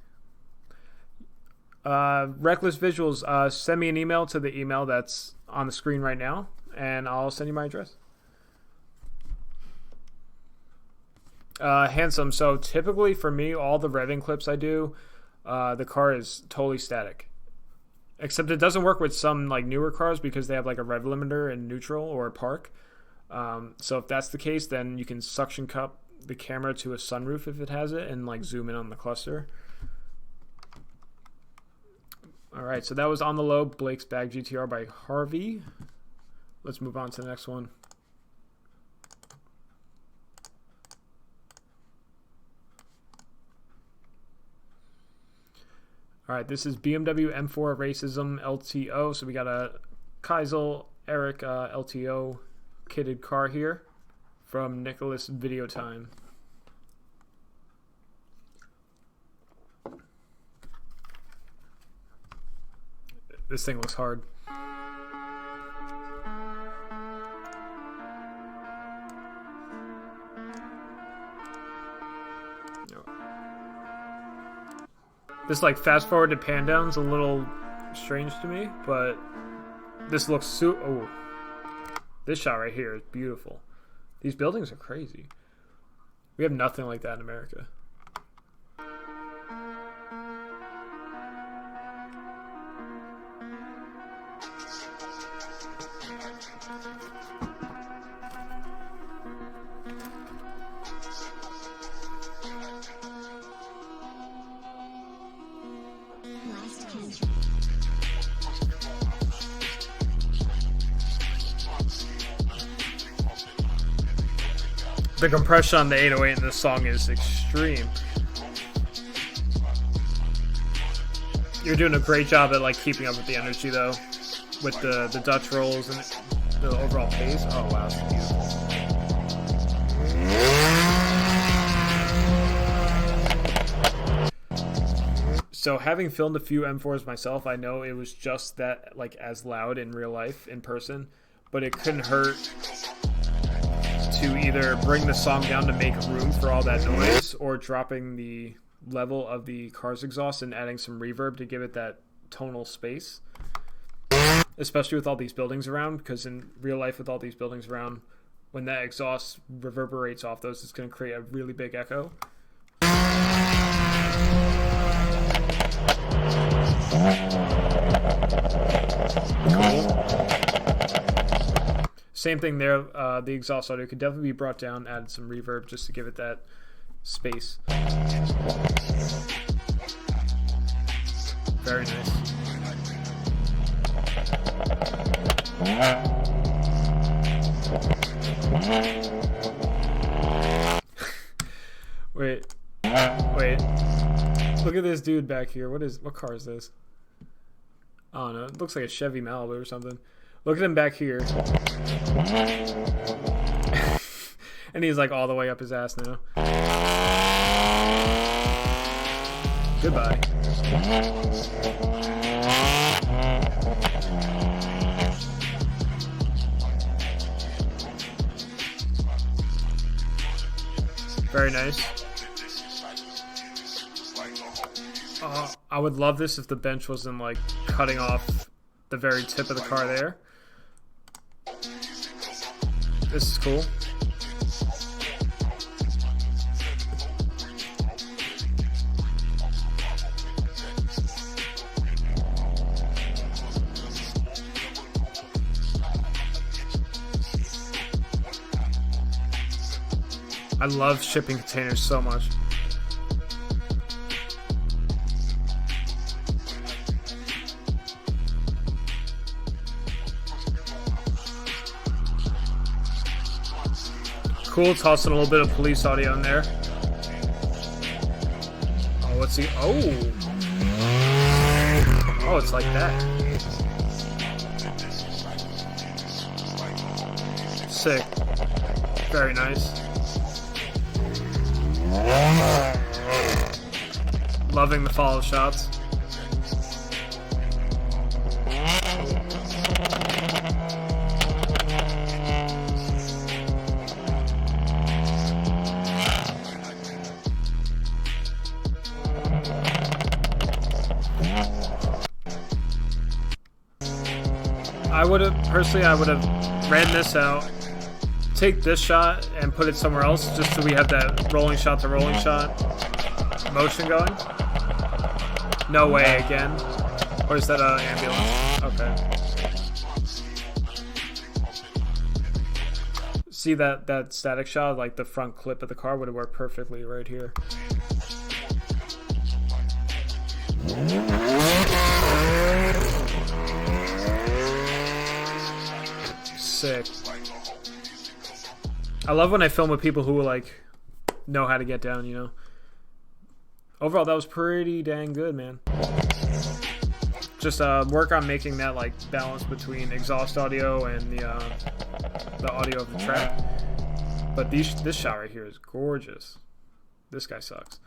Reckless Visuals, send me an email to the email that's on the screen right now, and I'll send you my address. Handsome. So typically for me, all the revving clips I do, the car is totally static. Except it doesn't work with some like newer cars because they have like a rev limiter in neutral or park. So if that's the case, then you can suction cup the camera to a sunroof if it has it and like zoom in on the cluster. All right, so that was On the Low, Blake's Bag GTR by Harvey. Let's move on to the next one. All right, this is BMW M4 Racism LTO. So we got a Keisel Eric LTO kitted car here from Nicholas Video Time. This thing looks hard. This like fast forward to pan down's a little strange to me, but this looks oh, this shot right here is beautiful. These buildings are crazy. We have nothing like that in America. The compression on the 808 in this song is extreme. You're doing a great job at like keeping up with the energy though, with the Dutch rolls and the overall pace. Oh wow, it's beautiful. So having filmed a few M4s myself, I know it was just that like as loud in real life in person, but it couldn't hurt to either bring the song down to make room for all that noise or dropping the level of the car's exhaust and adding some reverb to give it that tonal space, especially with all these buildings around, because in real life with all these buildings around, when that exhaust reverberates off those, it's going to create a really big echo. Cool. Same thing there. The exhaust audio could definitely be brought down, added some reverb just to give it that space. Very nice. Wait. Look at this dude back here. What car is this? I don't know. It looks like a Chevy Malibu or something. Look at him back here. And he's like all the way up his ass now. Goodbye. Very nice. I would love this if the bench wasn't like cutting off the very tip of the car there. This is cool. I love shipping containers so much. Cool, tossing a little bit of police audio in there. Oh, what's he? Oh, it's like that. Sick. Very nice. Loving the follow shots. I would have ran this out, take this shot and put it somewhere else just so we have that rolling shot to rolling shot motion going. No way again. Or is that an ambulance? Okay. See that static shot, like the front clip of the car would have worked perfectly right here. Sick. I love when I film with people who like know how to get down, you know. Overall, that was pretty dang good, man. Just work on making that like balance between exhaust audio and the audio of the track. But this shot right here is gorgeous. This guy sucks.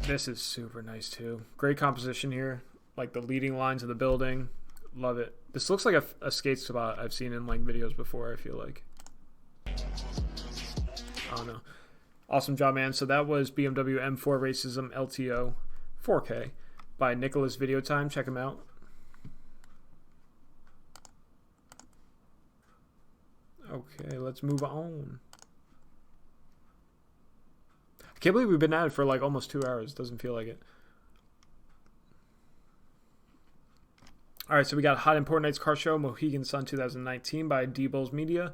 This is super nice too. Great composition here. Like the leading lines of the building. Love it. This looks like a skate spot I've seen in like videos before, I feel like. I don't know. Awesome job, man. So that was BMW M4 Racism LTO 4K by Nicholas Video Time. Check him out. Okay, let's move on. I can't believe we've been at it for like almost 2 hours. Doesn't feel like it. Alright, so we got Hot Important Nights Car Show, Mohegan Sun 2019 by D-Bulls Media.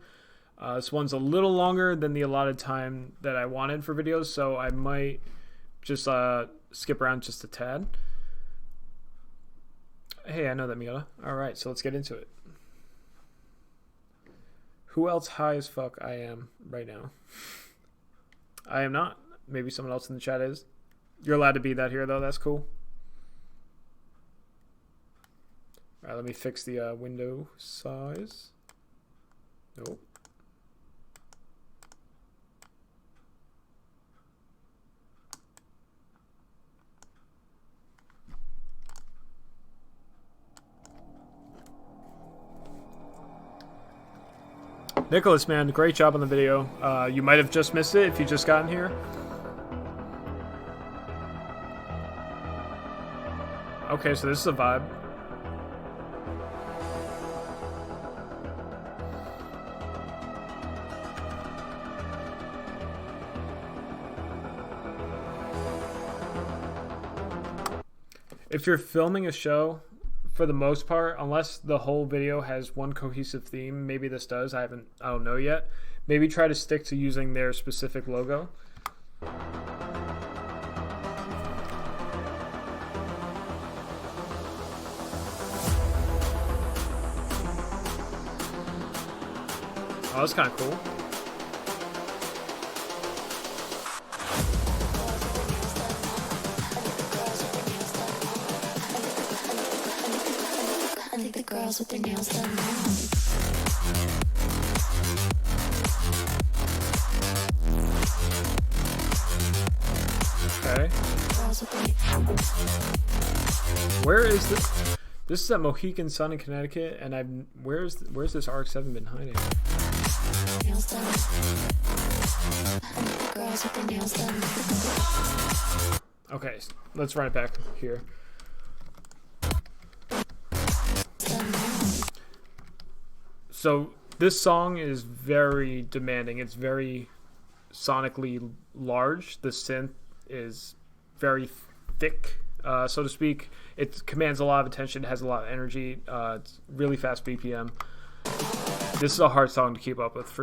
This one's a little longer than the allotted time that I wanted for videos, so I might just skip around just a tad. Hey, I know that, Miata. Alright, so let's get into it. Who else high as fuck I am right now? I am not. Maybe someone else in the chat is. You're allowed to be that here, though. That's cool. Alright, let me fix the window size. Nope. Nicholas, man, great job on the video. You might have just missed it if you just gotten here. Okay, so this is a vibe. If you're filming a show for the most part, unless the whole video has one cohesive theme, maybe this does. I don't know yet. Maybe try to stick to using their specific logo. Oh, that's kind of cool. I think the girls with their nails done now. Okay. Where is this? This is at Mohegan Sun in Connecticut, and where's this RX-7 been hiding? Nails done. I think the girls with their nails done. Okay, let's run it back here. So this song is very demanding. It's very sonically large. The synth is very thick, so to speak. It commands a lot of attention. It has a lot of energy. It's really fast BPM. This is a hard song to keep up with,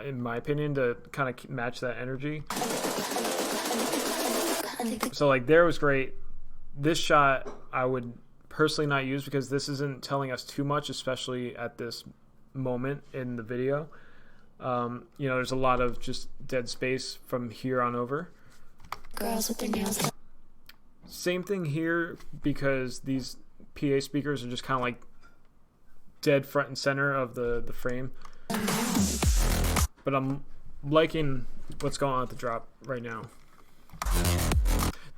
in my opinion, to kind of match that energy. So like there was great. This shot I would personally not use because this isn't telling us too much, especially at this moment in the video. There's a lot of just dead space from here on over. Girls with their nails done. Same thing here because these PA speakers are just kind of like dead front and center of the frame. But I'm liking what's going on at the drop right now.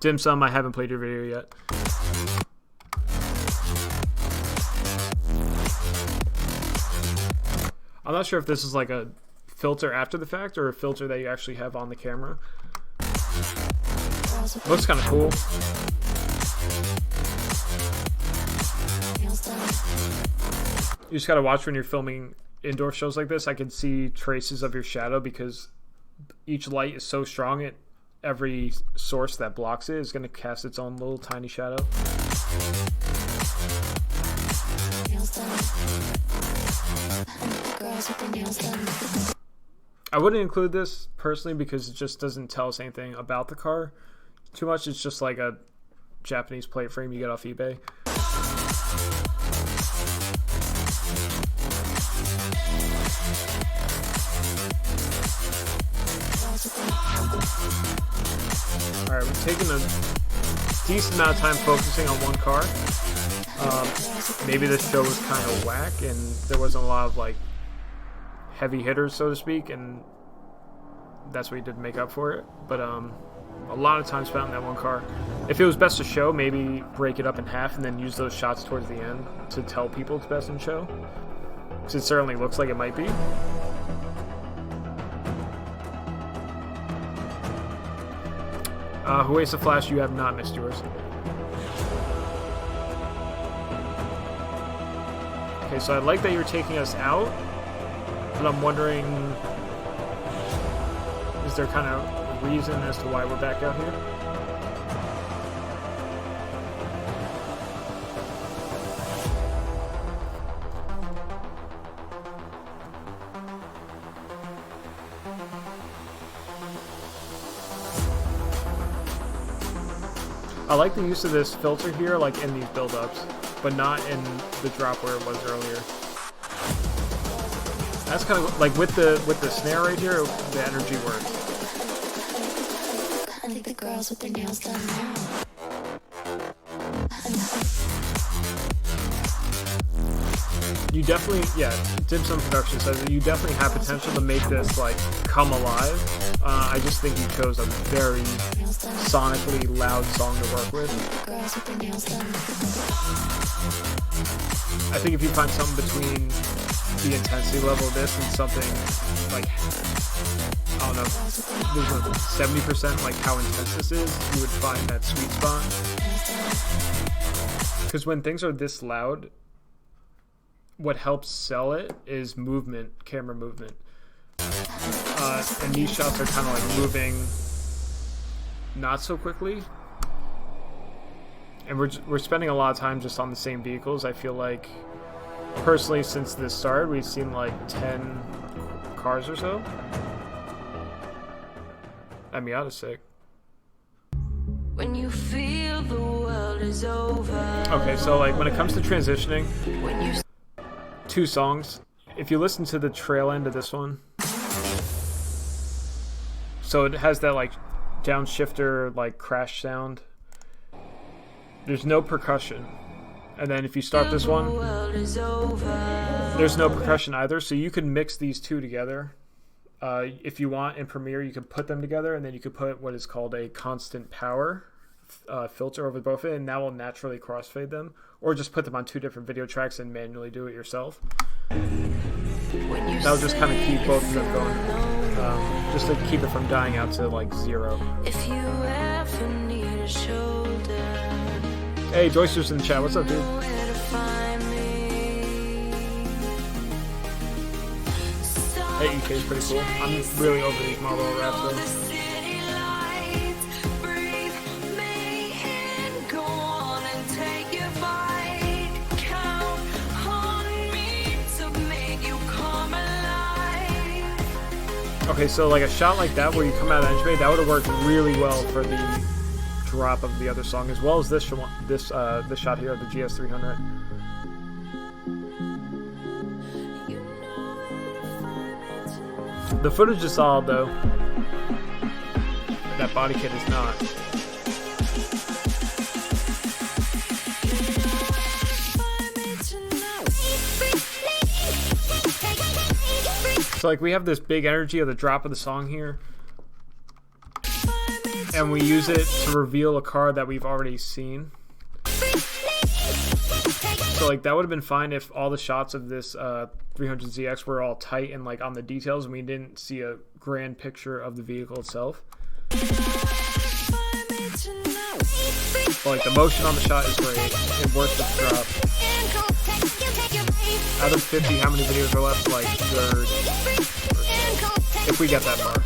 Dim Sum, I haven't played your video yet. I'm not sure if this is like a filter after the fact or a filter that you actually have on the camera. Looks kind of cool. You just gotta watch when you're filming indoor shows like this. I can see traces of your shadow because each light is so strong. Every source that blocks it is going to cast its own little tiny shadow. I wouldn't include this personally because it just doesn't tell us anything about the car too much. It's just like a Japanese plate frame you get off eBay. Alright, we've taken a decent amount of time focusing on one car. Maybe this show was kind of whack and there wasn't a lot of like heavy hitters, so to speak, and that's what he did to make up for it. But a lot of time spent on that one car. If it was best of show, maybe break it up in half and then use those shots towards the end to tell people it's best in show. Because it certainly looks like it might be. Who Ace of Flash, you have not missed yours. Okay, so I like that you're taking us out, but I'm wondering, is there kind of a reason as to why we're back out here? I like the use of this filter here, like in these build-ups, but not in the drop where it was earlier. That's kind of like with the snare right here, the energy works. I think the girls with their nails done now. You definitely, yeah, Dim Sum Production says that you definitely have potential to make this like come alive. I just think you chose a very sonically loud song to work with. I think if you find something between the intensity level of this and something like, I don't know, 70% like how intense this is, you would find that sweet spot. Because when things are this loud, what helps sell it is movement, camera movement. And these shots are kind of like moving not so quickly. and we're spending a lot of time just on the same vehicles. I feel like, personally, since this started, we've seen like 10 cars or so. That Miata's sick. When you feel the world is over. Okay, so like when it comes to transitioning, When you 2 songs. If you listen to the trail end of this one, so it has that like downshifter like crash sound. There's no percussion. And then if you start this one, there's no percussion either, so you can mix these two together. If you want in Premiere, you can put them together, and then you could put what is called a constant power filter over both of it, and that will naturally crossfade them. Or just put them on 2 different video tracks and manually do it yourself. That'll just kind of keep both of them going, just to keep it from dying out to like 0. If you ever need a shoulder, Hey, Joyster's in the chat. What's up, dude? where to find me. Hey, EK is pretty cool. I'm really over these Marlboro raps The though. city lights, breathe me in, go on and take your bite. Count on me to make you come alive. Okay, so like a shot like that where you come out of the engine bay, that would have worked really well for the drop of the other song, as well as this shot here of the GS300. The footage is solid though. That body kit is not. So like we have this big energy of the drop of the song here, and we use it to reveal a car that we've already seen. So like that would have been fine if all the shots of this 300ZX were all tight and like on the details, and we didn't see a grand picture of the vehicle itself. But like the motion on the shot is great. It works with the drop. Out of 50, how many videos are left? Like 3rd. If we get that far.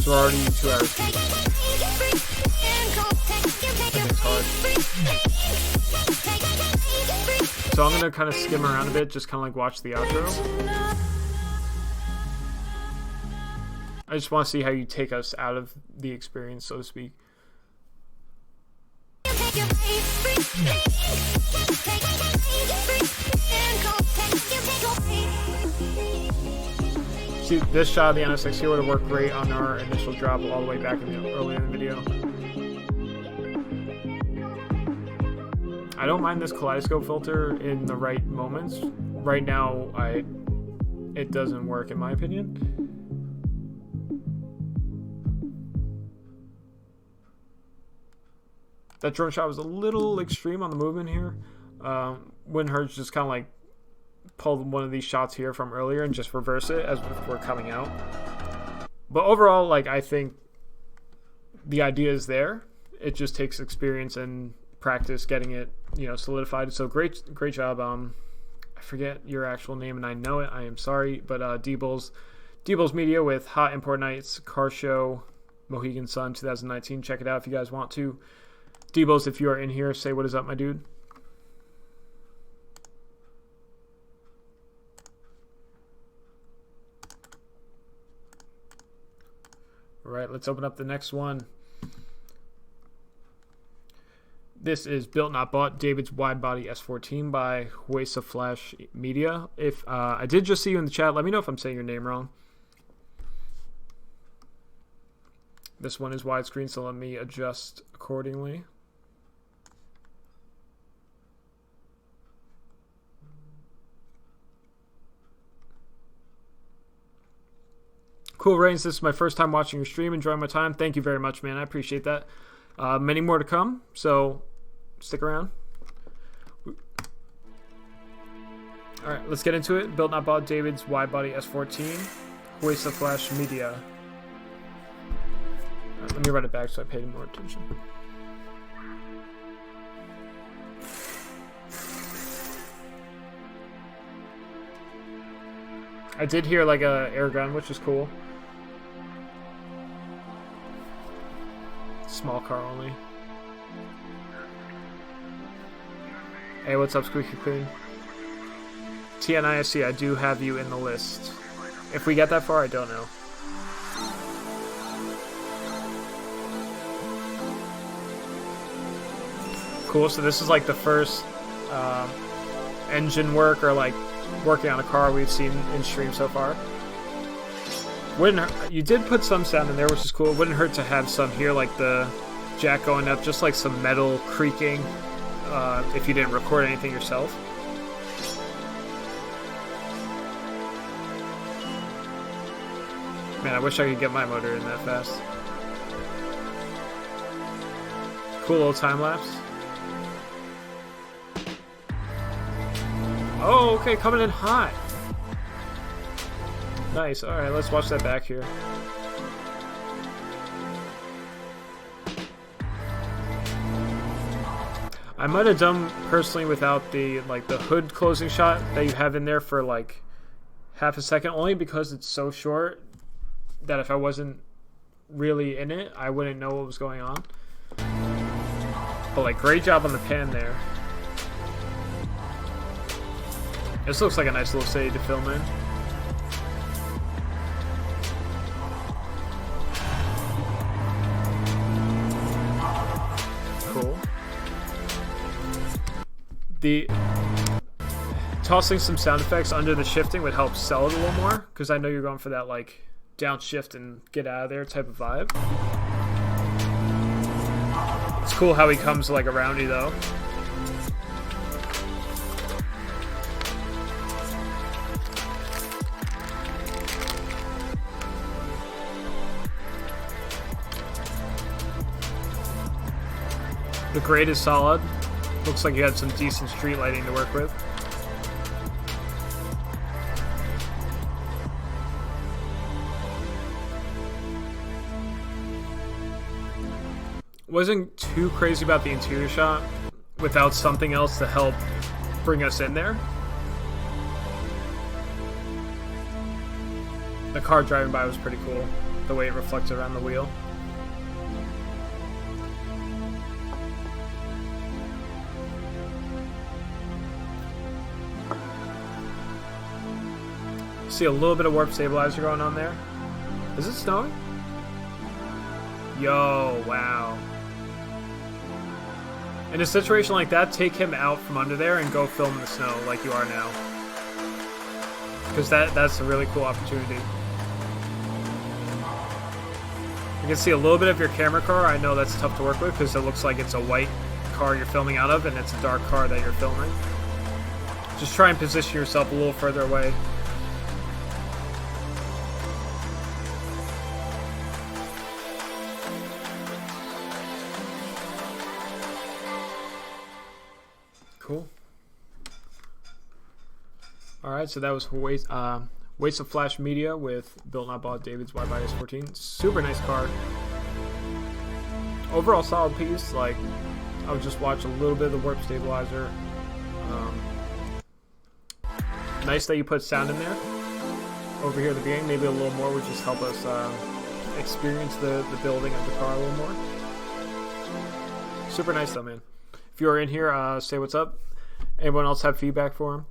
So we're already 2 hours deep. I think it's hard. So I'm gonna kind of skim around a bit, just kind of like watch the outro. I just want to see how you take us out of the experience, so to speak. See, this shot of the NSX here would have worked great on our initial drop all the way back early in the video. I don't mind this kaleidoscope filter in the right moments. Right now, it doesn't work in my opinion. That drone shot was a little extreme on the movement here. When Hertz just kind of like pulled one of these shots here from earlier and just reverse it as if we're coming out. But overall, like, I think the idea is there. It just takes experience and practice getting it, you know, solidified. So great job. I forget your actual name and I know it. I am sorry, but D-Bulls Media with Hot Import Nights Car Show Mohegan Sun 2019. Check it out if you guys want to. D-Bulls, if you are in here, say what is up, my dude. All right, let's open up the next one. This is Built Not Bought, David's Wide Body S14 by Huesa Flash Media. If I did just see you in the chat, let me know if I'm saying your name wrong. This one is widescreen, so let me adjust accordingly. Cool, Reigns. This is my first time watching your stream. Enjoying my time. Thank you very much, man. I appreciate that. Many more to come, so stick around. All right, let's get into it. Built Not Bought, David's Wide Body S14, Huesa Flash Media. All right, let me write it back so I paid more attention. I did hear like a air gun, which is cool. Small car only. Hey, what's up, Squeaky Clean? TNISC, I do have you in the list. If we get that far, I don't know. Cool, so this is like the first engine work or like working on a car we've seen in stream so far. You did put some sound in there, which is cool. It wouldn't hurt to have some here, like the jack going up, just like some metal creaking, if you didn't record anything yourself. Man, I wish I could get my motor in that fast. Cool little time lapse. Oh, okay, coming in hot. Nice. Alright, let's watch that back here. I might have done personally without the the hood closing shot that you have in there for like half a second, only because it's so short that if I wasn't really in it, I wouldn't know what was going on. But like, great job on the pan there. This looks like a nice little city to film in. Cool. The tossing some sound effects under the shifting would help sell it a little more, because I know you're going for that like downshift and get out of there type of vibe. It's cool how he comes like around you though. The grade is solid. Looks like you had some decent street lighting to work with. Wasn't too crazy about the interior shot without something else to help bring us in there. The car driving by was pretty cool, the way it reflects around the wheel. See a little bit of warp stabilizer going on there. Is it snowing? Yo, wow. In a situation like that, take him out from under there and go film the snow like you are now. Because that's a really cool opportunity. You can see a little bit of your camera car. I know that's tough to work with because it looks like it's a white car you're filming out of and it's a dark car that you're filming. Just try and position yourself a little further away. Cool. Alright, so that was Waste of Flash Media with Built Not Bought David's YYS14. Super nice car. Overall solid piece. Like, I would just watch a little bit of the warp stabilizer. Nice that you put sound in there. Over here at the beginning, maybe a little more would just help us experience the building of the car a little more. Super nice though, man. If you're in here, say what's up. Anyone else have feedback for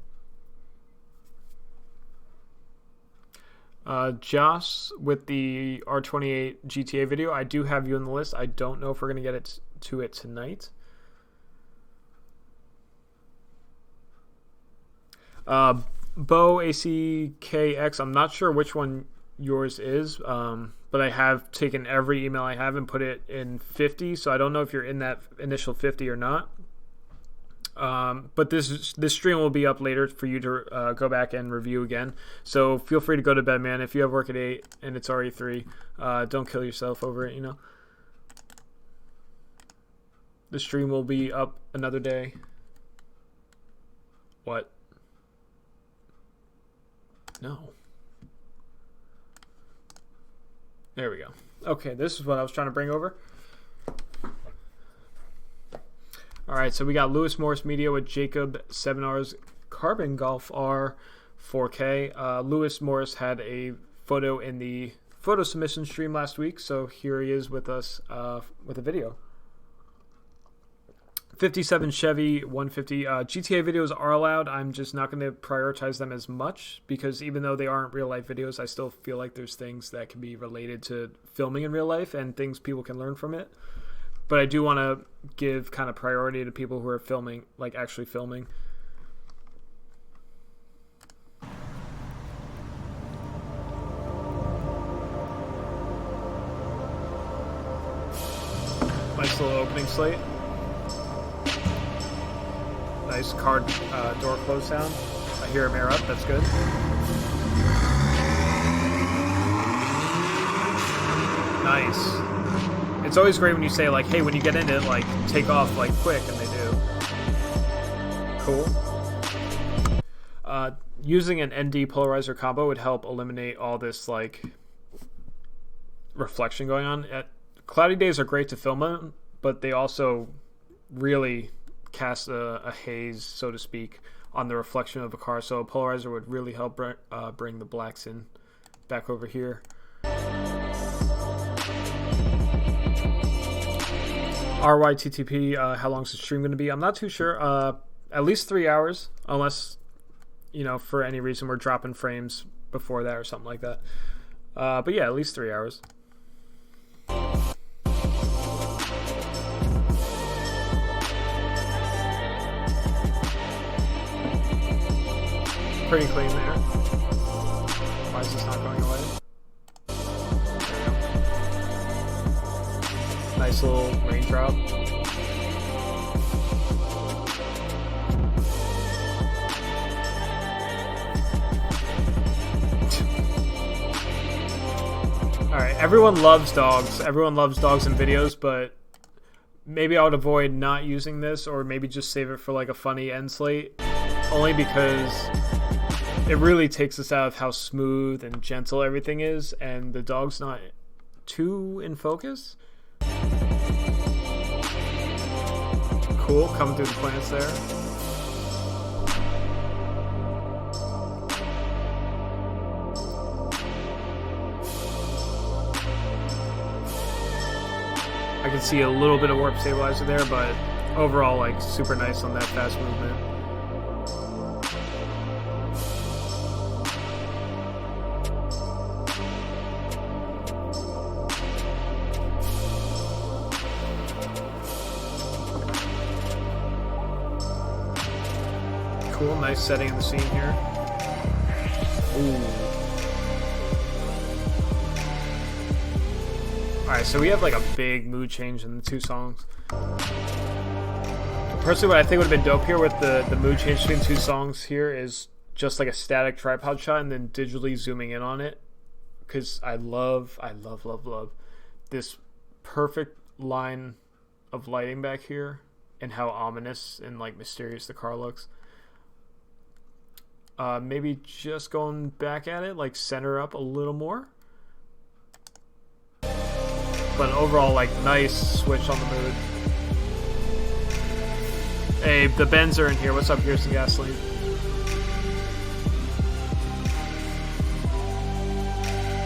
him? Josh, with the R28 GTA video, I do have you on the list. I don't know if we're going to get to it tonight. Bo ACKX, I'm not sure which one yours is, but I have taken every email I have and put it in 50, so I don't know if you're in that initial 50 or not. But this stream will be up later for you to go back and review again. So feel free to go to bed, man. If you have work at 8 and it's already 3, don't kill yourself over it, you know. The stream will be up another day. What? No. There we go. Okay, this is what I was trying to bring over. Alright, so we got Lewis Morris Media with Jacob 7R's Carbon Golf R 4K. Lewis Morris had a photo in the photo submission stream last week, so here he is with us with a video. 57 Chevy 150. GTA videos are allowed. I'm just not going to prioritize them as much because even though they aren't real life videos, I still feel like there's things that can be related to filming in real life and things people can learn from it. But I do want to give kind of priority to people who are filming, like actually filming. Nice little opening slate. Nice car door close sound. I hear a mirror up. That's good. Nice. It's always great when you say like, "Hey, when you get into it, like take off like quick," and they do. Cool. Using an ND polarizer combo would help eliminate all this like reflection going on. Cloudy days are great to film in, but they also really cast a haze, so to speak, on the reflection of a car. So a polarizer would really help bring the blacks in back over here. RYTTP, how long is the stream going to be? I'm not too sure. At least 3 hours, unless, you know, for any reason we're dropping frames before that or something like that. But yeah, at least 3 hours. Pretty clean there. Why is this not going away? Nice little raindrop. Alright, everyone loves dogs. Everyone loves dogs in videos, but maybe I would avoid not using this, or maybe just save it for like a funny end slate. Only because it really takes us out of how smooth and gentle everything is, and the dog's not too in focus. Cool, coming through the plants there. I can see a little bit of warp stabilizer there, but overall, like, super nice on that fast movement. Cool, nice setting in the scene here. Ooh. Alright, so we have like a big mood change in the two songs. Personally, what I think would have been dope here with the mood change between two songs here is just like a static tripod shot and then digitally zooming in on it. Because I love this perfect line of lighting back here and how ominous and like mysterious the car looks. Maybe just going back at it, like center up a little more. But overall, like, nice switch on the mood. Hey, the Benz are in here. What's up, Here's some Gasoline?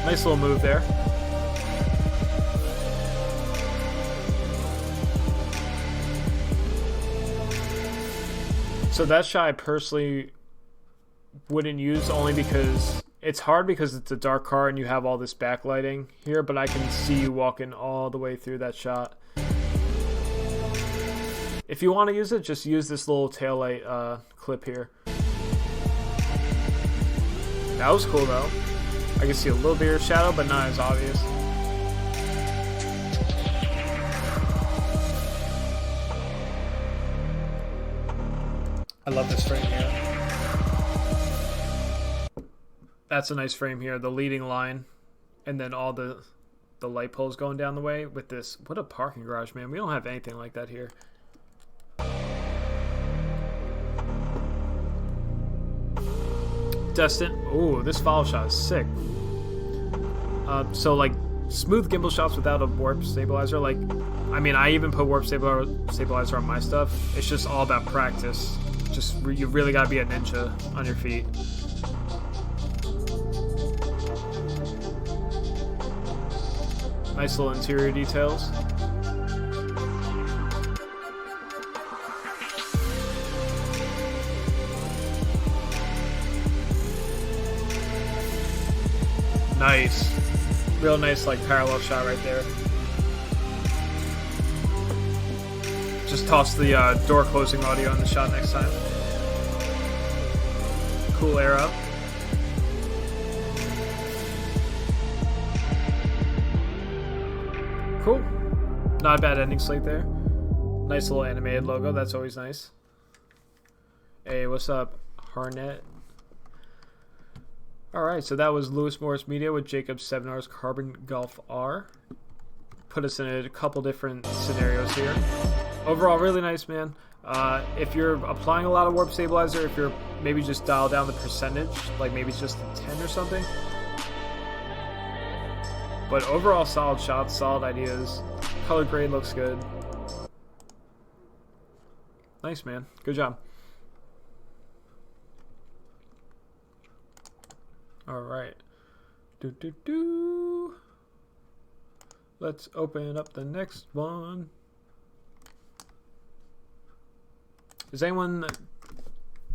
Nice little move there. So that shot I personally wouldn't use, only because it's hard because it's a dark car and you have all this backlighting here, but I can see you walking all the way through that shot. If you want to use it, just use this little taillight clip here. That was cool though. I can see a little bit of shadow, but not as obvious. I love this frame here. That's a nice frame here. The leading line, and then all the light poles going down the way with this. What a parking garage, man. We don't have anything like that here. Destin. Ooh, this follow shot is sick. So like smooth gimbal shots without a warp stabilizer. Like, I mean, I even put warp stabilizer on my stuff. It's just all about practice. Just you really gotta be a ninja on your feet. Nice little interior details. Nice. Real nice, like, parallel shot right there. Just toss the door closing audio on the shot next time. Cool air up. Cool. Not a bad ending slate there. Nice little animated logo. That's always nice. Hey, what's up, Harnett? Alright, so that was Lewis Morris Media with Jacob's 7R's Carbon Golf R. Put us in a couple different scenarios here. Overall, really nice, man. If you're applying a lot of warp stabilizer, if you're maybe just dial down the percentage, like maybe it's just a 10 or something. But overall, solid shots, solid ideas. Color grade looks good. Nice, man. Good job. All right. Let's open up the next one. Is anyone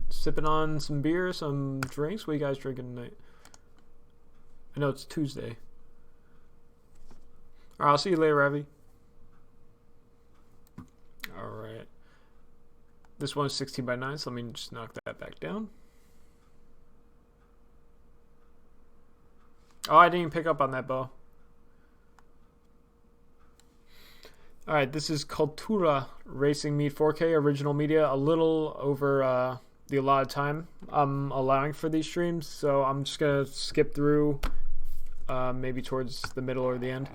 sipping on some beer, some drinks? What are you guys drinking tonight? I know it's Tuesday. All right, I'll see you later, Ravi. All right. This one's 16 by 9, so let me just knock that back down. Oh, I didn't even pick up on that bow. Alright, this is Cultura Racing Meet 4K original media, a little over the allotted time I'm allowing for these streams, so I'm just going to skip through maybe towards the middle or the end.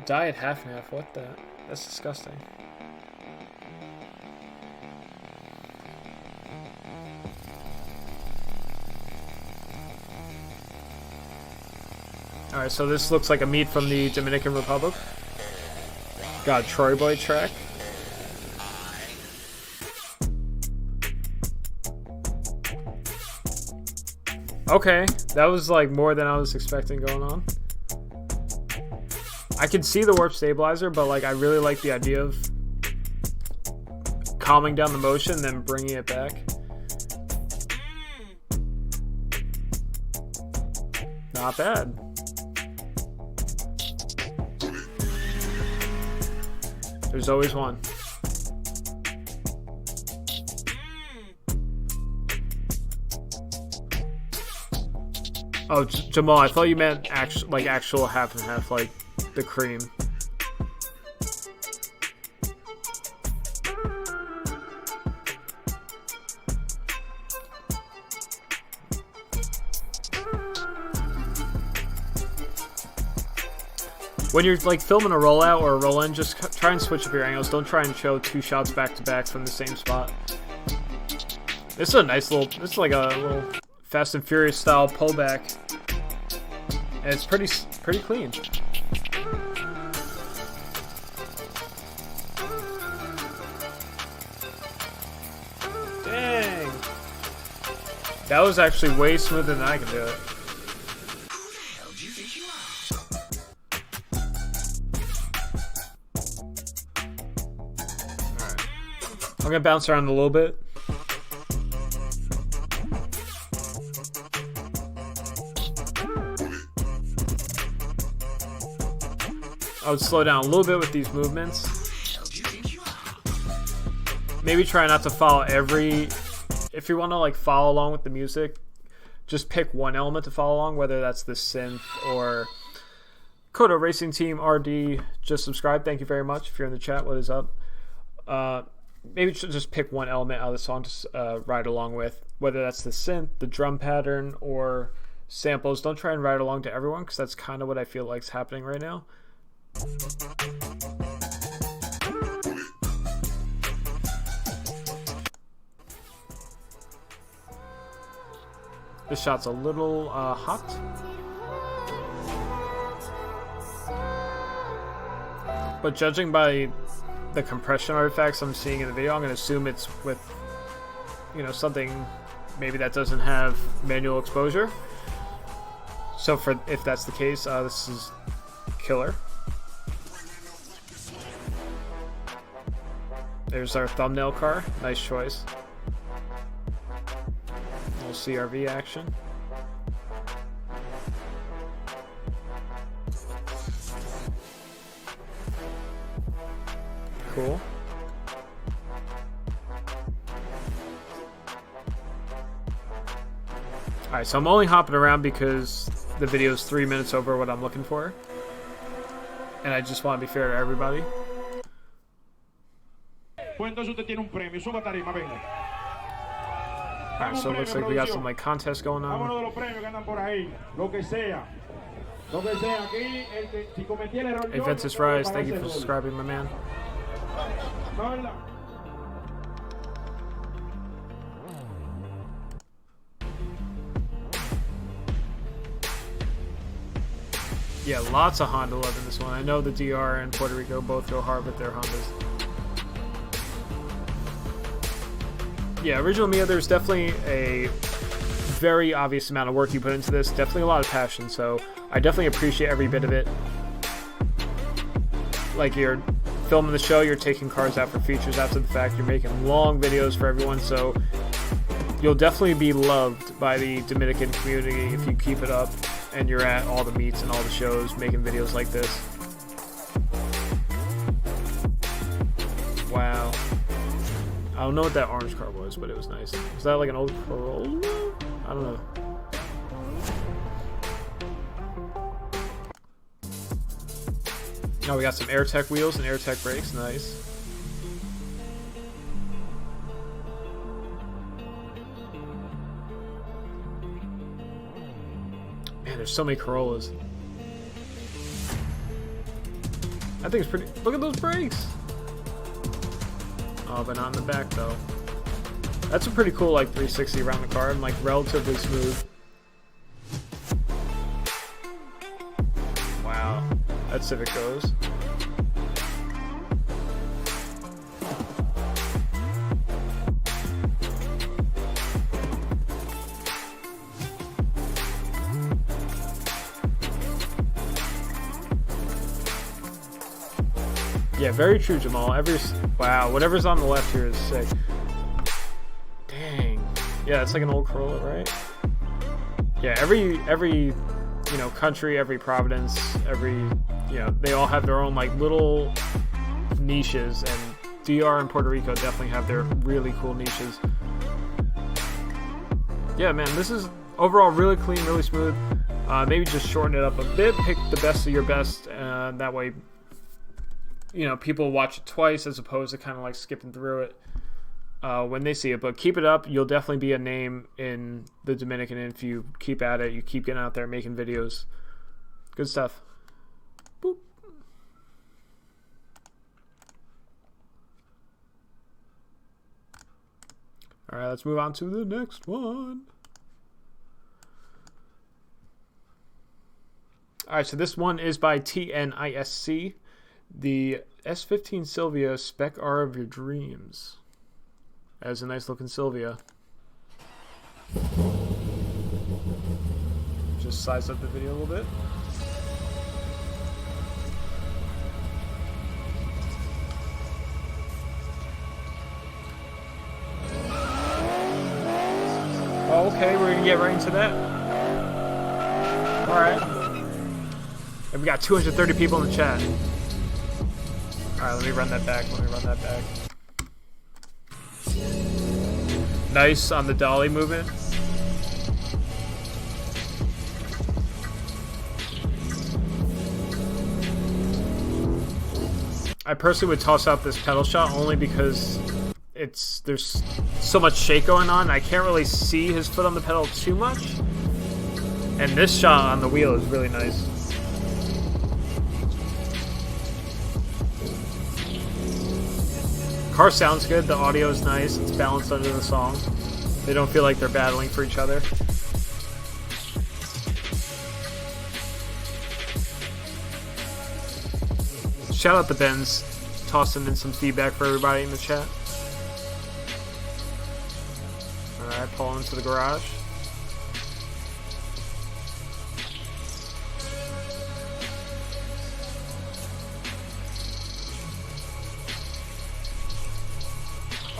Diet half and half, what the? That's disgusting. Alright, so this looks like a meet from the Dominican Republic. Got a Troy Boy track. Okay, that was like more than I was expecting going on. I can see the warp stabilizer, but like I really like the idea of calming down the motion and then bringing it back. Not bad. There's always one. Oh, Jamal, I thought you meant actual half and half, like the cream. When you're like filming a rollout or a roll-in, just try and switch up your angles. Don't try and show two shots back to back from the same spot. This is a nice little. This is like a little Fast and Furious style pullback, and it's pretty clean. Dang, that was actually way smoother than I can do it. I'm gonna bounce around a little bit. I would slow down a little bit with these movements. Maybe try not to follow every... If you want to like follow along with the music, just pick one element to follow along, whether that's the synth or... Kodo Racing Team RD, just subscribe. Thank you very much. If you're in the chat, what is up? Maybe just pick one element out of the song to ride along with, whether that's the synth, the drum pattern, or samples. Don't try and ride along to everyone, because that's kind of what I feel like is happening right now. This shot's a little hot. But judging by the compression artifacts I'm seeing in the video, I'm going to assume it's with, you know, something maybe that doesn't have manual exposure. So if that's the case, this is killer. There's our thumbnail car. Nice choice. little CRV action. Cool. Alright, so I'm only hopping around because the video is 3 minutes over what I'm looking for. And I just want to be fair to everybody. Alright, so it looks like we got some like contests going on. Hey, Ventus Rise, thank you for subscribing, my man. Yeah, lots of Honda love in this one. I know the DR and Puerto Rico both go hard with their Hondas. Yeah, original Mia, there's definitely a very obvious amount of work you put into this. Definitely a lot of passion, so I definitely appreciate every bit of it. Like, you're filming the show, you're taking cars out for features after the fact, you're making long videos for everyone, so you'll definitely be loved by the Dominican community if you keep it up and you're at all the meets and all the shows making videos like this. Wow. I don't know what that orange car was, but it was nice. Was that like an old Corolla? I don't know. Now we got some AirTech wheels and AirTech brakes. Nice. Man, there's so many Corollas. I think it's pretty... Look at those brakes! Oh, but not in the back, though. That's a pretty cool, like, 360 around the car and, like, relatively smooth. Wow. That Civic goes. Yeah, very true, Jamal. Wow, whatever's on the left here is sick. Dang. Yeah, it's like an old Corolla, right? Yeah, every you know, country, every province, every, you know, they all have their own like little niches, and DR and Puerto Rico definitely have their really cool niches. Yeah, man, this is overall really clean, really smooth. Maybe just shorten it up a bit, pick the best of your best, that way, you know, people watch it twice as opposed to kind of like skipping through it when they see it. But keep it up. You'll definitely be a name in the Dominican if you keep at it. You keep getting out there making videos. Good stuff. Boop. All right, let's move on to the next one. All right, so this one is by TNISC. The S15 Silvia Spec R of your dreams. That is a nice looking Silvia. Just size up the video a little bit. Oh, okay, we're gonna get right into that. Alright. And we got 230 people in the chat. Alright, let me run that back. Nice on the dolly movement. I personally would toss out this pedal shot only because there's so much shake going on. I can't really see his foot on the pedal too much. And this shot on the wheel is really nice. Car sounds good, the audio is nice, it's balanced under the song. They don't feel like they're battling for each other. Shout out to Benz, tossing in some feedback for everybody in the chat. Alright, pull into the garage.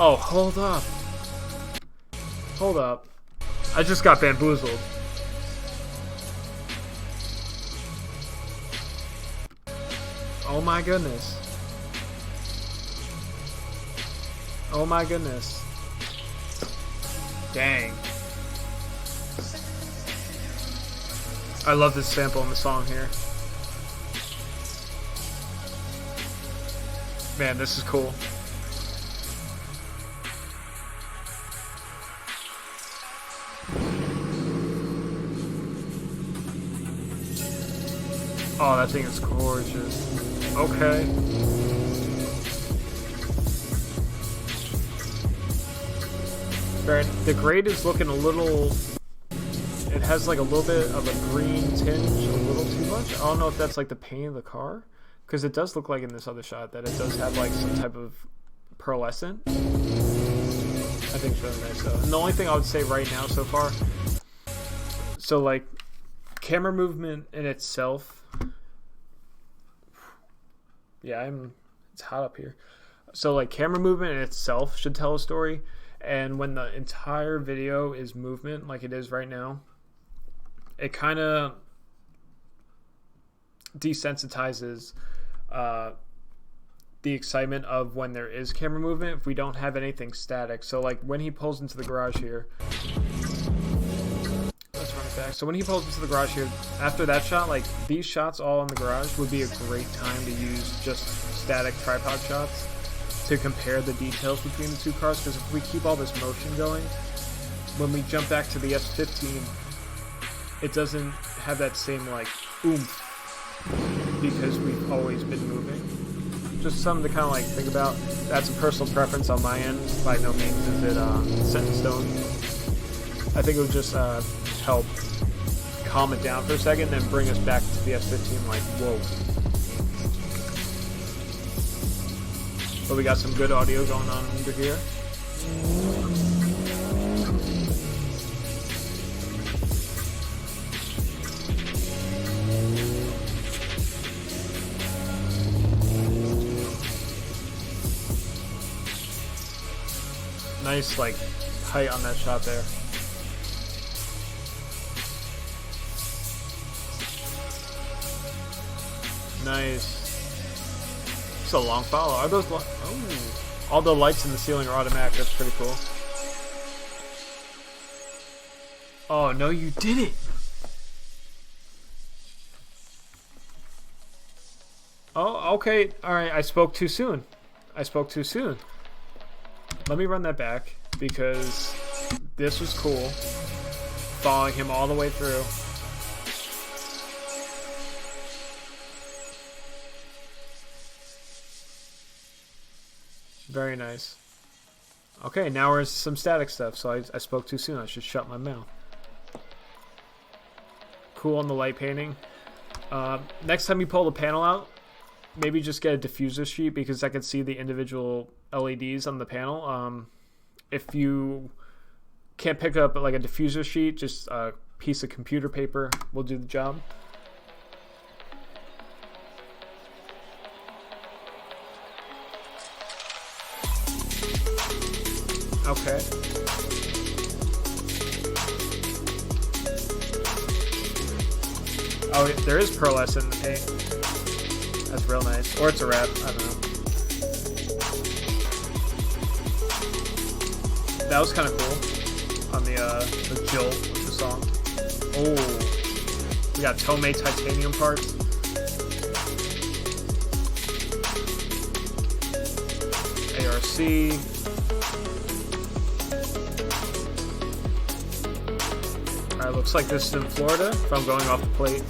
Oh, hold up. Hold up. I just got bamboozled. Oh my goodness. Oh my goodness. Dang. I love this sample in the song here. Man, this is cool. Oh, that thing is gorgeous. Okay. The grade is looking a little... It has like a little bit of a green tinge, a little too much. I don't know if that's like the paint of the car. Because it does look like in this other shot that it does have like some type of pearlescent. I think it's really nice though. And the only thing I would say right now so far... So like, camera movement in itself... Yeah, it's hot up here. So like camera movement in itself should tell a story. And when the entire video is movement like it is right now, it kind of desensitizes the excitement of when there is camera movement if we don't have anything static. So like when he pulls into the garage here, let's run it back. So when he pulls into the garage here, after that shot, like these shots all in the garage would be a great time to use just static tripod shots to compare the details between the two cars, because if we keep all this motion going, when we jump back to the S15, it doesn't have that same like oomph because we've always been moving. Just something to kind of like think about. That's a personal preference on my end. By no means is it set in stone. I think it would just help calm it down for a second, then bring us back to the S15 like, whoa. But we got some good audio going on under here. Nice like height on that shot there. Nice. It's a long follow. Are those long? Oh. All the lights in the ceiling are automatic. That's pretty cool. Oh, no, you didn't. Oh, okay. All right. I spoke too soon. Let me run that back because this was cool. Following him all the way through. Very nice. Okay, now we're some static stuff, so I spoke too soon. I should shut my mouth. Cool on the light painting. Next time you pull the panel out, maybe just get a diffuser sheet because I can see the individual LEDs on the panel. If you can't pick up like a diffuser sheet, just a piece of computer paper will do the job. Okay. Oh, there is pearlescent in the paint. That's real nice. Or it's a wrap. I don't know. That was kind of cool on the jolt of the song. Oh, we got Tomei titanium parts. ARC. Alright, looks like this is in Florida, if I'm going off the plate.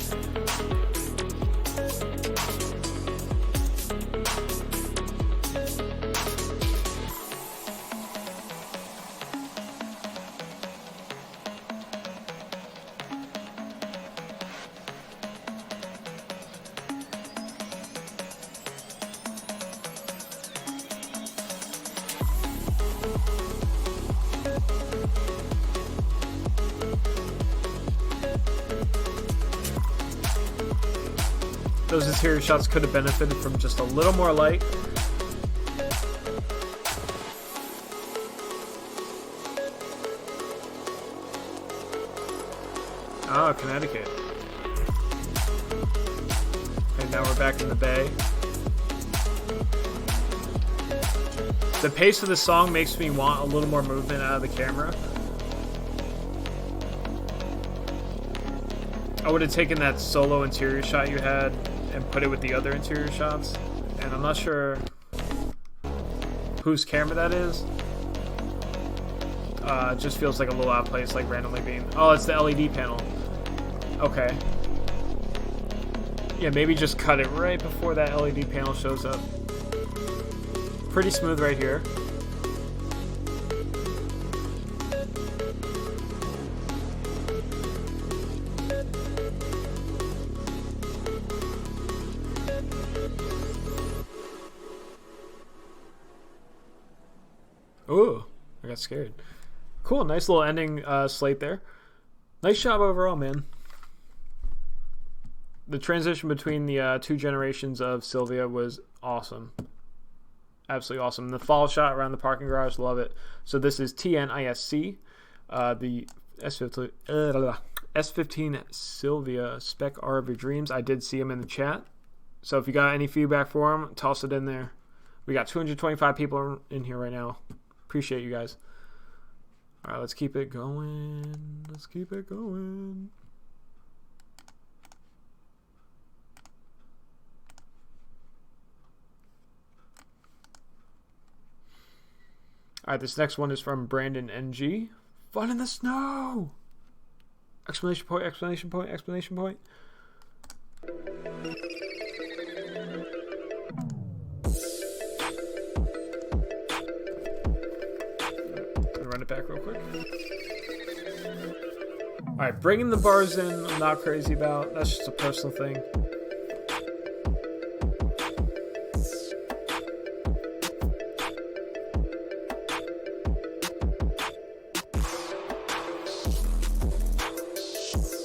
Those interior shots could have benefited from just a little more light. Oh, Connecticut. And now we're back in the Bay. The pace of the song makes me want a little more movement out of the camera. I would have taken that solo interior shot you had and put it with the other interior shots. And I'm not sure whose camera that is. It just feels like a little out of place, like randomly being... Oh, it's the LED panel. Okay. Yeah, maybe just cut it right before that LED panel shows up. Pretty smooth right here. Ooh, I got scared. Cool, nice little ending slate there. Nice job overall, man. The transition between the two generations of Sylvia was awesome. Absolutely awesome. The fall shot around the parking garage, love it. So this is TNISC, the S15 Sylvia Spec R of your dreams. I did see him in the chat. So if you got any feedback for him, toss it in there. We got 225 people in here right now. Appreciate you guys. All right, let's keep it going. Let's keep it going. All right, this next one is from Brandon NG. Fun in the snow! Exclamation point, exclamation point, exclamation point. Run it back real quick. Alright, bringing the bars in, I'm not crazy about. That's just a personal thing.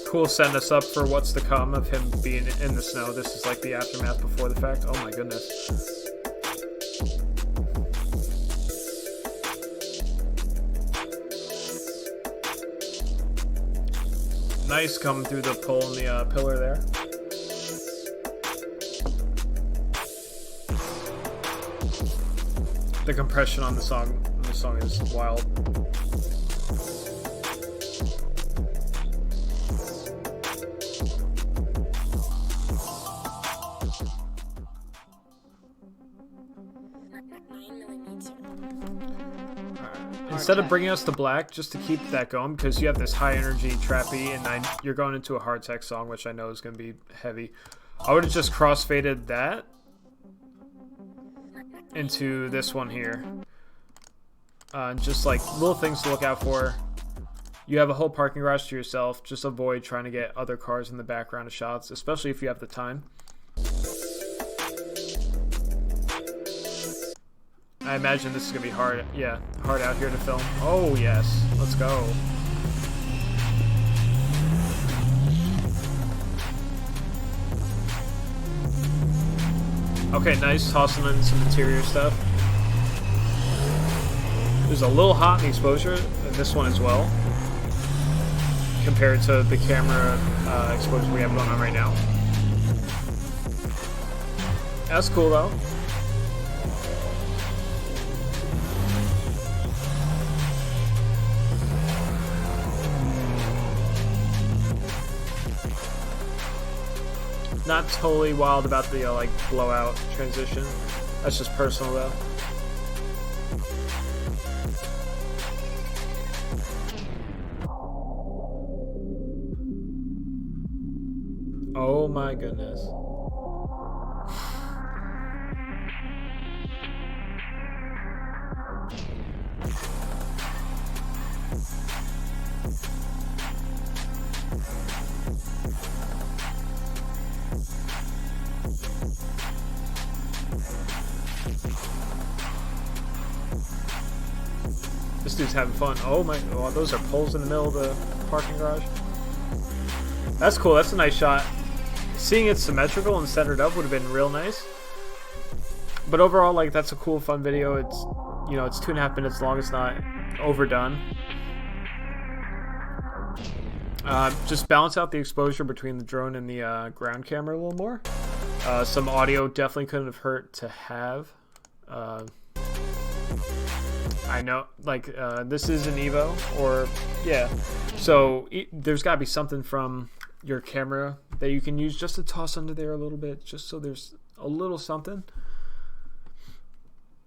Cool setting us up for what's to come of him being in the snow. This is like the aftermath before the fact. Oh my goodness. Nice coming through the pole and the pillar there. The compression on the song is wild. Instead of bringing us to black, just to keep that going, because you have this high energy trappy, and you're going into a hard tech song, which I know is going to be heavy. I would have just crossfaded that into this one here. Just like little things to look out for. You have a whole parking garage to yourself. Just avoid trying to get other cars in the background of shots, especially if you have the time. I imagine this is going to be hard, yeah, hard out here to film. Oh, yes. Let's go. Okay, nice. Tossing in some interior stuff. There's a little hot in the exposure, and this one as well, compared to the camera exposure we have going on right now. That's cool, though. Not totally wild about the like blowout transition. That's just personal though. Oh my goodness. This dude's having fun. Oh my, oh, those are poles in the middle of the parking garage. That's cool, that's a nice shot. Seeing it symmetrical and centered up would have been real nice. But overall, like, that's a cool, fun video. It's, you know, it's 2.5 minutes long. It's not overdone. Just balance out the exposure between the drone and the ground camera a little more. Some audio definitely couldn't have hurt to have. I know, like, this is an Evo, or, yeah. So there's got to be something from your camera that you can use just to toss under there a little bit, just so there's a little something.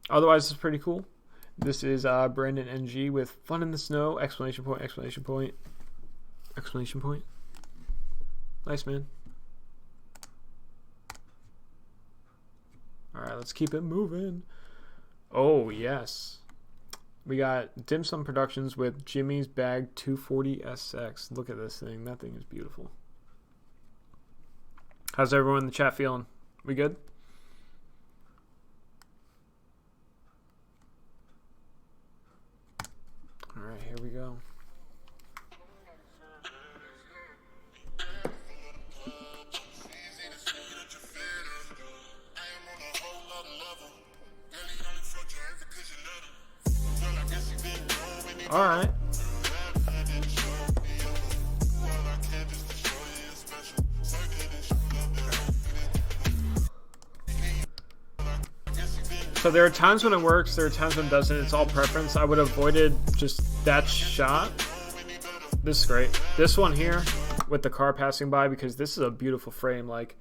Otherwise, it's pretty cool. This is Brandon NG with Fun in the Snow, exclamation point, exclamation point, exclamation point. Nice, man. Alright, let's keep it moving. Oh, yes. We got Dim Sum Productions with Jimmy's Bag 240 SX. Look at this thing. That thing is beautiful. How's everyone in the chat feeling? We good? Alright, here we go. All right. So there are times when it works, there are times when it doesn't. It's all preference. I would have avoided just that shot. This is great. This one here with the car passing by, because this is a beautiful frame. Like,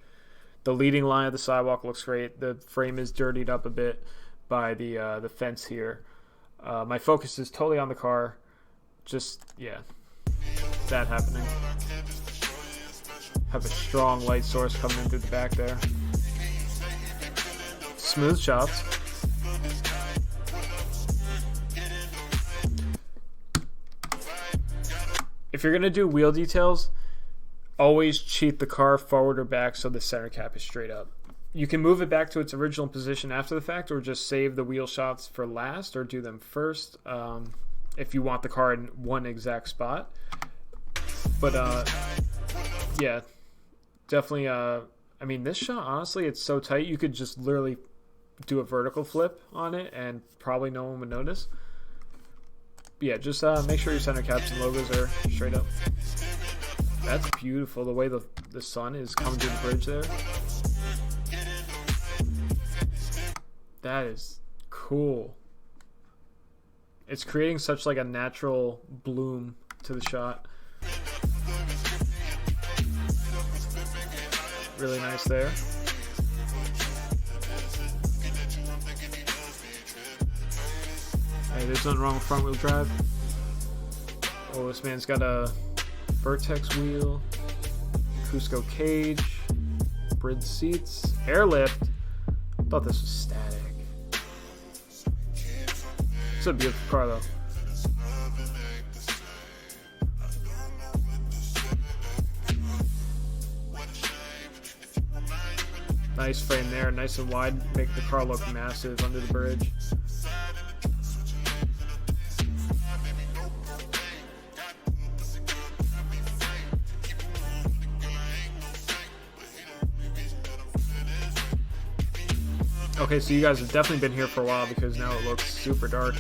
the leading line of the sidewalk looks great. The frame is dirtied up a bit by the fence here. My focus is totally on the car. Just, yeah, that happening. Have a strong light source coming in through the back there. Smooth shots. If you're going to do wheel details, always cheat the car forward or back so the center cap is straight up. You can move it back to its original position after the fact, or just save the wheel shots for last, or do them first if you want the car in one exact spot. But yeah, definitely. I mean, this shot, honestly, it's so tight you could just literally do a vertical flip on it and probably no one would notice. But yeah, just make sure your center caps and logos are straight up. That's beautiful, the way the sun is coming through the bridge there. That is cool. It's creating such like a natural bloom to the shot. Really nice there. Hey, there's nothing wrong with front wheel drive. Oh, this man's got a Vertex wheel, Cusco cage, bridge seats, airlift. Thought this was static. It's a beautiful car though. Nice frame there, nice and wide, make the car look massive under the bridge. Okay, so you guys have definitely been here for a while because now it looks super dark.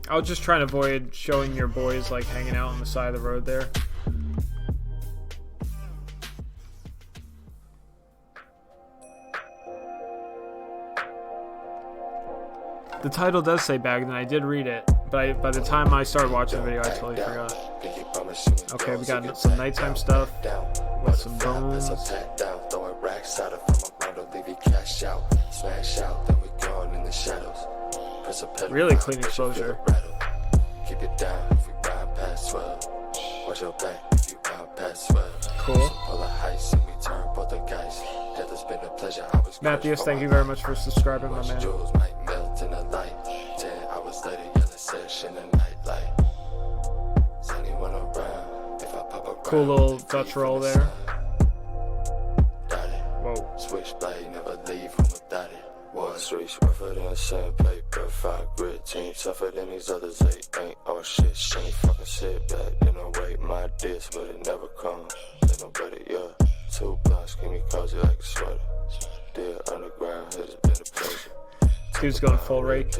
I was just trying to avoid showing your boys like hanging out on the side of the road there. The title does say Bagged, and I did read it, but by the time I started watching the video, I totally forgot. Okay, we got some nighttime stuff with some bones. Really clean exposure. Cool. Matthias, thank you very much for subscribing, my man. Cool little Dutch roll there. Whoa. Switchblade, never leave from without it. One streets rougher than sandpaper, 5 grit team tougher than these others. 8 ain't all shit. She ain't fucking sit back. Then I wait my diss, but it never comes. Let nobody, yeah. 2 blocks keep me cozy like a sweater. Dear underground, it's been a pleasure. Dude's going full rake.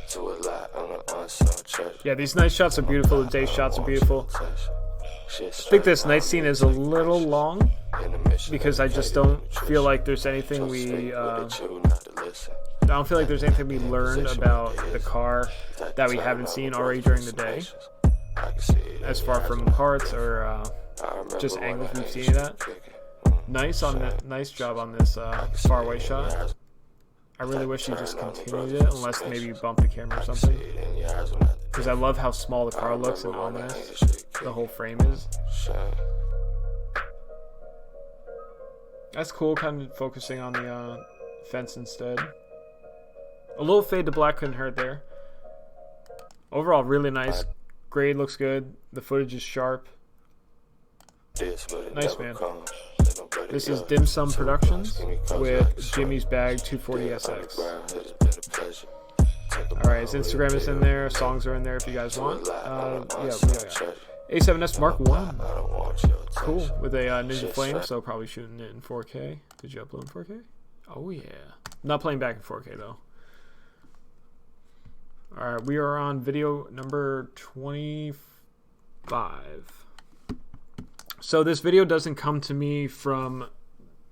To a lot on the Yeah, these night shots are beautiful. The day shots are beautiful. I think this night scene is a little long because I just don't feel like there's anything we I don't feel like there's anything we learned about the car that we haven't seen already during the day, as far from parts or just angles we've seen that. Nice job on this far away shot. I really wish you just continued it, unless maybe you bumped the camera or something. Because I love how small the car looks and ominous the whole frame is. That's cool, kind of focusing on the fence instead. A little fade to black couldn't hurt there. Overall, really nice. Grade looks good. The footage is sharp. Nice, man. This is Dim Sum Productions with Jimmy's Bag 240SX. Alright, his Instagram is in there. Songs are in there if you guys want. Yeah. A7S Mark 1. Cool. With a Ninja Flame, so probably shooting it in 4K. Did you upload in 4K? Oh, yeah. Not playing back in 4K, though. Alright, we are on video number 25. So this video doesn't come to me from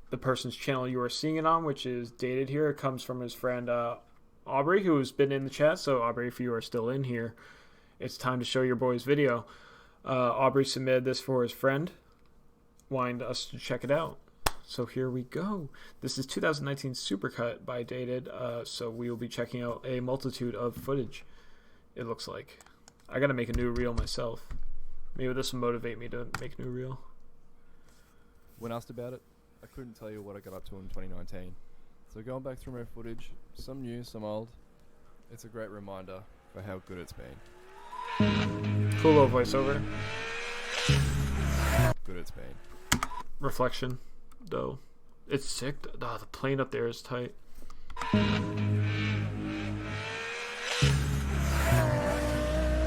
the person's channel you are seeing it on, which is dated here. It comes from his friend Aubrey, who's been in the chat. So Aubrey, if you are still in here, it's time to show your boy's video. Aubrey submitted this for his friend, wanting us to check it out. So here we go. This is 2019 Supercut by Dated, so we will be checking out a multitude of footage, it looks like. I gotta make a new reel myself. Maybe this will motivate me to make a new reel. When asked about it, I couldn't tell you what I got up to in 2019. So going back through my footage, some new, some old, it's a great reminder for how good it's been. Cool little voiceover. Good it's been. Reflection, though. It's sick. Oh, the plane up there is tight.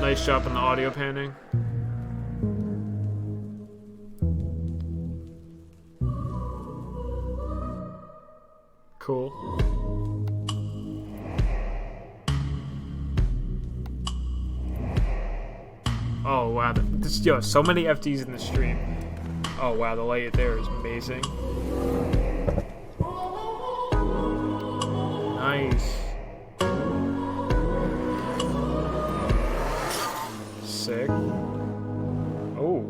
Nice job on the audio panning. Cool. Oh wow, yo, so many FDs in the stream. Oh wow, the light there is amazing. Nice. Sick. Oh.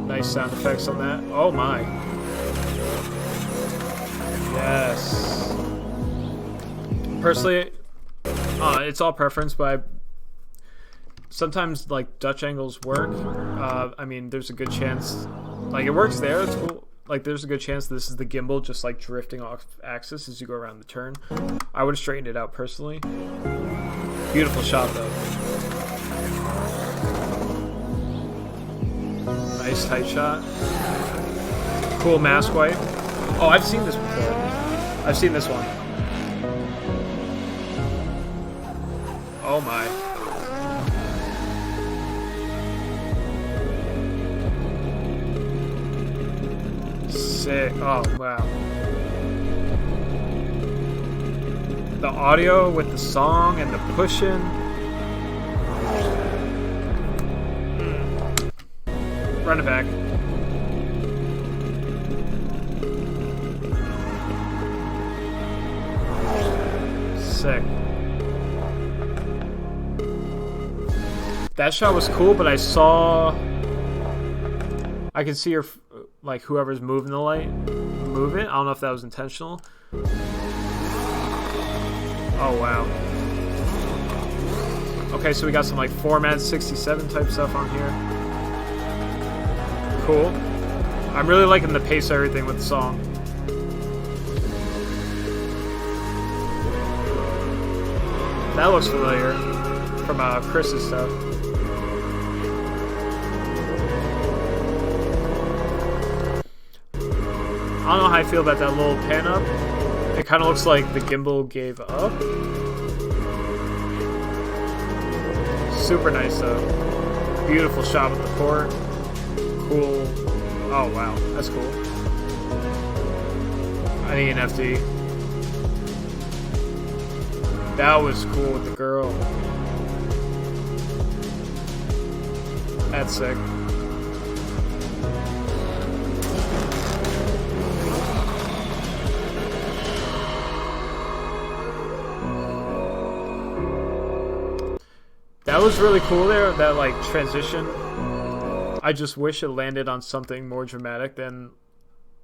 Nice sound effects on that. Oh my. Yes. Personally, it's all preference, but sometimes like Dutch angles work. I mean, there's a good chance, like it works there. It's cool. Like there's a good chance this is the gimbal just like drifting off axis as you go around the turn. I would have straightened it out personally. Beautiful shot though. Nice tight shot. Cool mask wipe. Oh, I've seen this before. I've seen this one. Oh my. Sick. Oh wow. The audio with the song and the pushing. Run it back. Sick. That shot was cool, but I could see her, like whoever's moving the light, move it. I don't know if that was intentional. Oh wow. Okay, so we got some like Format 67 type stuff on here. Cool. I'm really liking the pace of everything with the song. That looks familiar from Chris's stuff. I don't know how I feel about that little pan up. It kind of looks like the gimbal gave up. Super nice though. Beautiful shot with the port. Cool. Oh wow, that's cool. I need an FD. That was cool with the girl. That's sick. That was really cool there, that like transition. I just wish it landed on something more dramatic than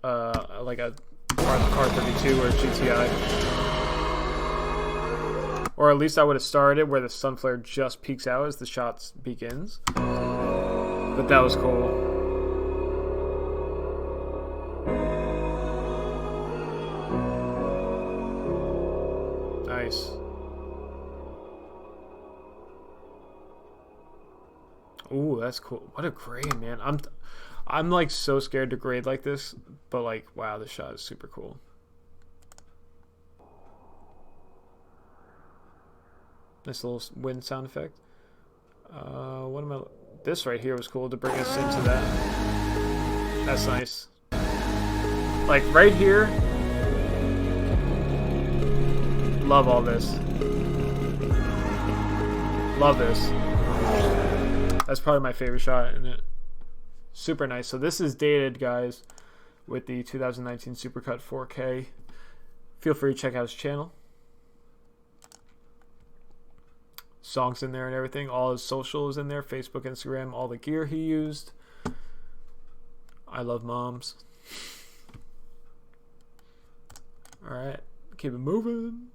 like a R32 or GTI. Or at least I would have started where the sun flare just peeks out as the shot begins. But that was cool. Nice. Ooh, that's cool. What a grade, man. I'm like so scared to grade like this, but like, wow, this shot is super cool. Nice little wind sound effect. What am I? This right here was cool to bring us into that. That's nice. Like right here. Love all this. Love this. That's probably my favorite shot in it. Super nice. So this is dated, guys, with the 2019 Supercut 4K. Feel free to check out his channel. Songs in there and everything. All his social is in there. Facebook, Instagram, all the gear he used. I love moms. Alright. Keep it moving.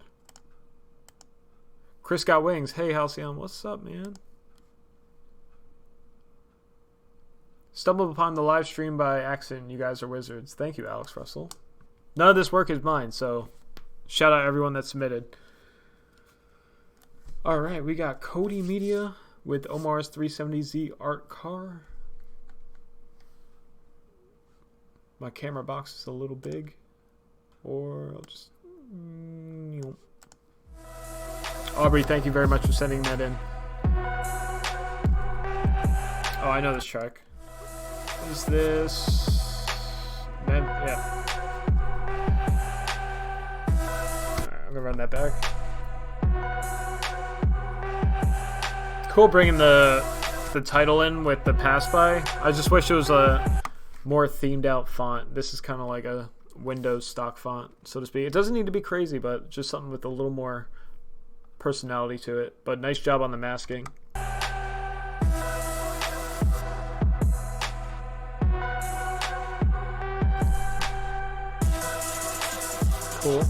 Chris Got Wings. Hey, Halcyon. What's up, man? Stumbled upon the live stream by accident. You guys are wizards. Thank you, Alex Russell. None of this work is mine, so shout out everyone that submitted. Alright, we got Cody Media with Omar's 370Z Art Car. My camera box is a little big. Or I'll just... Aubrey, thank you very much for sending that in. Oh, I know this track. What is this? Man, yeah. Alright, I'm gonna run that back. Cool bringing the title in with the pass by. I just wish it was a more themed out font. This is kind of like a Windows stock font, so to speak. It doesn't need to be crazy, but just something with a little more personality to it. But nice job on the masking. Cool.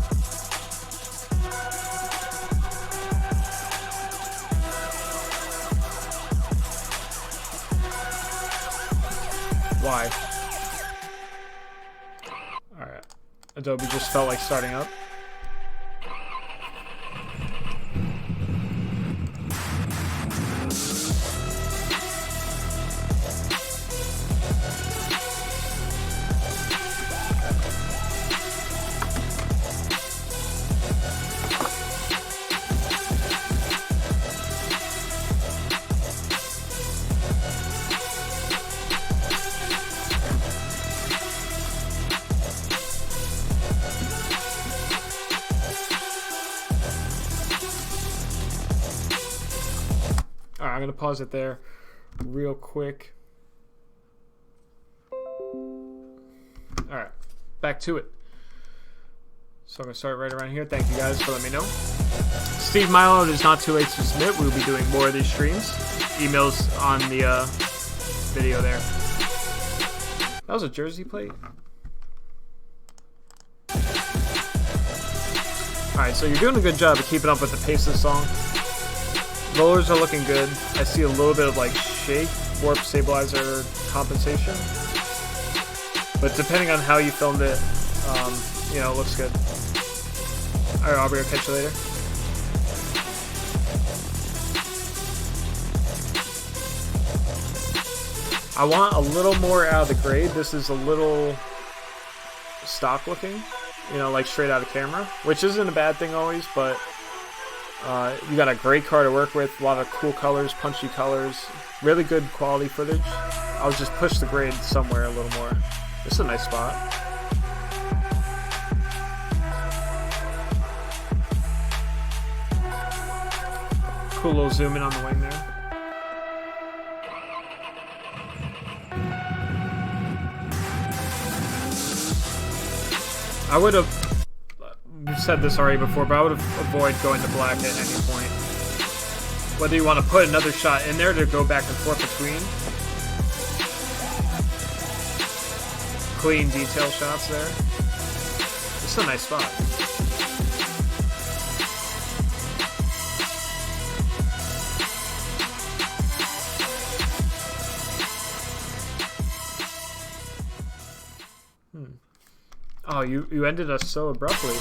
Why? Alright. Adobe just felt like starting up. I'm going to pause it there real quick. Alright, back to it. So I'm going to start right around here. Thank you guys for letting me know. Steve Milo, it is not too late to submit. We'll be doing more of these streams. Emails on the video there. That was a jersey plate. Alright, so you're doing a good job of keeping up with the pace of the song. Rollers are looking good. I see a little bit of like shake, warp stabilizer compensation. But depending on how you filmed it, you know, it looks good. Alright, Aubrey, I'll catch you later. I want a little more out of the grade. This is a little stock looking, you know, like straight out of camera, which isn't a bad thing always, but you got a great car to work with, a lot of cool colors, punchy colors, really good quality footage. I'll just push the grade somewhere a little more. This is a nice spot. Cool little zoom in on the wing there. I would have, we've said this already before, but I would have avoided going to black at any point. Whether you want to put another shot in there to go back and forth between. Clean detail shots there. It's a nice spot. Oh, you ended us so abruptly.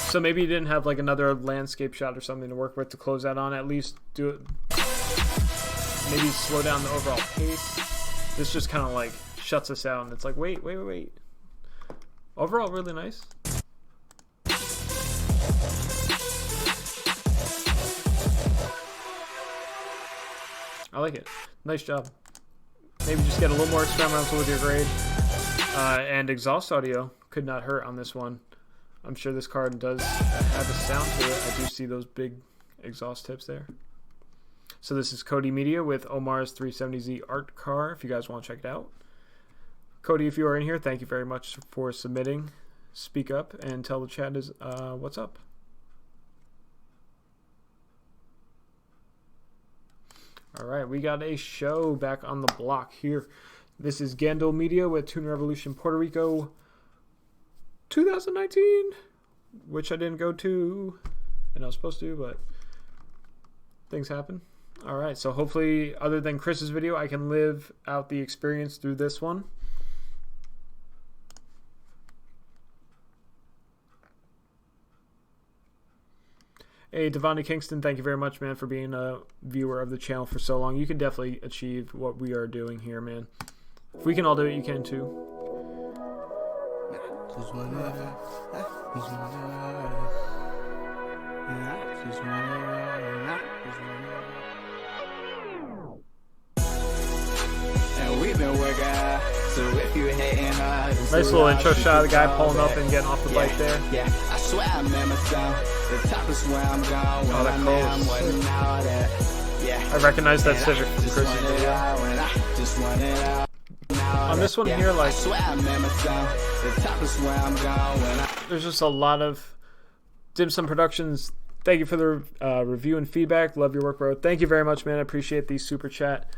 So maybe you didn't have like another landscape shot or something to work with to close that on. At least do it. Maybe slow down the overall pace. This just kind of like shuts us out, and it's like, wait. Overall, really nice. I like it. Nice job. Maybe just get a little more experimental with your grade. And exhaust audio could not hurt on this one. I'm sure this car does have a sound to it. I do see those big exhaust tips there. So this is Cody Media with Omar's 370Z Art Car, if you guys want to check it out. Cody, if you are in here, thank you very much for submitting. Speak up and tell the chat what's up. All right, we got a show back on the block here. This is Gandol Media with Tune Revolution Puerto Rico 2019, which I didn't go to, and I was supposed to, but things happen. All right, so hopefully, other than Chris's video, I can live out the experience through this one. Hey, Devontae Kingston, thank you very much, man, for being a viewer of the channel for so long. You can definitely achieve what we are doing here, man. If we can all do it, you can too. And we've been working hard, so if you hating hard, nice little intro shot of the guy pulling up and getting off the bike there. Yeah, I swear I remember some. The top is where I'm going. Oh, that Yeah. I recognize that Civic from Chris's video. On this one here, like, there's just a lot of Dim Sum Productions. Thank you for the review and feedback. Love your work, bro. Thank you very much, man. I appreciate the super chat.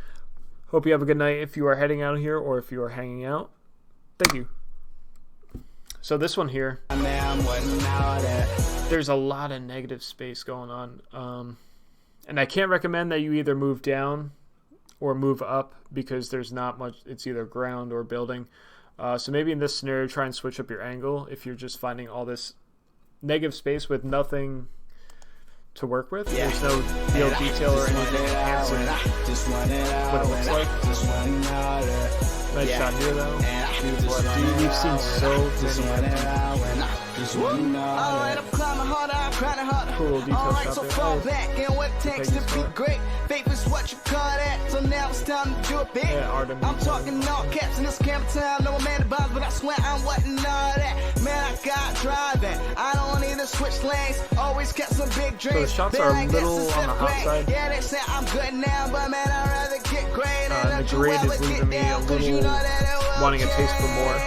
Hope you have a good night if you are heading out here or if you are hanging out. Thank you. So this one here, there's a lot of negative space going on. And I can't recommend that you either move down or move up because there's not much. It's either ground or building. So maybe in this scenario, try and switch up your angle if you're just finding all this negative space with nothing to work with. Yeah. There's no real detail or anything enhancing what it looks like. Nice shot here though. Beautiful FD. We've seen so many cool detail shot there. Faith is what you call that. So now it's time to do it big. I'm talking all caps in this camera time. No man about, but I swear I'm wasn't all that. Man, I got driving. I don't need to switch lanes. Always kept some big dreams. So the shots are a little on the hot side. Yeah, they say I'm good now, but man, I'd rather get great. The grade is leaving me a little wanting a taste for more.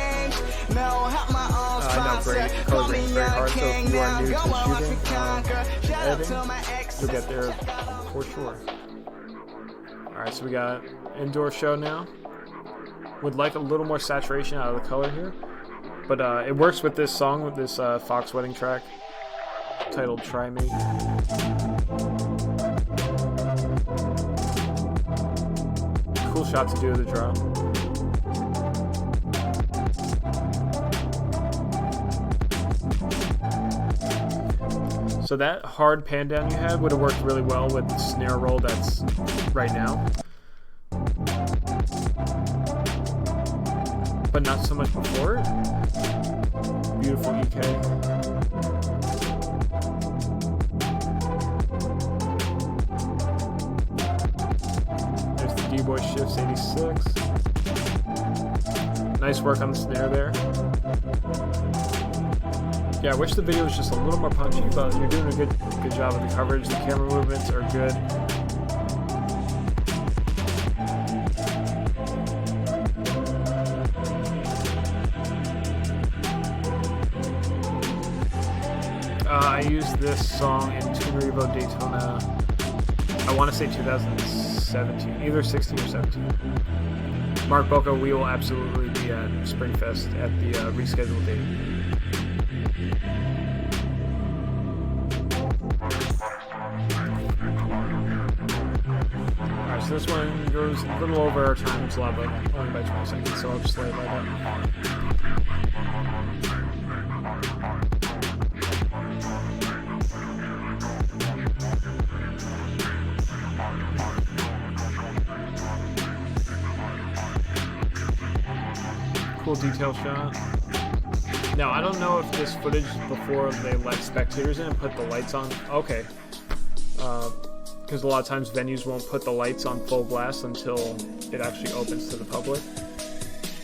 I know grade color grading is very hard, so if you are new to shooting, editing, you'll get there for sure. Alright, so we got indoor show now. Would like a little more saturation out of the color here, but it works with this song, with this Fox Wedding track titled Try Me. Cool shot to do with the drop. So that hard pan down you had would have worked really well with the snare roll that's right now. But not so much before it. Beautiful EK. There's the D-Boy Shifts 86. Nice work on the snare there. Yeah, I wish the video was just a little more punchy, but you're doing a good job with the coverage. The camera movements are good. I used this song in Tunerevo Daytona, I want to say 2017, either 16 or 17. Mark Boca, we will absolutely be at Springfest at the rescheduled date. Alright, so this one goes a little over our time slot, but only by 20 seconds, so I'll just lay it right out. Cool detail shot. Now, I don't know if this footage before they let spectators in and put the lights on. Okay. Because a lot of times venues won't put the lights on full blast until it actually opens to the public.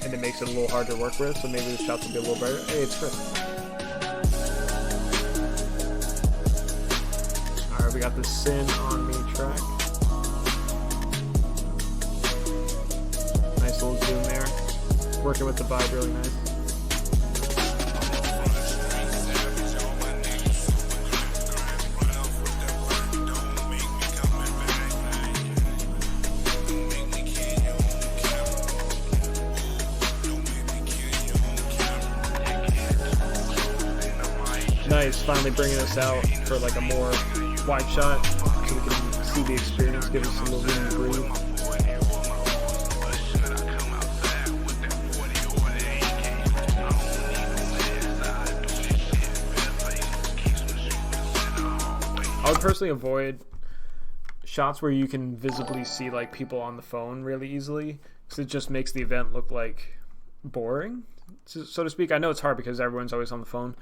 And it makes it a little hard to work with, so maybe the shots will be a little brighter. Hey, it's Chris. Alright, we got the Sin on Me track. Nice little zoom there. Working with the vibe really nice. Nice, finally bringing us out for like a more wide shot so we can see the experience, give us a little room to breathe. I would personally avoid shots where you can visibly see like people on the phone really easily, because it just makes the event look like boring, so to speak. I know it's hard because everyone's always on the phone.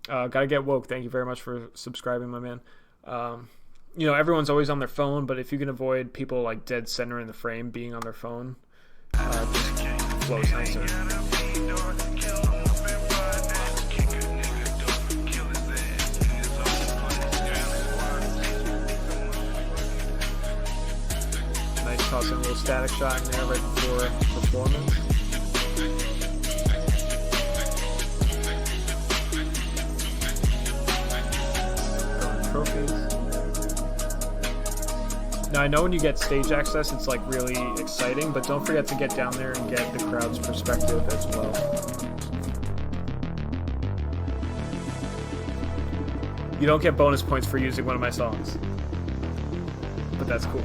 Gotta get woke. Thank you very much for subscribing, my man. You know, everyone's always on their phone, but if you can avoid people like dead center in the frame being on their phone, just flows nicer. Nice tossing a little static shot in there right before performance. Trophies. Now I know when you get stage access it's like really exciting, but don't forget to get down there and get the crowd's perspective as well. You don't get bonus points for using one of my songs, but that's cool.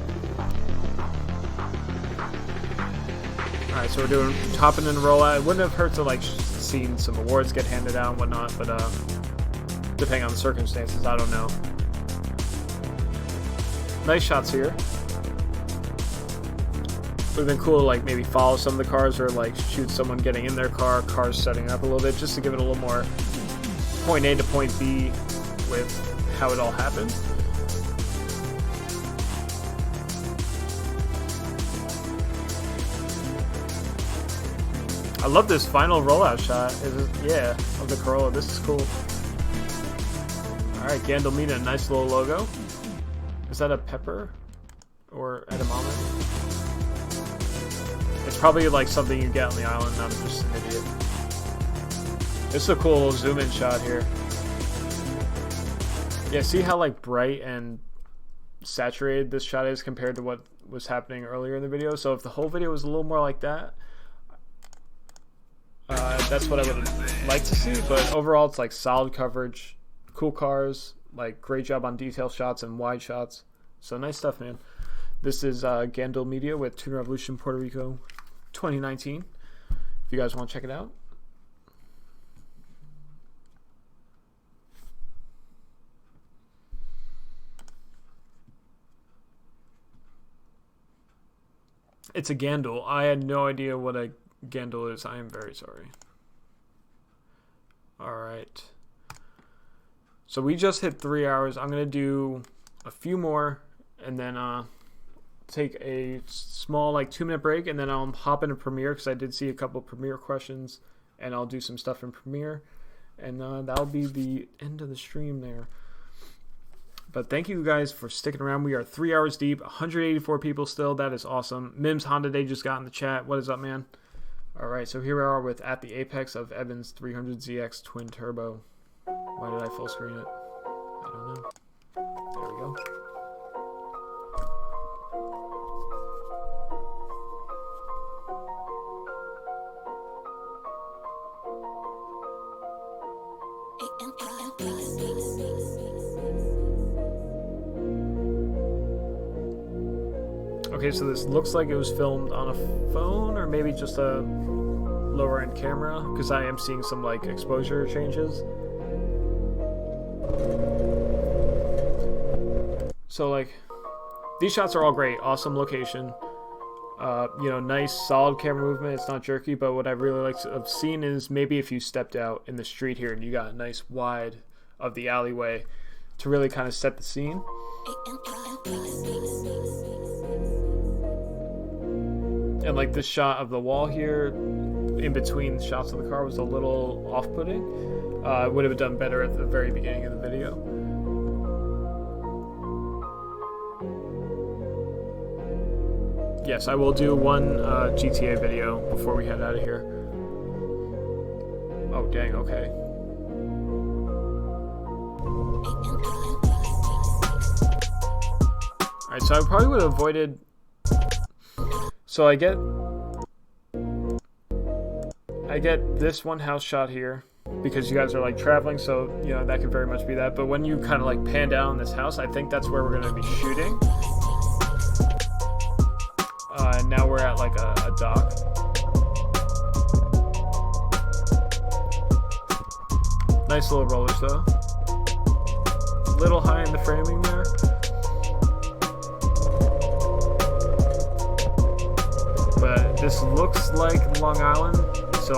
Alright, so we're doing hopping in rollout. It wouldn't have hurt to like seen some awards get handed out and whatnot, but depending on the circumstances, I don't know. Nice shots here. Would have been cool to like maybe follow some of the cars or like shoot someone getting in their car, cars setting up a little bit, just to give it a little more point A to point B with how it all happened. I love this final rollout shot. Yeah, of the Corolla. This is cool. Alright, Gandalmina, nice little logo. Is that a pepper? Or edamame? It's probably like something you get on the island, I'm just an idiot. This is a cool little zoom in shot here. Yeah, see how like bright and saturated this shot is compared to what was happening earlier in the video? So if the whole video was a little more like that, that's what I would like to see, but overall it's like solid coverage, cool cars, like great job on detail shots and wide shots. So nice stuff, man. This is Gandil Media with Tune Revolution Puerto Rico 2019. If you guys want to check it out. It's a Gandil. I had no idea what a Gandil is. I am very sorry. Alright. So we just hit 3 hours. I'm going to do a few more and then take a small like 2-minute break, and then I'll hop into Premiere because I did see a couple Premiere questions, and I'll do some stuff in Premiere. And that'll be the end of the stream there. But thank you guys for sticking around. We are 3 hours deep, 184 people still. That is awesome. Mims Honda Day just got in the chat. What is up, man? All right, so here we are with At the Apex of Evans 300ZX Twin Turbo. Why did I full screen it? I don't know. There we go. Okay, so this looks like it was filmed on a phone or maybe just a lower end camera, because I am seeing some like exposure changes. So like these shots are all great, awesome location, you know, nice solid camera movement. It's not jerky, but what I really like to have seen is maybe if you stepped out in the street here and you got a nice wide of the alleyway to really kind of set the scene. And like this shot of the wall here in between shots of the car was a little off-putting. I would have done better at the very beginning of the video. Yes, I will do one GTA video before we head out of here. Oh, dang, okay. Alright, so I probably would have avoided... So I get this one house shot here because you guys are like traveling, so you know that could very much be that. But when you kind of like pan down on this house, I think that's where we're going to be shooting. And now we're at like a dock. Nice little rollers though. Little high in the framing there. But this looks like Long Island, so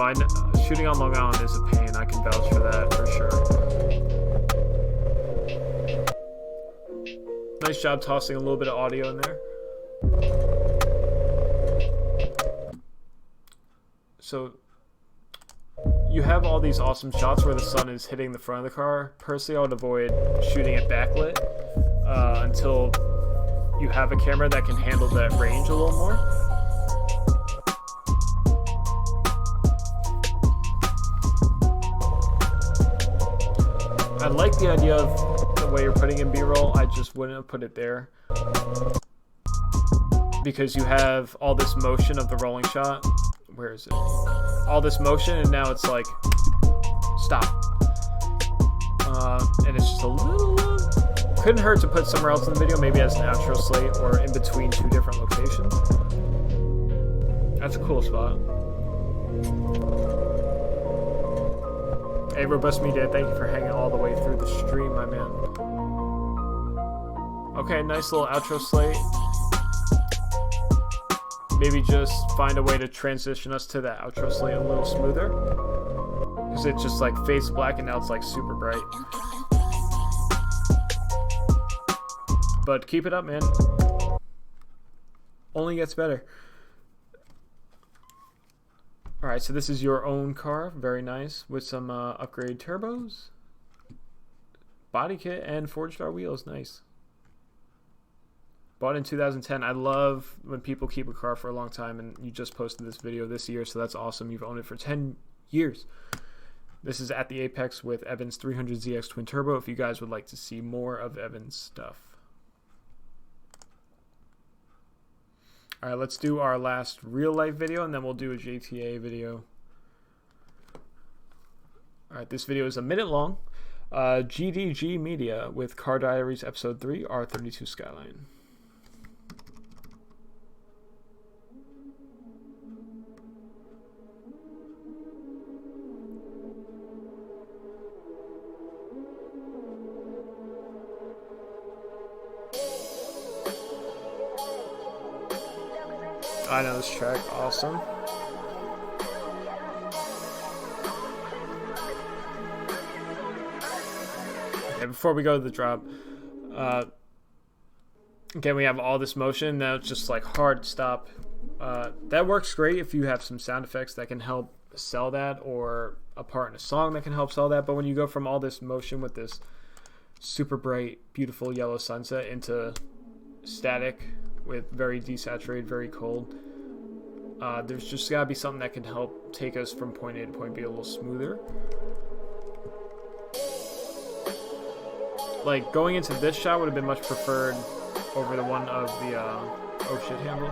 shooting on Long Island is a pain. I can vouch for that for sure. Nice job tossing a little bit of audio in there. So you have all these awesome shots where the sun is hitting the front of the car. Personally, I would avoid shooting it backlit until you have a camera that can handle that range a little more. I like the idea of the way you're putting in B-roll. I just wouldn't have put it there because you have all this motion of the rolling shot. Where is it? All this motion, and now it's like stop. And it's just a little couldn't hurt to put somewhere else in the video, maybe as an outro slate or in between two different locations. That's a cool spot. Hey, Robust Media, thank you for hanging all the way through the stream, my man. Okay, nice little outro slate. Maybe just find a way to transition us to that outro slate a little smoother. Because it just like fades black and now it's like super bright. But keep it up, man. Only gets better. Alright, so this is your own car. Very nice. With some upgrade turbos. Body kit and Forged Star wheels. Nice. Bought in 2010. I love when people keep a car for a long time, and you just posted this video this year, so that's awesome. You've owned it for 10 years. This is At the Apex with Evans 300ZX Twin Turbo if you guys would like to see more of Evans' stuff. Alright, let's do our last real life video, and then we'll do a GTA video. Alright, this video is a minute long. GDG Media with Car Diaries Episode 3, R32 Skyline. I know this track, awesome. Okay, before we go to the drop, again, we have all this motion. Now it's just like hard stop. That works great if you have some sound effects that can help sell that, or a part in a song that can help sell that. But when you go from all this motion with this super bright, beautiful yellow sunset into static with very desaturated, very cold, there's just got to be something that can help take us from point A to point B a little smoother. Like, going into this shot would have been much preferred over the one of the oh shit handle.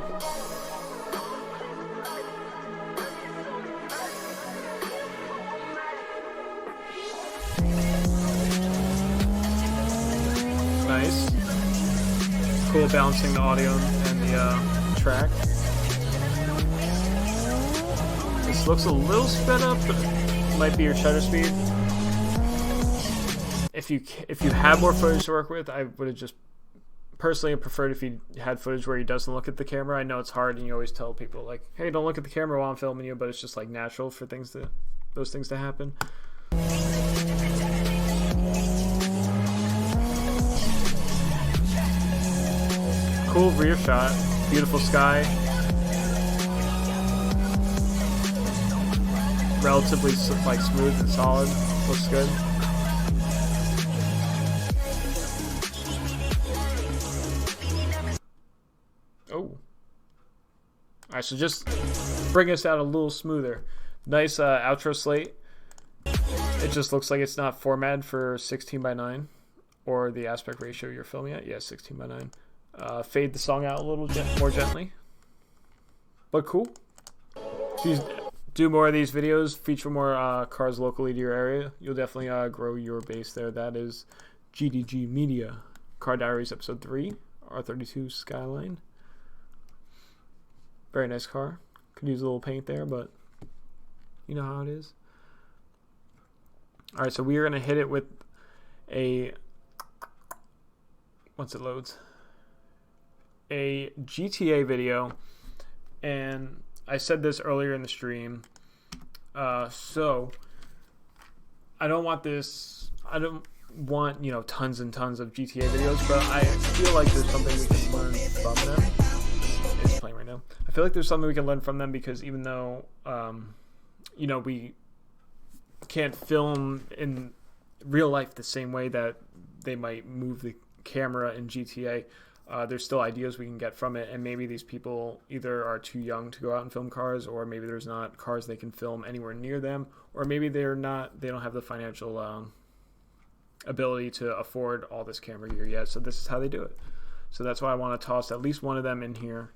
Nice. Cool balancing the audio and the track. This looks a little sped up, but it might be your shutter speed. If you had more footage to work with, I would have just personally preferred if you had footage where he doesn't look at the camera. I know it's hard, and you always tell people like, "Hey, don't look at the camera while I'm filming you," but it's just like natural for those things to happen. Cool rear shot, beautiful sky. Relatively like smooth and solid. Looks good. Oh. Alright, so just bring us out a little smoother. Nice outro slate. It just looks like it's not formatted for 16:9 or the aspect ratio you're filming at. Yeah, 16:9. Fade the song out a little more gently. But cool. If you do more of these videos, feature more cars locally to your area, you'll definitely grow your base there. That is GDG Media. Car Diaries Episode 3. R32 Skyline. Very nice car. Could use a little paint there, but you know how it is. Alright, so we are going to hit it with a... once it loads. A GTA video, and I said this earlier in the stream, so I don't want tons and tons of GTA videos, but I feel like there's something we can learn from them. It's playing right now. I feel like there's something we can learn from them, because even though we can't film in real life the same way that they might move the camera in GTA, there's still ideas we can get from it, and maybe these people either are too young to go out and film cars, or maybe there's not cars they can film anywhere near them, or maybe they don't have the financial ability to afford all this camera gear yet, so this is how they do it. So that's why I want to toss at least one of them in here.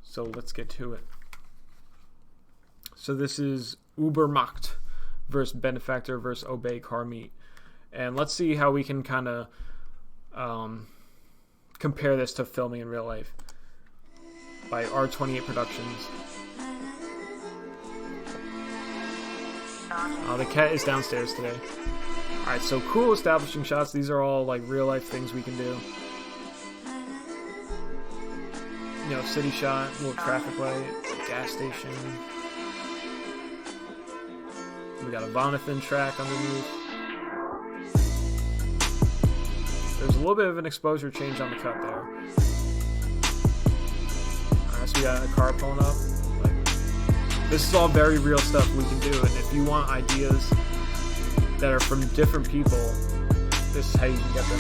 So let's get to it. So this is Ubermacht versus Benefactor versus Obey Car Meet. And let's see how we can kind of compare this to filming in real life by R28 Productions. The cat is downstairs today. Alright, so cool establishing shots. These are all like real life things we can do. You know, city shot, little traffic light, gas station. We got a Vonathan track underneath. There's a little bit of an exposure change on the cut there. Alright, so we got a car pulling up. This is all very real stuff we can do, and if you want ideas that are from different people, this is how you can get them.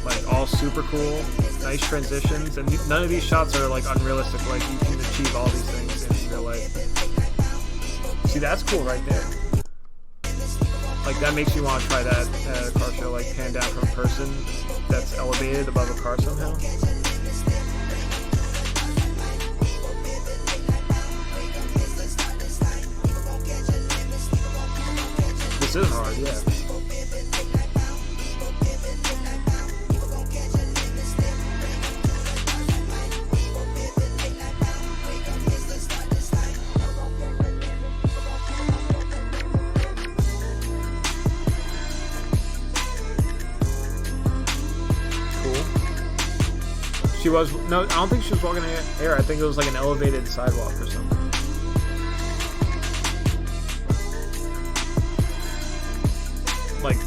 Like, all super cool, nice transitions, and none of these shots are like unrealistic. Like, you can achieve all these things in real life. See, that's cool right there. Like, that makes you want to try that at a car show, like pan down from a person that's elevated above a car somehow. This is hard, yeah. No, I don't think she was walking in air. I think it was like an elevated sidewalk or something. Like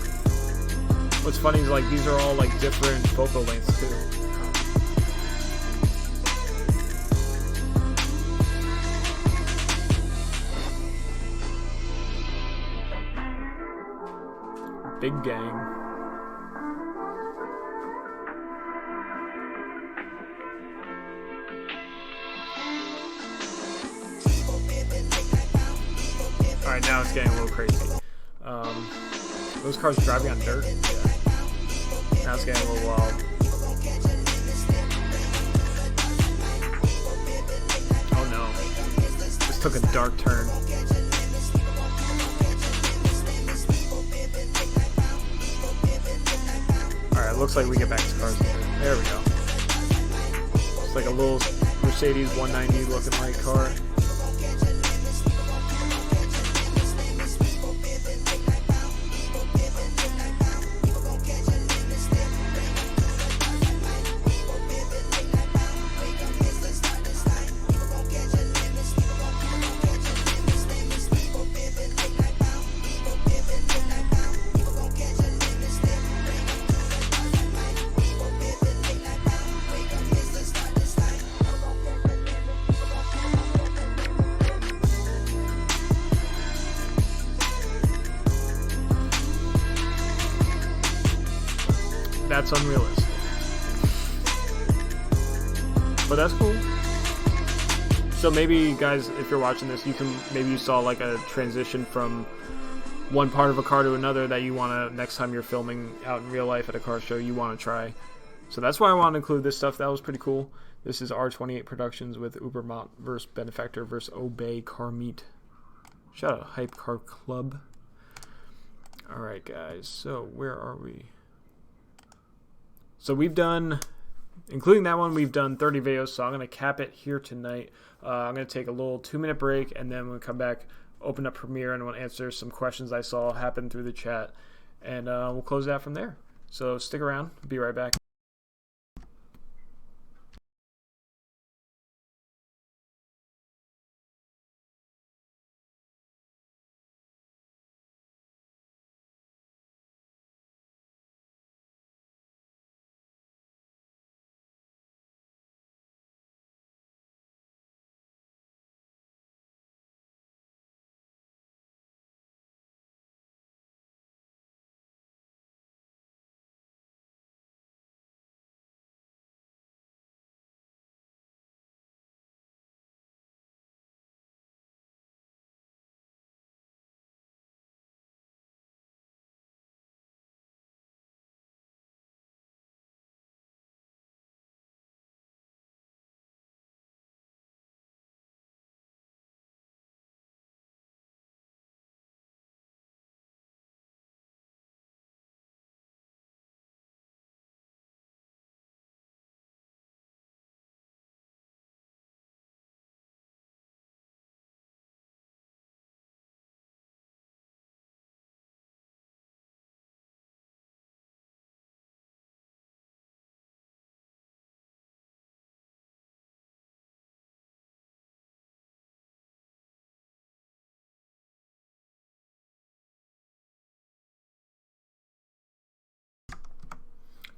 funny is like these are all like different focal lengths too. Big gang. Alright, now it's getting a little crazy. Those cars driving on dirt? Yeah. Now it's getting a little wild. Oh no. This took a dark turn. Alright, looks like we get back to cars. There we go. It's like a little Mercedes 190 looking like car. That's unrealistic. But that's cool. So maybe, guys, if you're watching this, maybe you saw like a transition from one part of a car to another that you want to, next time you're filming out in real life at a car show, you want to try. So that's why I want to include this stuff. That was pretty cool. This is R28 Productions with Ubermont vs. Benefactor vs. Obey Car Meet. Shout out Hype Car Club. Alright, guys. So where are we? So we've done, including that one, we've done 30 videos, so I'm going to cap it here tonight. I'm going to take a little 2-minute break, and then we'll come back, open up Premiere, and we'll answer some questions I saw happen through the chat, and we'll close it out from there. So stick around. Be right back.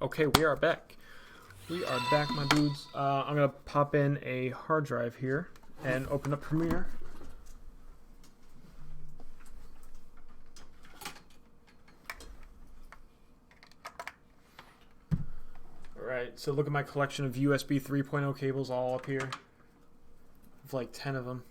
Okay, we are back. We are back, my dudes. I'm going to pop in a hard drive here and open up Premiere. Alright, so look at my collection of USB 3.0 cables all up here. I've like 10 of them.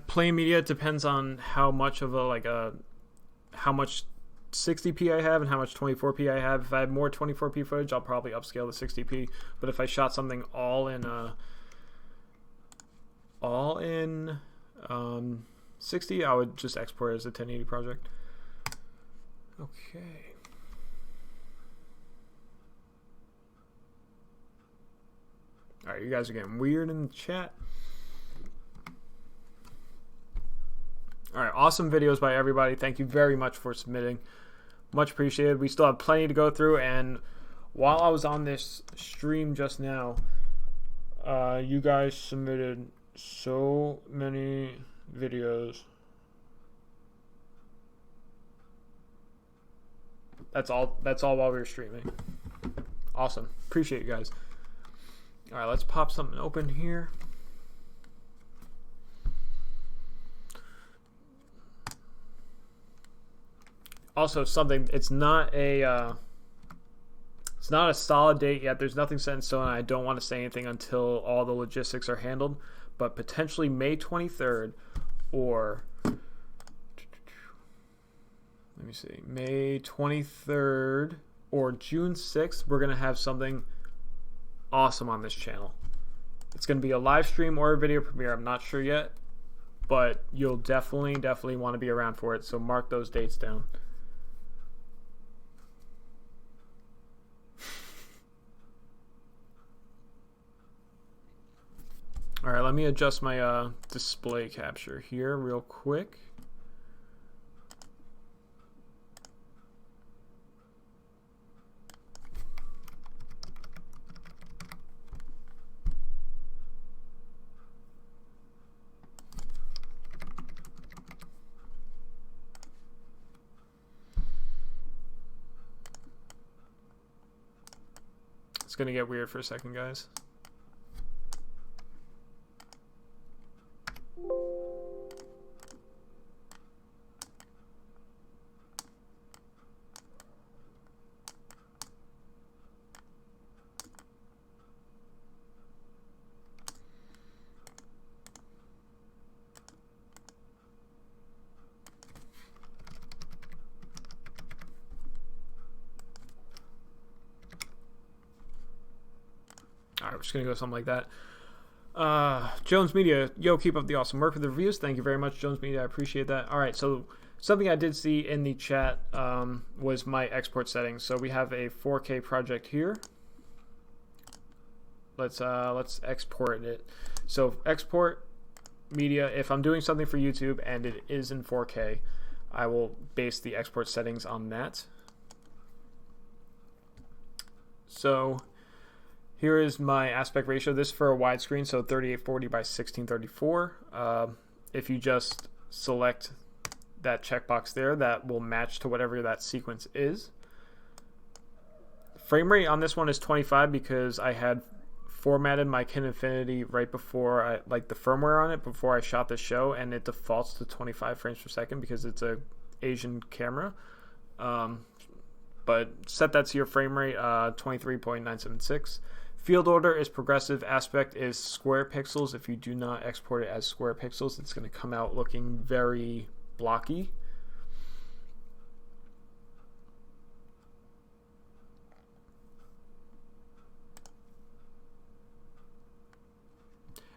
Playing media depends on how much of how much 60p I have and how much 24p I have. If I have more 24p footage, I'll probably upscale to 60p. But if I shot something all in 60, I would just export it as a 1080 project. Okay. All right, you guys are getting weird in the chat. All right, awesome videos by everybody. Thank you very much for submitting. Much appreciated. We still have plenty to go through, and while I was on this stream just now, you guys submitted so many videos. That's all while we were streaming. Awesome. Appreciate you guys. All right, let's pop something open here. Also, something, it's not a solid date yet. There's nothing set in stone. I don't want to say anything until all the logistics are handled, but potentially May 23rd or let me see, May 23rd or June 6th, we're going to have something awesome on this channel. It's going to be a live stream or a video premiere. I'm not sure yet, but you'll definitely want to be around for it. So mark those dates down. All right, let me adjust my display capture here real quick. It's gonna get weird for a second, guys. Alright, we're just gonna go something like that. Jones Media, yo, keep up the awesome work with the reviews. Thank you very much, Jones Media. I appreciate that. Alright, so something I did see in the chat was my export settings. So we have a 4K project here. Let's export it. So export media, if I'm doing something for YouTube and it is in 4K, I will base the export settings on that. So here is my aspect ratio. This is for a widescreen, so 3840 by 1634. If you just select that checkbox there, that will match to whatever that sequence is. Frame rate on this one is 25 because I had formatted my Kin Infinity right before I, like the firmware on it, before I shot the show, and it defaults to 25 frames per second because it's a Asian camera. But set that to your frame rate, 23.976. Field order is progressive. Aspect is square pixels. If you do not export it as square pixels, it's going to come out looking very blocky.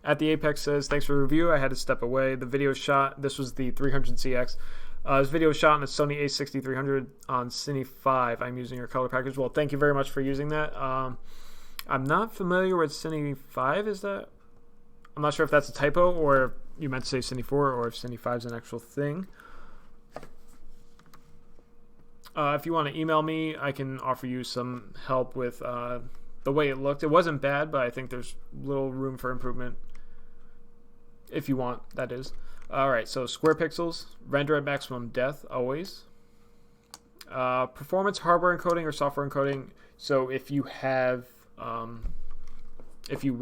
At the Apex says, thanks for the review. I had to step away. The video shot, this was the 300CX. This video was shot on a Sony a6300 on Cine 5. I'm using your color package. Well, thank you very much for using that. I'm not familiar with Cine 5. Is that? I'm not sure if that's a typo or if you meant to say Cine 4 or if Cine 5 is an actual thing. If you want to email me, I can offer you some help with the way it looked. It wasn't bad, but I think there's little room for improvement. If you want, that is. Alright, so square pixels, render at maximum depth, always. Performance, hardware encoding, or software encoding. So if you have, if you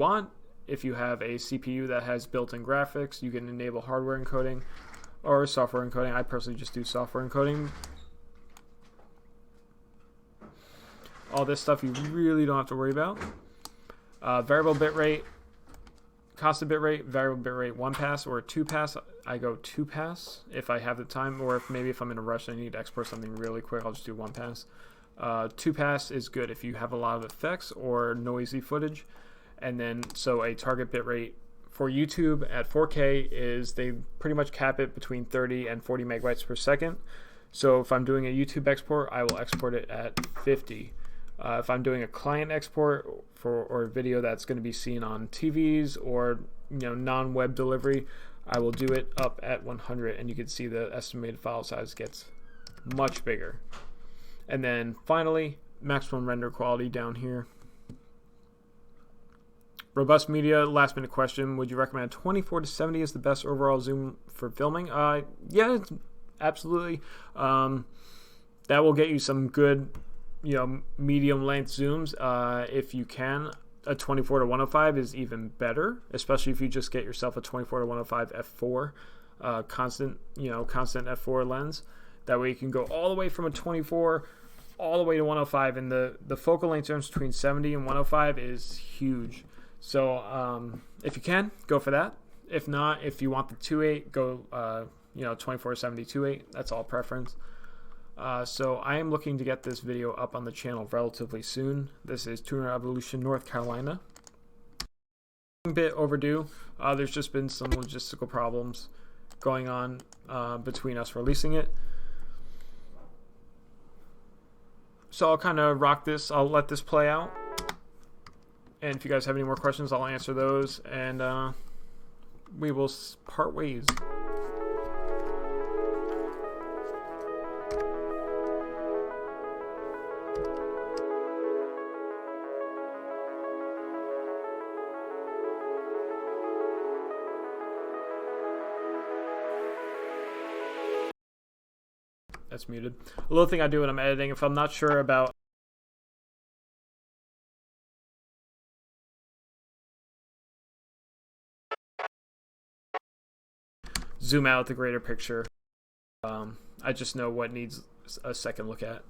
have a CPU that has built-in graphics, you can enable hardware encoding or software encoding. I personally just do software encoding. All this stuff you really don't have to worry about. Variable bitrate, constant bitrate, variable bitrate, 1-pass or 2-pass. I go 2-pass if I have the time, or if maybe if I'm in a rush and I need to export something really quick, I'll just do 1-pass. 2-pass is good if you have a lot of effects or noisy footage. And then, so a target bitrate for YouTube at 4K is, they pretty much cap it between 30 and 40 megabytes per second. So if I'm doing a YouTube export, I will export it at 50. If I'm doing a client export or a video that's going to be seen on TVs or non-web delivery, I will do it up at 100, and you can see the estimated file size gets much bigger. And then finally, maximum render quality down here. Robust media, last minute question. Would you recommend 24 to 70 as the best overall zoom for filming? Yeah, absolutely. That will get you some good, medium length zooms. If you can, a 24 to 105 is even better, especially if you just get yourself a 24 to 105 f4 constant f4 lens. That way you can go all the way from a 24 all the way to 105, and the focal length difference between 70 and 105 is huge. So if you can, go for that. If not, if you want the 2.8, go 24 70 2.8. That's all preference. So I am looking to get this video up on the channel relatively soon. This is Tuner Evolution, North Carolina. A bit overdue. There's just been some logistical problems going on between us releasing it. So I'll kind of rock this. I'll let this play out. And if you guys have any more questions, I'll answer those. And we will part ways. That's muted. A little thing I do when I'm editing, if I'm not sure about zoom out the greater picture, I just know what needs a second look at.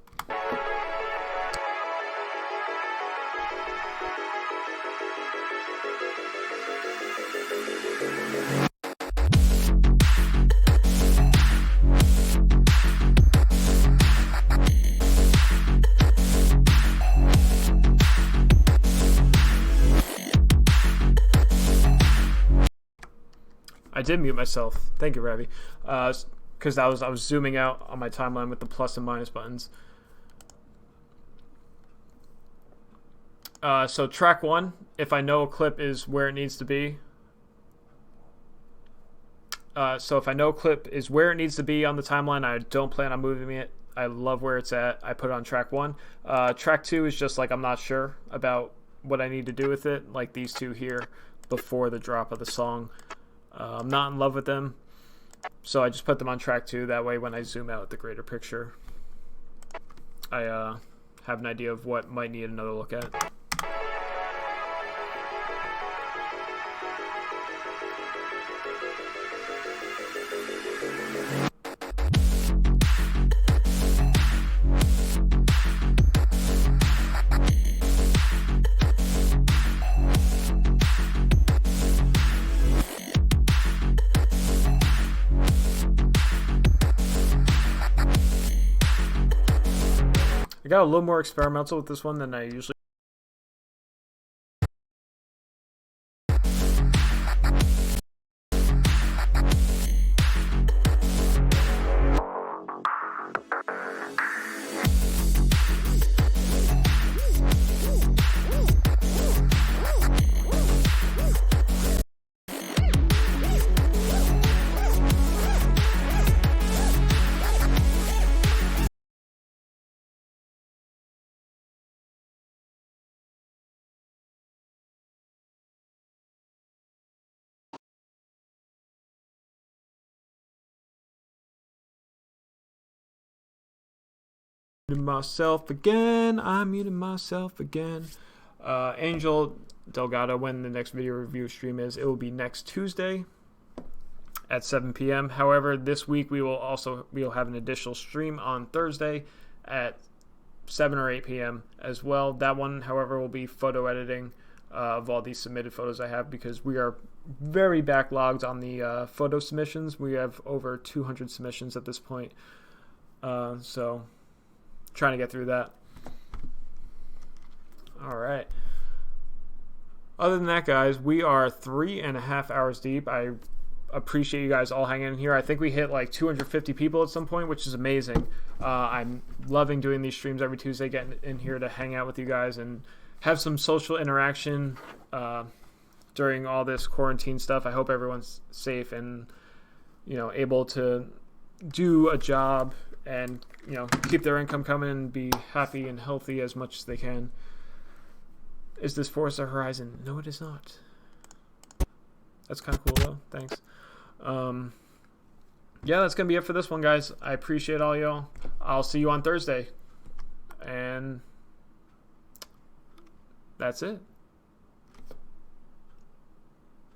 I did mute myself. Thank you, Ravi. Because I was zooming out on my timeline with the plus and minus buttons. So track 1, if I know a clip is where it needs to be. So if I know a clip is where it needs to be on the timeline, I don't plan on moving it. I love where it's at. I put it on track 1. Track 2 is just like I'm not sure about what I need to do with it, like these two here before the drop of the song. I'm not in love with them, so I just put them on track 2. That way when I zoom out the greater picture, I have an idea of what might need another look at. I got a little more experimental with this one than I usually. Myself again. I'm muting myself again. Angel Delgado, when the next video review stream is, it will be next Tuesday at 7 p.m. However, this week we'll have an additional stream on Thursday at 7 or 8 p.m. as well. That one, however, will be photo editing of all these submitted photos I have, because we are very backlogged on the photo submissions. We have over 200 submissions at this point. So trying to get through that. All right. Other than that, guys, we are 3.5 hours deep. I appreciate you guys all hanging in here. I think we hit like 250 people at some point, which is amazing. I'm loving doing these streams every Tuesday, getting in here to hang out with you guys and have some social interaction during all this quarantine stuff. I hope everyone's safe and able to do a job and, keep their income coming and be happy and healthy as much as they can. Is this Forza Horizon? No, it is not. That's kind of cool, though. Thanks. Yeah, that's going to be it for this one, guys. I appreciate all y'all. I'll see you on Thursday. And that's it.